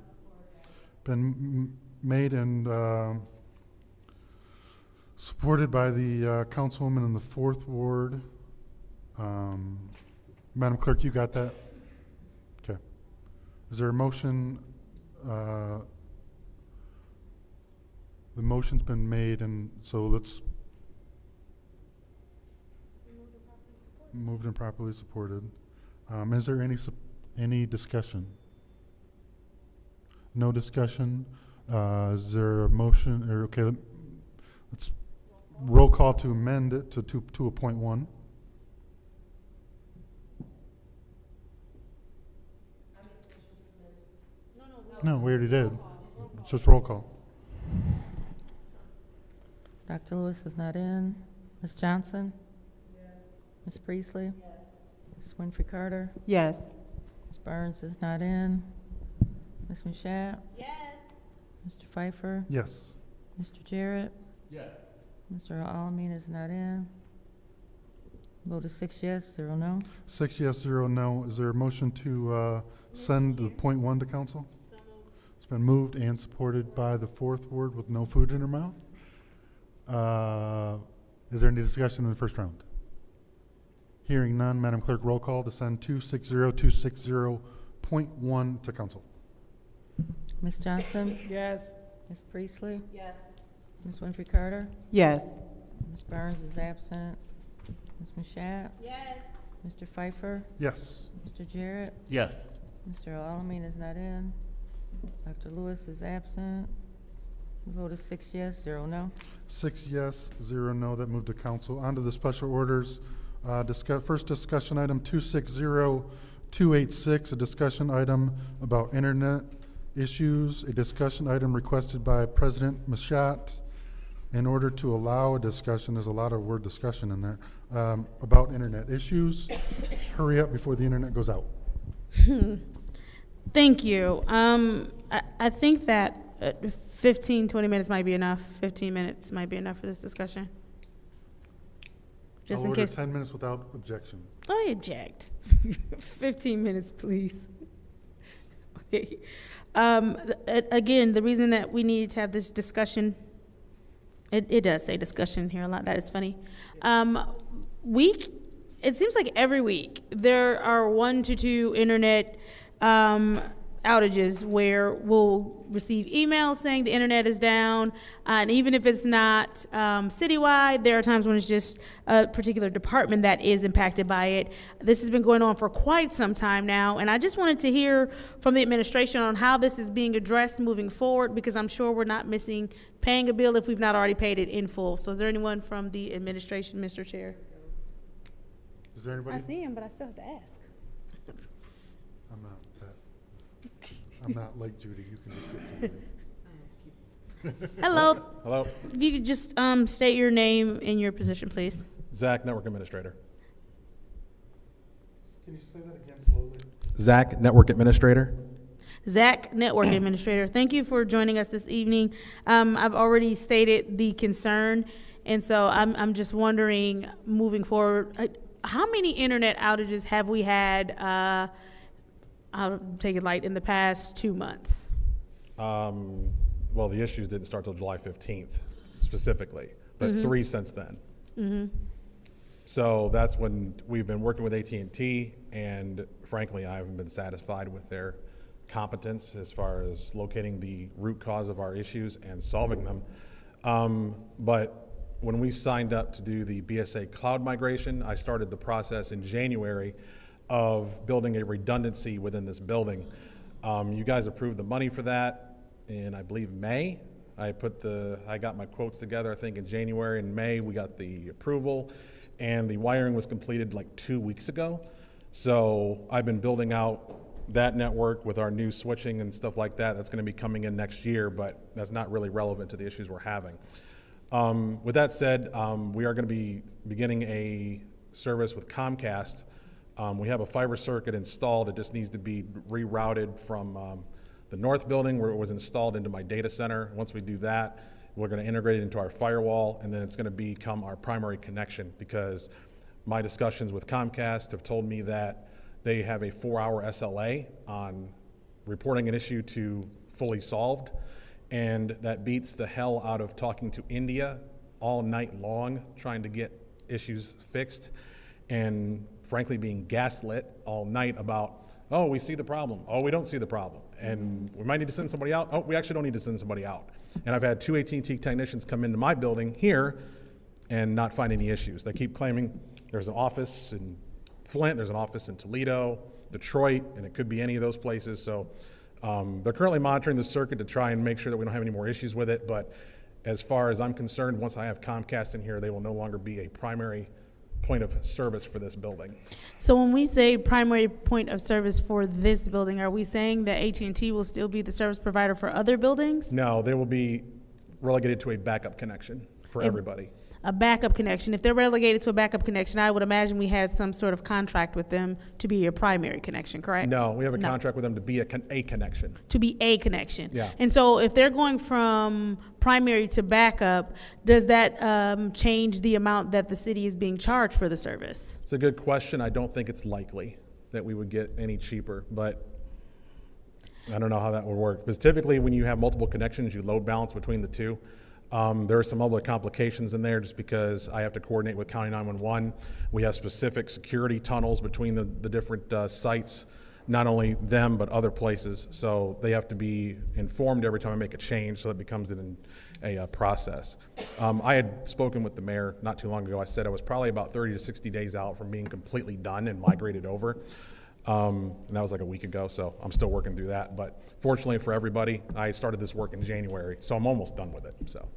been made and supported by the councilwoman in the 4th Ward. Madam Clerk, you got that? Okay. Is there a motion The motion's been made, and so let's. Moved and properly supported. Is there any discussion? No discussion. Is there a motion, or, okay, let's roll call to amend it to 2.1. No, we already did. It's just roll call. Dr. Lewis is not in. Ms. Johnson? Ms. Priestley? Ms. Winfrey Carter? Yes. Ms. Burns is not in. Ms. Mashat? Yes. Mr. Pfeiffer? Yes. Mr. Jarrett? Yes. Mr. Alamin is not in. Vote is 6 yes, 0 no. 6 yes, 0 no. Is there a motion to send the .1 to council? It's been moved and supported by the 4th Ward with no food in her mouth. Is there any discussion in the first round? Hearing none, Madam Clerk, roll call to send 260.1 to council. Ms. Johnson? Yes. Ms. Priestley? Yes. Ms. Winfrey Carter? Yes. Ms. Burns is absent. Ms. Mashat? Yes. Mr. Pfeiffer? Yes. Mr. Jarrett? Yes. Mr. Alamin is not in. Dr. Lewis is absent. The vote is 6 yes, 0 no. 6 yes, 0 no. That moved to council. On to the special orders. First discussion item 260286, a discussion item about internet issues, a discussion item requested by President Mashat in order to allow a discussion, there's a lot of word discussion in there, about internet issues. Hurry up before the internet goes out. Thank you. I think that 15, 20 minutes might be enough. 15 minutes might be enough for this discussion. Just I'll in order case. 10 minutes without objection. I object. 15 minutes, please. Okay. Again, the reason that we need to have this discussion, it does say discussion here a lot. That is funny. It seems like every week there are 1 to 2 internet outages where we'll receive emails saying the internet is down, and even if it's not citywide, there are times when it's just a particular department that is impacted by it. This has been going on for quite some time now, and I just wanted to hear from the administration on how this is being addressed moving forward, because I'm sure we're not missing paying a bill if we've not already paid it in full. So is there anyone from the administration, Mr. Chair? Is there anybody? I see him, but I still have to ask. I'm not like Judy. You can just get somebody. Hello. Hello. If you could just state your name and your position, please. Zach, Network Administrator. Can you say that again slowly? Zach, Network Administrator. Zach, Network Administrator. Thank you for joining us this evening. I've already stated the concern, and so I'm just wondering, moving forward, how many internet outages have we had? I'll take it light, in the past 2 months. Well, the issues didn't start till July 15th specifically, but 3 since then. So that's when we've been working with AT&T, and frankly, I haven't been satisfied with their competence as far as locating the root cause of our issues and solving them. But when we signed up to do the BSA cloud migration, I started the process in January of building a redundancy within this building. You guys approved the money for that in, I believe, May. I got my quotes together, I think in January and May, we got the approval, and the wiring was completed like 2 weeks ago. So I've been building out that network with our new switching and stuff like that. That's gonna be coming in next year, but that's not really relevant to the issues we're having. With that said, we are gonna be beginning a service with Comcast. We have a fiber circuit installed. It just needs to be rerouted from the north building where it was installed into my data center. Once we do that, we're going to integrate it into our firewall, and then it's going to become our primary connection, because my discussions with Comcast have told me that they have a 4-hour SLA on reporting an issue to fully solved, and that beats the hell out of talking to India all night long trying to get issues fixed, and frankly being gaslit all night about Oh, we see the problem. Oh, we don't see the problem. And we might need to send somebody out. Oh, we actually don't need to send somebody out. And I've had 2 AT&T technicians come into my building here and not find any issues. They keep claiming there's an office in Flint, there's an office in Toledo, Detroit, and it could be any of those places. So they're currently monitoring the circuit to try and make sure that we don't have any more issues with it. But as far as I'm concerned, once I have Comcast in here, they will no longer be a primary point of service for this building. So when we say primary point of service for this building, are we saying that AT&T will still be the service provider for other buildings? No, they will be relegated to a backup connection for everybody. A backup connection. If they're relegated to a backup connection, I would imagine we had some sort of contract with them to be your primary connection, correct? No, we have a contract with them to be a connection. To be a connection. Yeah. And so if they're going from primary to backup, does that change the amount that the city is being charged for the service? It's a good question. I don't think it's likely that we would get any cheaper, but I don't know how that would work. Because typically when you have multiple connections, you load balance between the two. There are some other complications in there just because I have to coordinate with County 911. We have specific security tunnels between the different sites, not only them, but other places. So they have to be informed every time I make a change, so it becomes a process. I had spoken with the mayor not too long ago. I said I was probably about 30 to 60 days out from being completely done and migrated over. And that was like a week ago, so I'm still working through that. But fortunately for everybody, I started this work in January, so I'm almost done with it. So.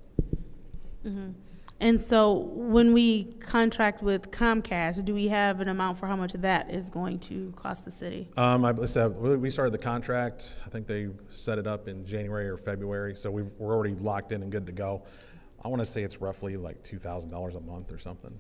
Mm-hmm. And so when we contract with Comcast, do we have an amount for how much that is going to cost the city? We started the contract, I think they set it up in January or February, so we're already locked in and good to go. I want to say it's roughly like $2,000 a month or something,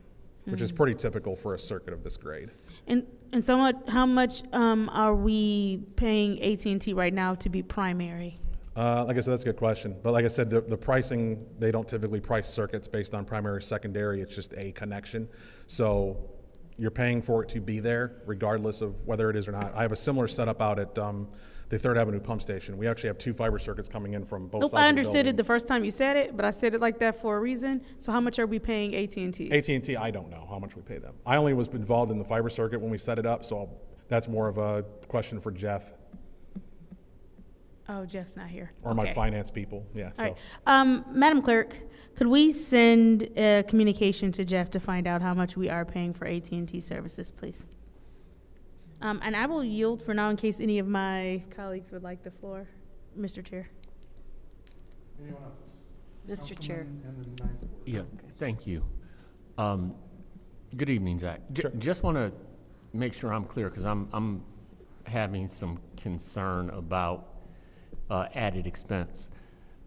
which is pretty typical for a circuit of this grade. And so how much are we paying AT&T right now to be primary? Like I said, that's a good question. But like I said, the pricing, they don't typically price circuits based on primary or secondary. It's just a connection. So you're paying for it to be there regardless of whether it is or not. I have a similar setup out at the 3rd Avenue pump station. We actually have 2 fiber circuits coming in from both sides of the building. I understood it the first time you said it, but I said it like that for a reason. So how much are we paying AT&T? AT&T, I don't know how much we pay them. I only was involved in the fiber circuit when we set it up, so that's more of a question for Jeff. Oh, Jeff's not here. Or my finance people, yeah. All right. Madam Clerk, could we send a communication to Jeff to find out how much we are paying for AT&T services, please? And I will yield for now in case any of my colleagues would like the floor. Mr. Chair. Mr. Chair. Yeah, thank you. Good evening, Zach. Just want to make sure I'm clear because I'm having some concern about added expense.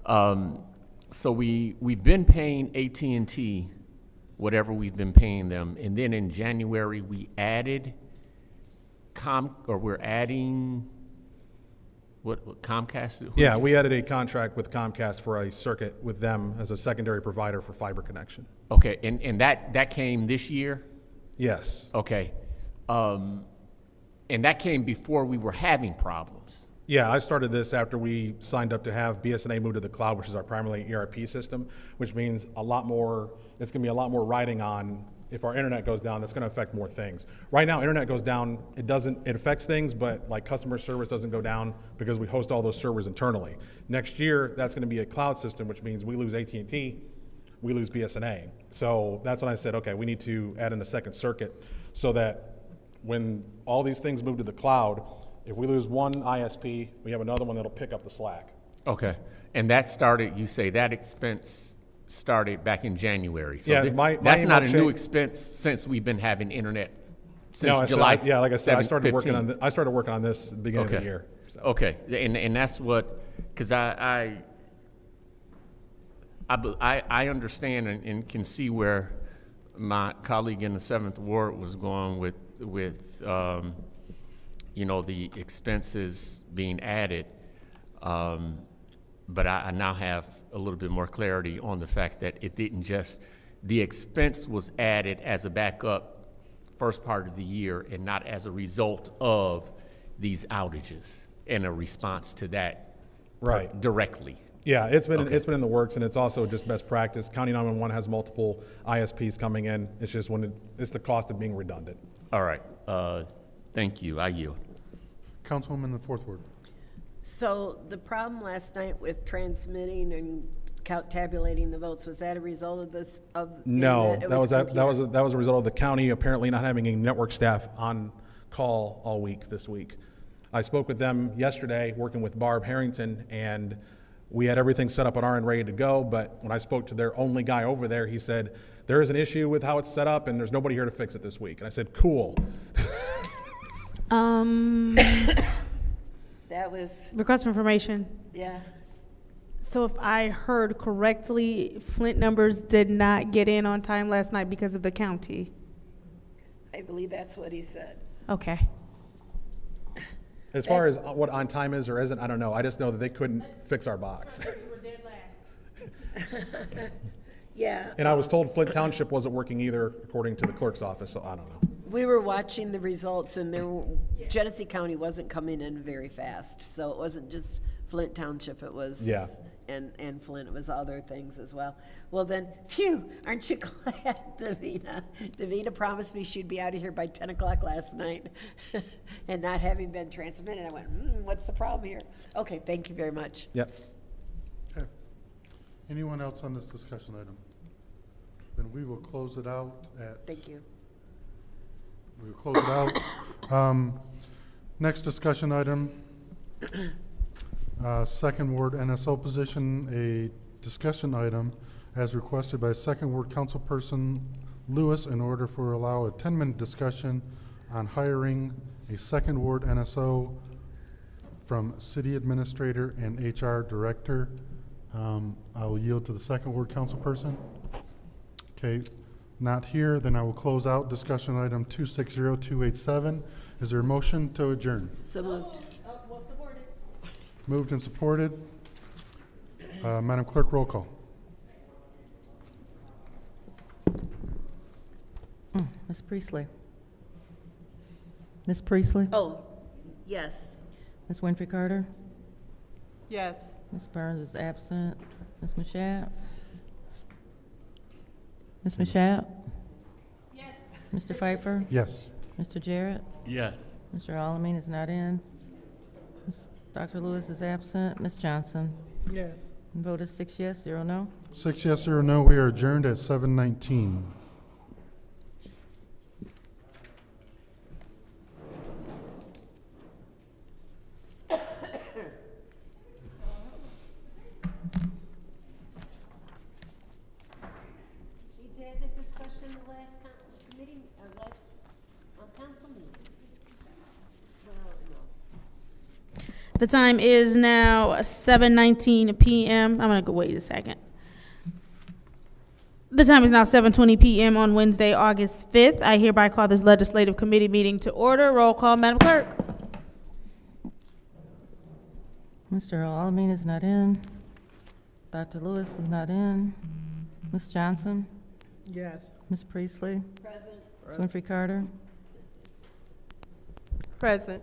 So we've been paying AT&T whatever we've been paying them, and then in January we added we're adding what Comcast? Yeah, we added a contract with Comcast for a circuit with them as a secondary provider for fiber connection. Okay, and that came this year? Yes. Okay, and that came before we were having problems. Yeah, I started this after we signed up to have BSNA move to the cloud, which is our primary ERP system, which means it's going to be a lot more riding on if our internet goes down, that's going to affect more things. Right now, internet goes down, it affects things, but like customer service doesn't go down because we host all those servers internally. Next year, that's going to be a cloud system, which means we lose AT&T, we lose BSNA. So that's when I said, okay, we need to add in a second circuit so that when all these things move to the cloud, if we lose one ISP, we have another one that'll pick up the slack. Okay, and that started, you say that expense started back in January. So yeah, that's not a new expense since we've been having internet since July. Yeah, like I said, 15. I started working on this at the beginning of the year. So. Okay, and that's what, because I understand and can see where my colleague in the 7th Ward was going with the expenses being added. But I now have a little bit more clarity on the fact that it didn't just, the expense was added as a backup first part of the year and not as a result of these outages and a response to that directly. Yeah, it's been in the works, and it's also just best practice. County 911 has multiple ISPs coming in. It's just it's the cost of being redundant. All right, thank you, I yield. Councilwoman in the fourth ward. So the problem last night with transmitting and tabulating the votes, was that a result of this, No, it that was a a result of the county apparently not having any network staff on call all week this week. I spoke with them yesterday, working with Barb Harrington, and we had everything set up on our end ready to go, but when I spoke to their only guy over there, he said, there is an issue with how it's set up and there's nobody here to fix it this week. And I said, cool. That was, Request for information. yeah. So if I heard correctly, Flint numbers did not get in on time last night because of the county. I believe that's what he said. Okay. As far as what on time is or isn't, I don't know. I just know that they couldn't fix our box. Yeah. And I was told Flint Township wasn't working either, according to the clerk's office, so I don't know. We were watching the results, and Genesee County wasn't coming in very fast, so it wasn't just Flint Township, it was, Yeah. and Flint, it was other things as well. Well then, phew, aren't you glad, Davina? Davina promised me she'd be out of here by 10 o'clock last night, and not having been transmitted, I went, what's the problem here? Okay, thank you very much. Yep. Okay. Anyone else on this discussion item? Then we will close it out at. Thank you. We will close it out. Next discussion item. Second Ward NSO position, a discussion item as requested by Second Ward Councilperson Lewis in order for allow a 10-minute discussion on hiring a Second Ward NSO from City Administrator and HR Director. I will yield to the Second Ward Councilperson. Okay, not here, then I will close out discussion item 260287. Is there a motion to adjourn? So moved. Moved and supported. Madam Clerk, roll call. Ms. Priestley. Ms. Priestley. Oh, yes. Ms. Winfrey Carter. Yes. Ms. Burns is absent. Ms. Mashat. Ms. Mashat. Yes. Mr. Pfeiffer. Yes. Mr. Jarrett. Yes. Mr. Alamin is not in. Dr. Lewis is absent. Ms. Johnson. Yes. Vote is 6 yes, 0 no. 6 yes, 0 no. We are adjourned at 7:19. We did the discussion the last committee, last council meeting. Well, no. The time is now 7:19 p.m. I'm gonna go wait a second. The time is now 7:20 p.m. on Wednesday, August 5th. I hereby call this legislative committee meeting to order. Roll call, Madam Clerk. Mr. Alamin is not in. Dr. Lewis is not in. Ms. Johnson. Yes. Ms. Priestley. Present. Ms. Winfrey Carter. Present.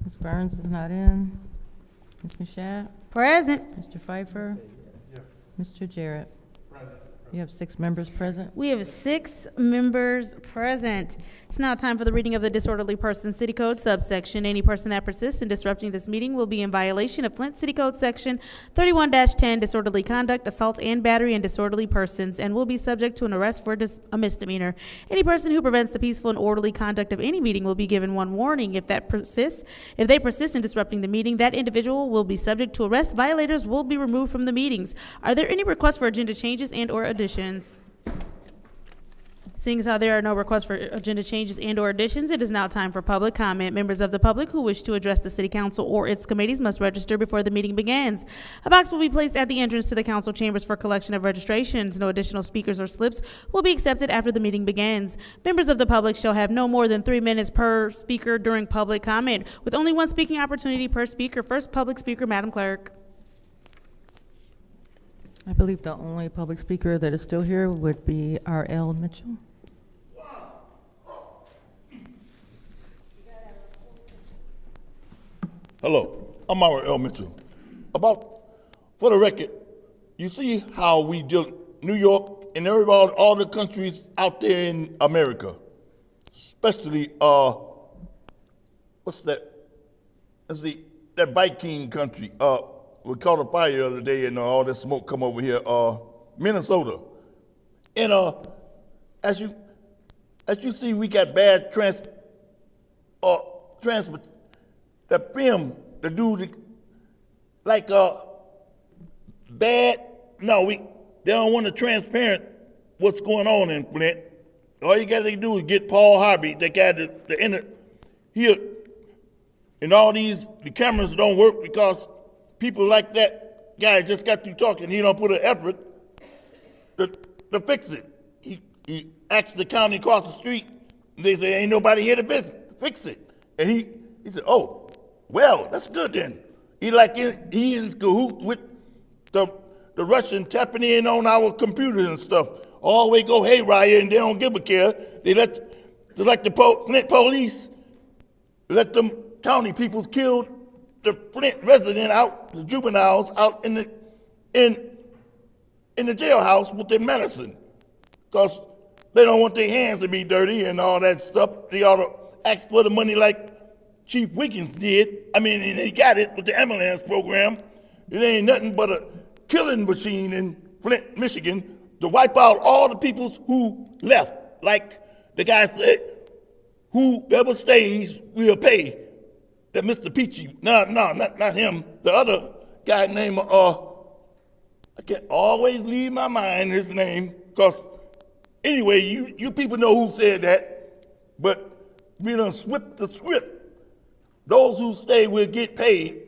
Ms. Burns is not in. Ms. Mashat. Present. Mr. Pfeiffer. Mr. Jarrett. You have 6 members present. We have 6 members present. It's now time for the reading of the Disorderly Person City Code subsection. Any person that persists in disrupting this meeting will be in violation of Flint City Code Section 31-10, disorderly conduct, assault and battery, and disorderly persons, and will be subject to an arrest for a misdemeanor. Any person who prevents the peaceful and orderly conduct of any meeting will be given one warning. If they persist in disrupting the meeting, that individual will be subject to arrest. Violators will be removed from the meetings. Are there any requests for agenda changes and/or additions? Seeing as how there are no requests for agenda changes and/or additions, it is now time for public comment. Members of the public who wish to address the City Council or its committees must register before the meeting begins. A box will be placed at the entrance to the council chambers for collection of registrations. No additional speakers or slips will be accepted after the meeting begins. Members of the public shall have no more than 3 minutes per speaker during public comment, with only one speaking opportunity per speaker. First public speaker, Madam Clerk. I believe the only public speaker that is still here would be R.L. Mitchell. Hello, I'm R.L. Mitchell. For the record, you see how we deal New York and everybody, all the countries out there in America, especially, what's that let's see, that Viking country, we caught a fire the other day and all this smoke come over here, Minnesota. And as you see, we got bad transport, the film, the dude, like bad, no, they don't want to transparent what's going on in Flint. All you gotta do is get Paul Harvey, the guy here, and all the cameras don't work because people like that guy just got through talking. He don't put an effort to fix it. He asked the county across the street, and they say, ain't nobody here to fix it. And he said, oh, well, that's good then. He in cahoots with the Russian tapping in on our computers and stuff. Always go haywire and they don't give a care. They let the Flint police let them county peoples kill the Flint resident out, the juveniles out in the jailhouse with their medicine. Because they don't want their hands to be dirty and all that stuff. They ought to ask for the money like Chief Wiggins did. I mean, and he got it with the ambulance program. It ain't nothing but a killing machine in Flint, Michigan, to wipe out all the people who left. Like the guy said, whoever stays, we'll pay. That Mr. Peachy, not him, the other guy named, I can't always leave my mind his name, because anyway, you people know who said that, but we done swept the script. Those who stay will get paid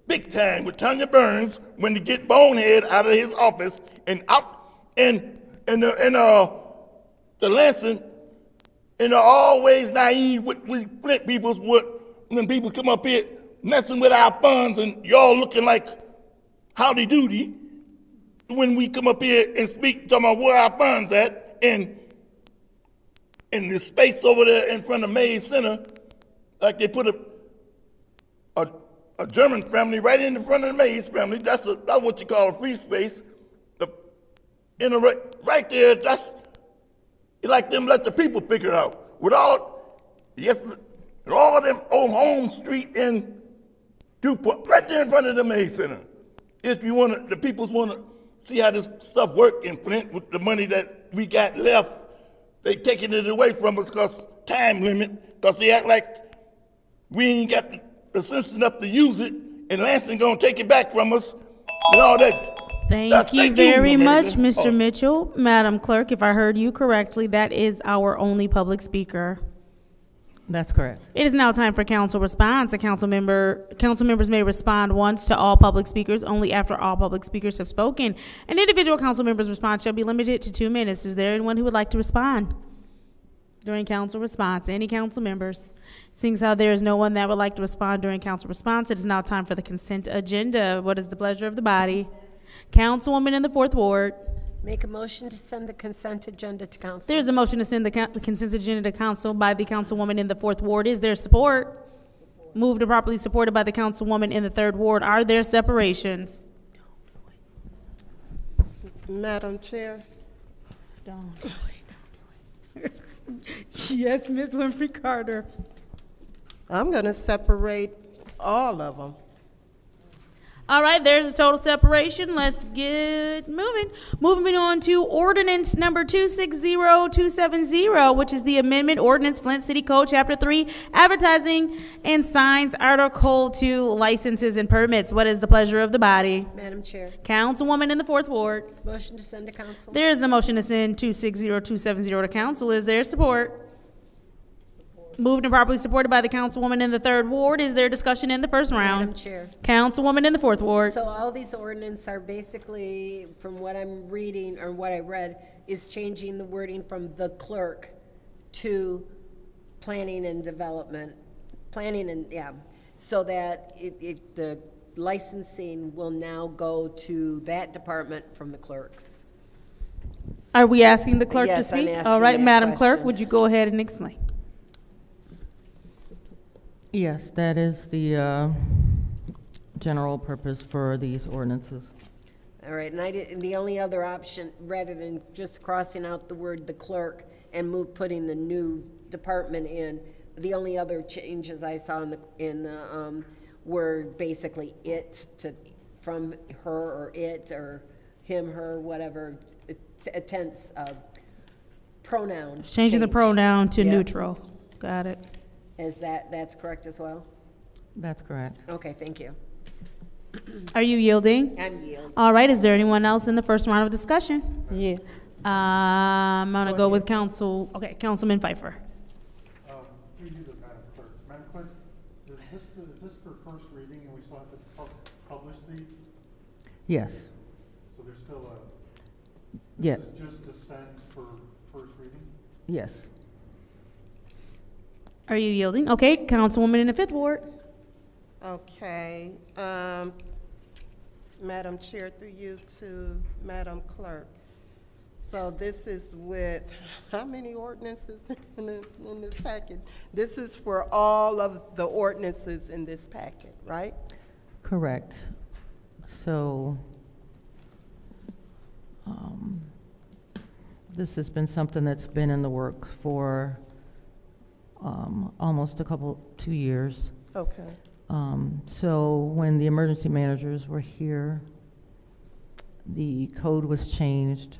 big time with Tanya Burns when they get Bonehead out of his office and out and the Lansing and they're always naive with Flint peoples when people come up here messing with our funds and y'all looking like howdy doody when we come up here and speak talking about where our funds at and in the space over there in front of Mays Center, like they put a German family right in the front of the Mays family. That's what you call a free space. Right there, that's like them let the people figure it out. With all them old Home Street and DuPont, right there in front of the Mays Center. If you the peoples want to see how this stuff work in Flint with the money that we got left, they taking it away from us because time limit, because they act like we ain't got the sense enough to use it, and Lansing gonna take it back from us, and all that. Thank you very much, Mr. Mitchell. Madam Clerk, if I heard you correctly, that is our only public speaker. That's correct. It is now time for council response. Council members may respond once to all public speakers, only after all public speakers have spoken. An individual council member's response shall be limited to 2 minutes. Is there anyone who would like to respond during council response? Any council members? Seeing as how there is no one that would like to respond during council response, it is now time for the consent agenda. What is the pleasure of the body? Councilwoman in the 4th Ward. Make a motion to send the consent agenda to council. There's a motion to send the consent agenda to council by the councilwoman in the 4th Ward. Is there support? Moved and properly supported by the councilwoman in the 3rd Ward. Are there separations? Madam Chair. Don't do it. Yes, Ms. Winfrey Carter. I'm going to separate all of them. All right, there's a total separation. Let's get moving. Moving on to ordinance number 260270, which is the amendment ordinance Flint City Code Chapter 3, advertising and signs, Article 2, licenses and permits. What is the pleasure of the body? Madam Chair. Councilwoman in the 4th Ward. Motion to send to council. There is a motion to send 260270 to council. Is there support? Moved and properly supported by the councilwoman in the 3rd Ward. Is there discussion in the first round? Madam Chair. Councilwoman in the 4th Ward. So all these ordinances are basically, from what I'm reading or what I read, is changing the wording from the clerk to planning and development, so that the licensing will now go to that department from the clerks. Are we asking the clerk to Yes, I'm speak? asking All right, that Madam Clerk, question. would you go ahead and explain? Yes, that is the general purpose for these ordinances. All right, and the only other option, rather than just crossing out the word the clerk and putting the new department in, the only other changes I saw were basically from her or it or him, her, whatever, a tense pronoun. Changing the change. pronoun to Yep. neutral. Got it. That's correct as well? That's correct. Okay, thank you. Are you yielding? I'm yielding. All right, is there anyone else in the first round of discussion? Yeah. I'm gonna go with Councilman Pfeiffer. Through you to Madam Clerk. Madam Clerk, is this for first reading and we still have to publish these? Yes. So there's still a, Yeah. this is just to send for first reading? Yes. Are you yielding? Okay, Councilwoman in the Fifth Ward. Okay, Madam Chair, through you to Madam Clerk. So this is with, how many ordinances in this packet? This is for all of the ordinances in this packet, right? Correct. So, this has been something that's been in the works for almost 2 years. Okay. So when the emergency managers were here, the code was changed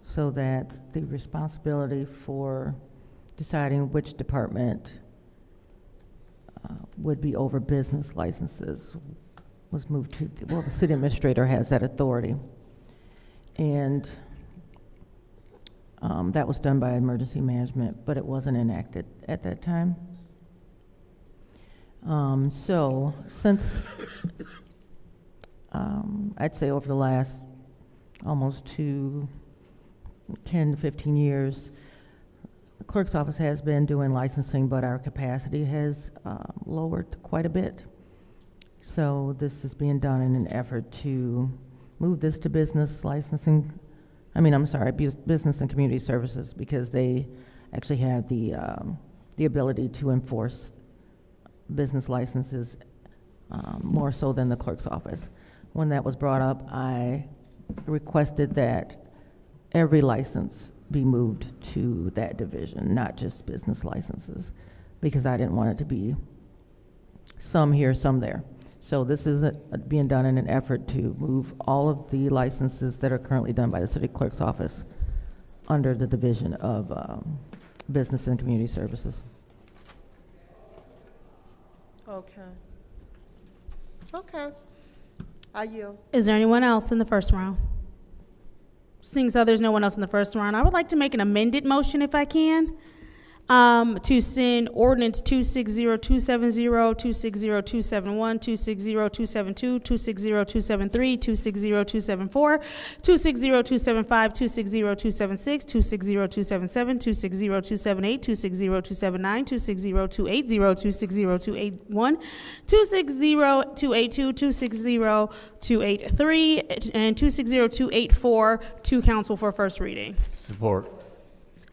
so that the responsibility for deciding which department would be over business licenses was moved to, well, the city administrator has that authority. And that was done by emergency management, but it wasn't enacted at that time. So since, I'd say over the last almost 10 to 15 years, the clerk's office has been doing licensing, but our capacity has lowered quite a bit. So this is being done in an effort to move this to business licensing. Business and community services, because they actually have the ability to enforce business licenses more so than the clerk's office. When that was brought up, I requested that every license be moved to that division, not just business licenses, because I didn't want it to be some here, some there. So this is being done in an effort to move all of the licenses that are currently done by the city clerk's office under the division of business and community services. Okay. Okay. I yield. Is there anyone else in the first round? Seeing so there's no one else in the first round, I would like to make an amended motion if I can, to send ordinance 260270, 260271, 260272, 260273, 260274, 260275, 260276, 260277, 260278, 260279, 260280, 260281, 260282, 260283, and 260284 to council for first reading. Support.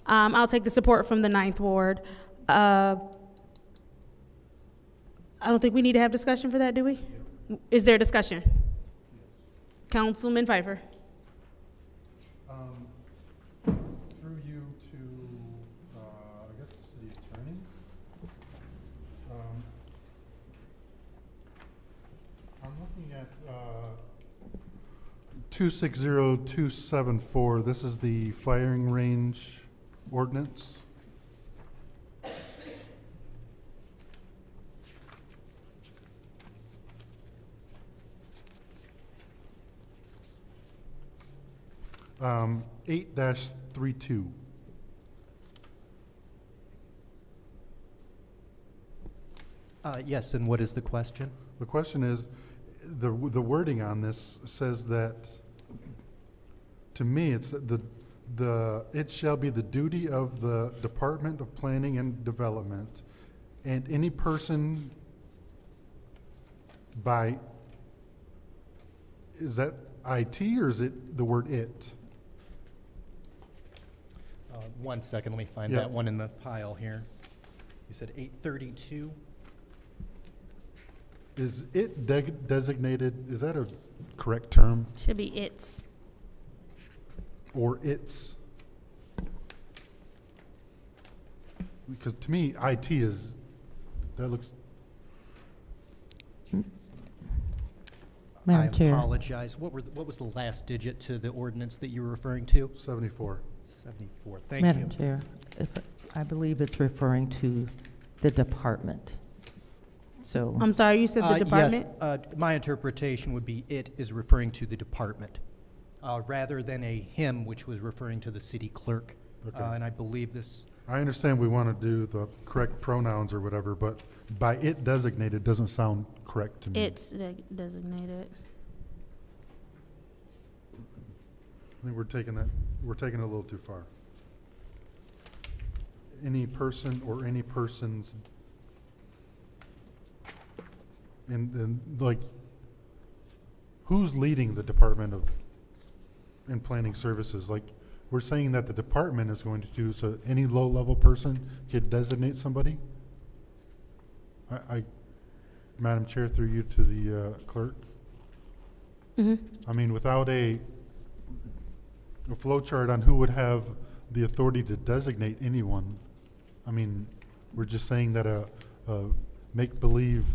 I'll take the support from the Ninth Ward. I don't think we need to have discussion for that, do we? Is there discussion? Councilman Pfeiffer. Through you to, I guess the city attorney. 260274, this is the firing range ordinance. Um, 8-32. Yes, and what is the question? The question is, the wording on this says that, to me, it's it shall be the duty of the Department of Planning and Development and any person by, is that IT or is it the word it? 1 second, let me find that one in the pile here. You said 832? Is it designated, is that a correct term? Should be its. Or it's? Because to me, IT is, that looks, Madam Chair. I apologize. What was the last digit to the ordinance that you were referring to? 74. 74. Thank you. Madam Chair, I believe it's referring to the department. So, I'm sorry, you said the department? Yes, my interpretation would be it is referring to the department, rather than a him, which was referring to the city clerk. Okay. And I believe this, I understand we want to do the correct pronouns or whatever, but by it designated doesn't sound correct to me. It's designated. I think we're taking it a little too far. Any person or any persons, and like, who's leading the Department of, and Planning Services? Like, we're saying that the department is going to do, so any low-level person could designate somebody? Madam Chair, through you to the clerk. I mean, without a flow chart on who would have the authority to designate anyone, I mean, we're just saying that a make-believe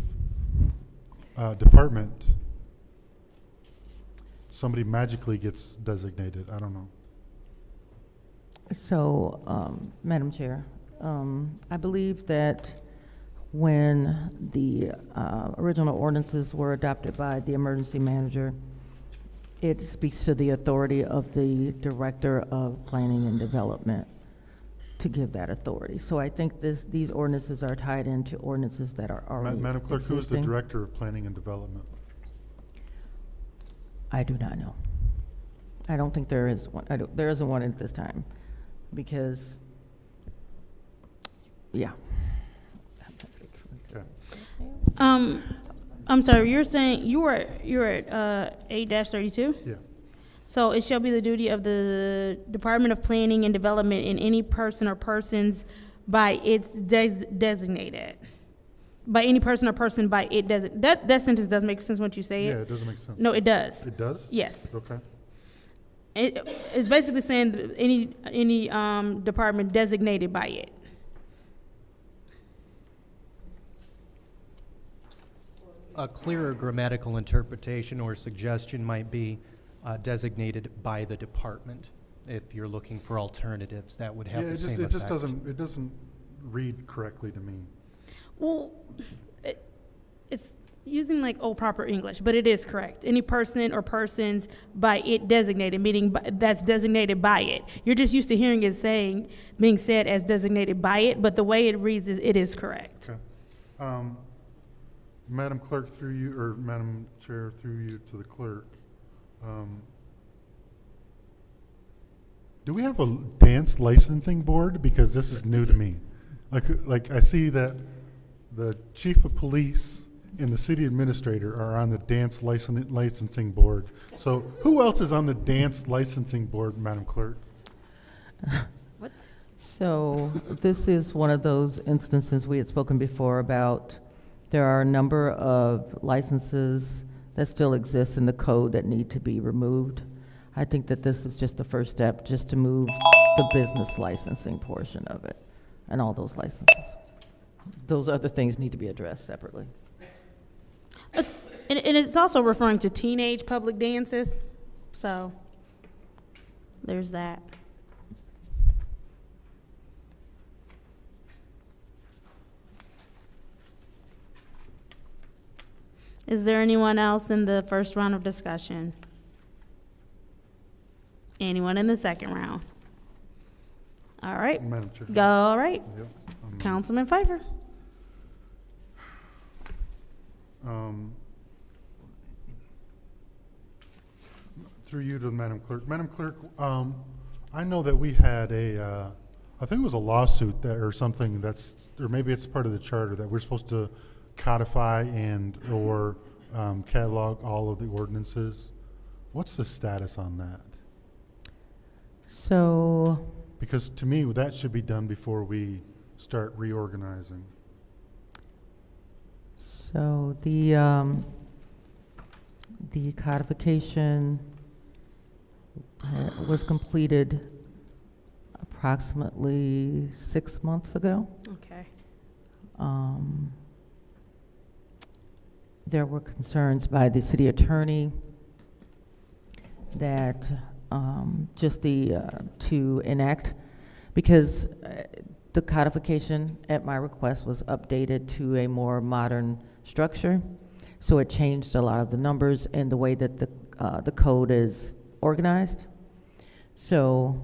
department, somebody magically gets designated. I don't know. so, Madam Chair, I believe that when the original ordinances were adopted by the emergency manager, it speaks to the authority of the Director of Planning and Development to give that authority. So I think these ordinances are tied into ordinances that are already Madam Clerk, who is the existing. Director of Planning and Development? I do not know. I don't think there is one. There isn't one at this time, because, yeah. Okay. I'm sorry, you're saying you're at 8-32? Yeah. So it shall be the duty of the Department of Planning and Development in any person or persons by its designated. By any person or person by it doesn't, that sentence does make sense once you say it. Yeah, it doesn't make sense. No, it does. It does? Yes. Okay. It's basically saying that any department designated by it. a clearer grammatical interpretation or suggestion might be designated by the department. If you're looking for alternatives, that would have the same effect. It doesn't read correctly to me. Well, it's using like old proper English, but it is correct. Any person or persons by it designated, meaning that's designated by it. You're just used to hearing it being said as designated by it, but the way it reads it is correct. Okay. Madam Clerk, through you, or Madam Chair, through you to the clerk. Do we have a dance licensing board? Because this is new to me. Like I see that the chief of police and the city administrator are on the dance licensing board. So who else is on the dance licensing board, Madam Clerk? What? So this is one of those instances we had spoken before about. There are a number of licenses that still exist in the code that need to be removed. I think that this is just the first step, just to move the business licensing portion of it and all those licenses. Those other things need to be addressed separately. And it's also referring to teenage public dances, so there's that. Is there anyone else in the first round of discussion? Anyone in the second round? All right. Madam Chair. Go, all right. Yep. Councilman Pfeiffer. Through you to Madam Clerk. Madam Clerk, I know that we had I think it was a lawsuit that, or something or maybe it's part of the charter, that we're supposed to codify or catalog all of the ordinances. What's the status on that? So, Because to me, that should be done before we start reorganizing. so the codification was completed approximately 6 months ago. Okay. there were concerns by the city attorney that just to enact, because the codification at my request was updated to a more modern structure. So it changed a lot of the numbers and the way that the code is organized. So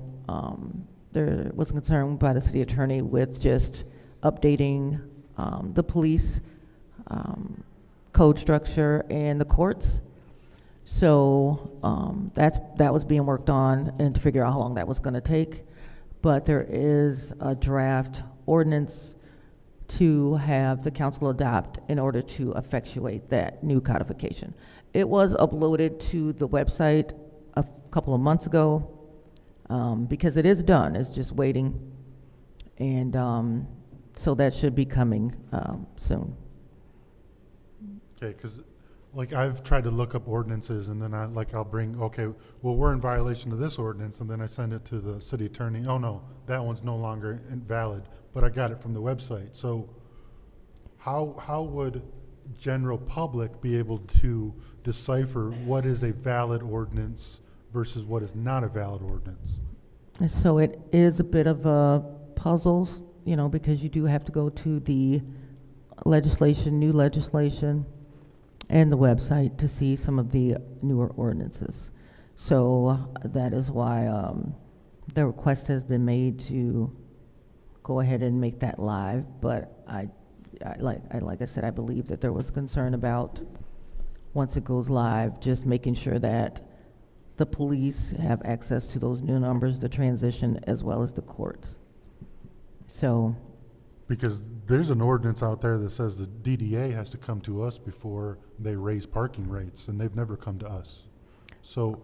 there was a concern by the city attorney with just updating the police code structure and the courts. So that was being worked on, and to figure out how long that was going to take. But there is a draft ordinance to have the council adopt in order to effectuate that new codification. It was uploaded to the website a couple of months ago, because it is done, it's just waiting. And so that should be coming soon. Okay, because like I've tried to look up ordinances, and then I'll bring, okay, well, we're in violation of this ordinance, and then I send it to the city attorney. Oh no, that one's no longer valid, but I got it from the website. So how would general public be able to decipher what is a valid ordinance versus what is not a valid ordinance? And so it is a bit of a puzzle, you know, because you do have to go to the new legislation, and the website to see some of the newer ordinances. So that is why the request has been made to go ahead and make that live. But like I said, I believe that there was concern about, once it goes live, just making sure that the police have access to those new numbers, the transition, as well as the courts. So. Because there's an ordinance out there that says the DDA has to come to us before they raise parking rates, and they've never come to us. So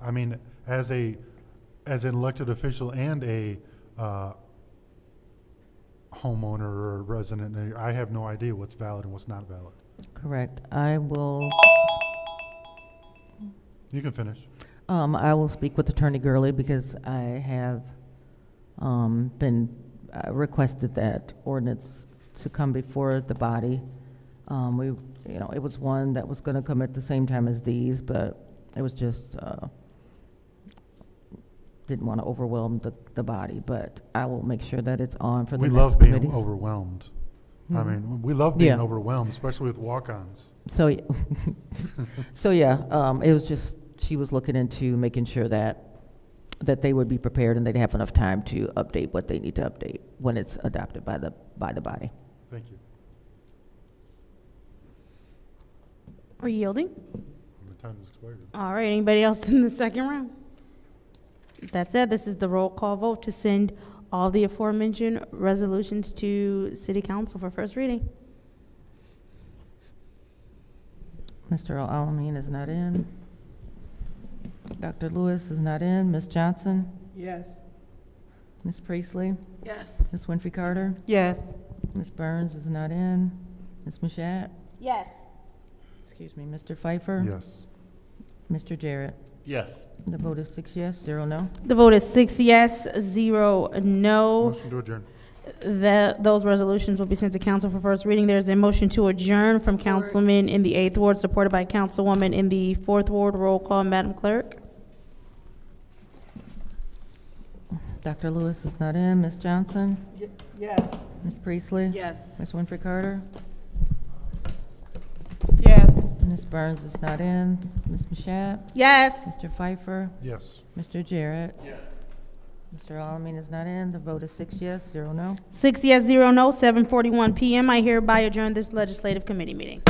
I mean, as an elected official and a homeowner or resident, I have no idea what's valid and what's not valid. Correct. I will. You can finish. I will speak with Attorney Gurley, because I have been requested that ordinance to come before the body. It was one that was going to come at the same time as these, but it was just didn't want to overwhelm the body. But I will make sure that it's on for the next committees. We love being overwhelmed. I mean, we love being overwhelmed, especially with walk-ons. So, it was just, she was looking into making sure that they would be prepared and they'd have enough time to update what they need to update when it's adopted by the body. Thank you. Are you yielding? My time has expired. All right, anybody else in the second round? That said, this is the roll call vote to send all the aforementioned resolutions to City Council for first reading. Mr. Al-Alamin is not in. Dr. Lewis is not in. Ms. Johnson? Yes. Ms. Priestley? Yes. Ms. Winfrey Carter? Yes. Ms. Burns is not in. Ms. Mashat? Yes. Excuse me, Mr. Pfeiffer? Yes. Mr. Jarrett? Yes. The vote is 6 yes, 0 no. The vote is 6 yes, 0 no. Motion to adjourn. Those resolutions will be sent to council for first reading. There's a motion to adjourn from Councilman in the 8th Ward, supported by Councilwoman in the 4th Ward. Roll call, Madam Clerk. Dr. Lewis is not in. Ms. Johnson? Yes. Ms. Priestley? Yes. Ms. Winfrey Carter? Yes. Ms. Burns is not in. Ms. Mashat? Yes. Mr. Pfeiffer? Yes. Mr. Jarrett? Yes. Mr. Alamin is not in. The vote is 6 yes, 0 no. 6 yes, 0 no, 7:41 p.m. I hereby adjourn this legislative committee meeting.